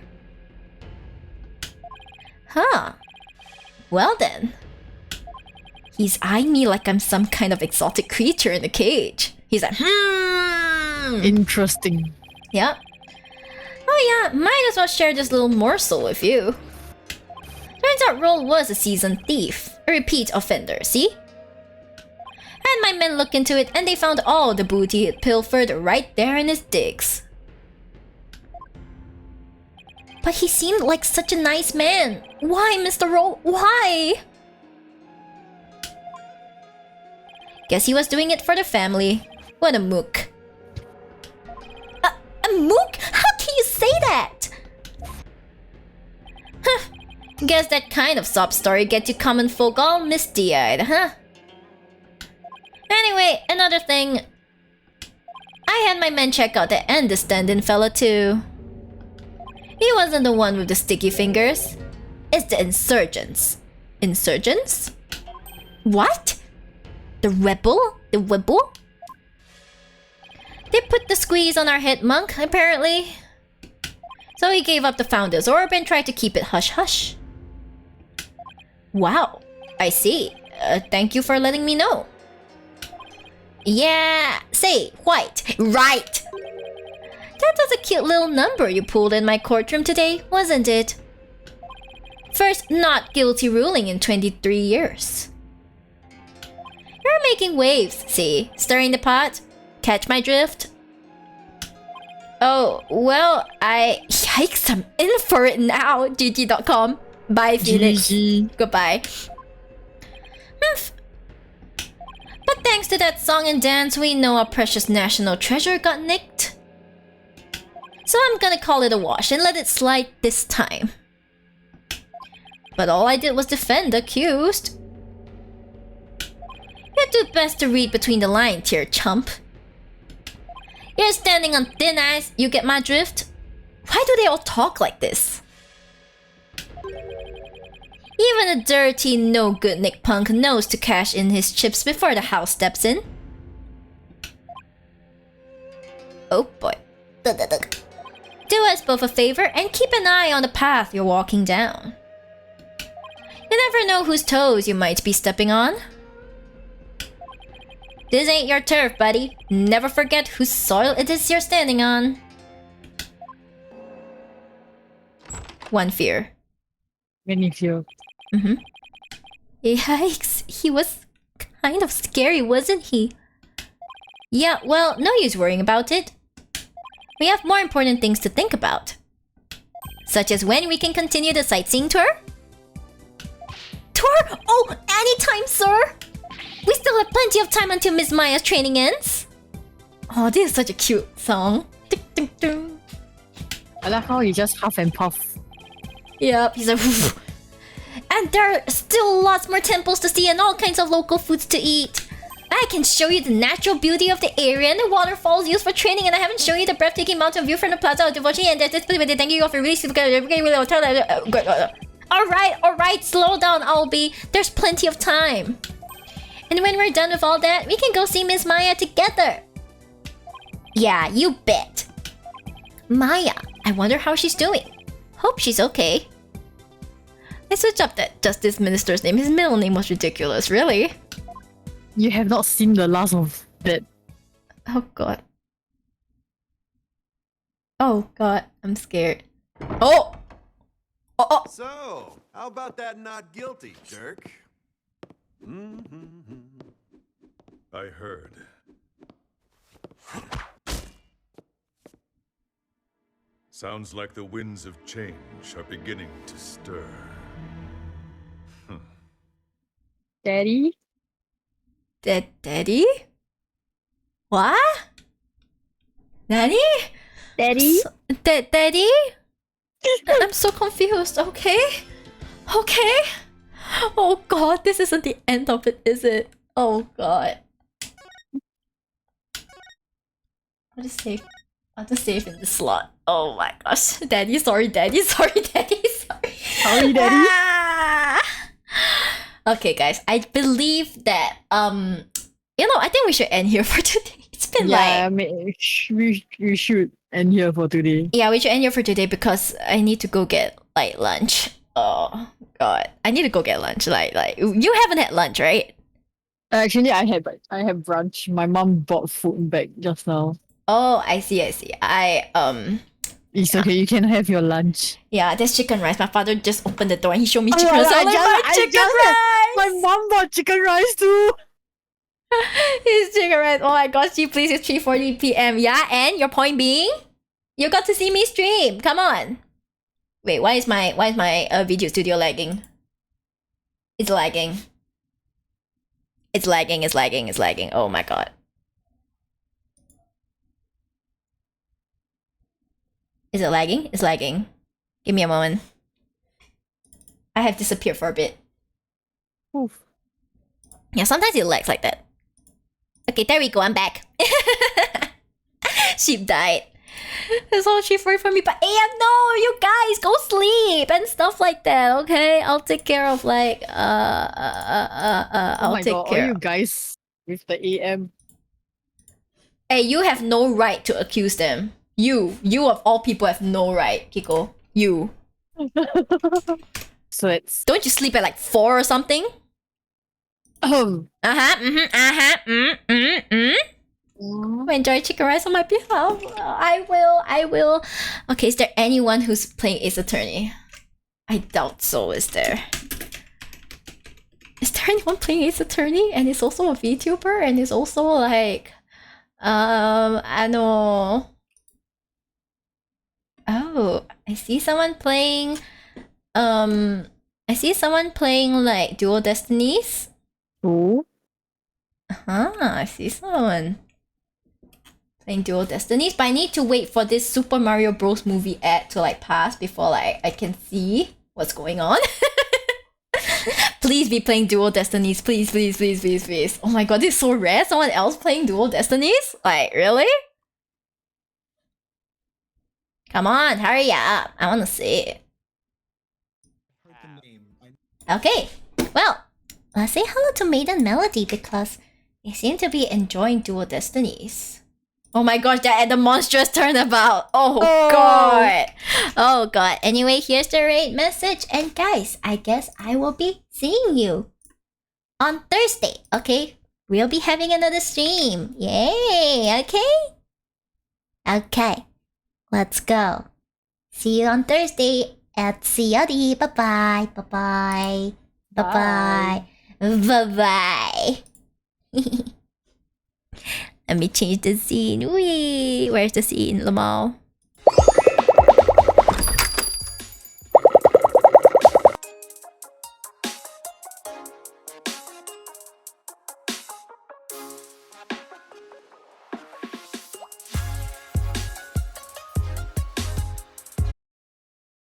Huh. Well then. He's eyeing me like I'm some kind of exotic creature in a cage. He's like, Interesting. Yep. Oh yeah, might as well share this little morsel with you. Turns out Roll was a seasoned thief. A repeat offender, see? And my men looked into it and they found all the booty he'd pilfered right there in his digs. But he seemed like such a nice man. Why, Mr. Roll? Why? Guess he was doing it for the family. What a mook. A mook? How can you say that? Huh. Guess that kind of sob story gets you common folk all misty-eyed, huh? Anyway, another thing. I had my men check out the understanding fella too. He wasn't the one with the sticky fingers. It's the insurgents. Insurgents? What? The rebel? The rebel? They put the squeeze on our head monk, apparently. So he gave up the founder's orb and tried to keep it hush-hush. Wow, I see. Thank you for letting me know. Yeah, say, White, right! That was a cute little number you pulled in my courtroom today, wasn't it? First not guilty ruling in 23 years. You're making waves, see? Stirring the pot? Catch my drift? Oh, well, Yikes, I'm in for it now. GG.com. Bye, Phoenix. GG. Goodbye. But thanks to that song and dance, we know our precious national treasure got nicked. So I'm gonna call it a wash and let it slide this time. But all I did was defend the accused. You do best to read between the lines here, chump. You're standing on thin ice, you get my drift? Why do they all talk like this? Even a dirty, no-good Nick Punk knows to cash in his chips before the house steps in. Oh boy. Do us both a favor and keep an eye on the path you're walking down. You never know whose toes you might be stepping on. This ain't your turf, buddy. Never forget whose soil it is you're standing on. One fear. Many few. Yikes, he was kind of scary, wasn't he? Yeah, well, no use worrying about it. We have more important things to think about. Such as when we can continue the sightseeing tour? Tour? Oh, anytime, sir! We still have plenty of time until Miss Maya's training ends. Oh, this is such a cute song. I like how he just huff and puff. Yep, he's like... And there are still lots more temples to see and all kinds of local foods to eat. I can show you the natural beauty of the area and the waterfalls used for training, and I haven't shown you the breathtaking mountain view from the Plaza of Devotion, and that's it. Thank you all for releasing the... Alright, slow down, Albie. There's plenty of time. And when we're done with all that, we can go see Miss Maya together. Yeah, you bet. Maya, I wonder how she's doing. Hope she's okay. I switched up that Justice Minister's name. His middle name was ridiculous, really. You have not seen the last of that. Oh god. Oh god, I'm scared. Oh! Oh! So, how about that not guilty, Dirk? I heard. Sounds like the winds of change are beginning to stir. Daddy? Daddy? What? Nanny? Daddy? Daddy? I'm so confused, okay? Okay? Oh god, this isn't the end of it, is it? Oh god. I'll just save in the slot. Oh my gosh. Daddy, sorry, Daddy, sorry, Daddy, sorry. Sorry, Daddy. Ah! Okay, guys, I believe that I think we should end here for today. It's been we should end here for today. Yeah, we should end here for today because I need to go get lunch. Oh god, I need to go get lunch. Like you haven't had lunch, right? Actually, I have brunch. My mom bought food back just now. Oh, I see. It's okay, you can have your lunch. Yeah, there's chicken rice. My father just opened the door and he showed me chicken rice. I'm like, my chicken rice! My mom bought chicken rice too. It's chicken rice. Oh my gosh, gee, please, it's 3:40 p.m. Yeah, and your point being? You got to see me stream. Come on. Wait, why is my video studio lagging? It's lagging. It's lagging, it's lagging, it's lagging. Oh my god. Is it lagging? It's lagging. Give me a moment. I have disappeared for a bit. Oof. Yeah, sometimes it lags like that. Okay, there we go, I'm back. Sheep died. It's all she for me, but AM, no, you guys go sleep and stuff like that, okay? I'll take care of like I'll my take god, care. all you guys with the AM. Hey, you have no right to accuse them. You of all people have no right, Kiko. You. So it's Don't you sleep at like 4 or something? Enjoy chicken rice on my behalf. I will. Okay, is there anyone who's playing Ace Attorney? I doubt so, is there? Is there anyone playing Ace Attorney and is also a VTuber and is also like I know. Oh, I see someone playing like Dual Destinies. oh, I see someone playing Dual Destinies, but I need to wait for this Super Mario Bros. Movie ad to like pass before like I can see what's going on. Please be playing Dual Destinies, please, please, please, please, please. Oh my god, this is so rare. Someone else playing Dual Destinies? Like, really? Come on, hurry up. I wanna see it. Okay, well, let's say hello to Maiden Melody because they seem to be enjoying Dual Destinies. Oh my gosh, they're at the monstrous turnabout. Oh god. Oh god. Anyway, here's the raid message. And guys, I guess I will be seeing you on Thursday, okay? We'll be having another stream. Yay, okay? Okay, let's go. See you on Thursday at COD. Bye-bye. Bye-bye. Bye-bye. Bye-bye. Let me change the scene. Wee! Where's the scene, Lamal?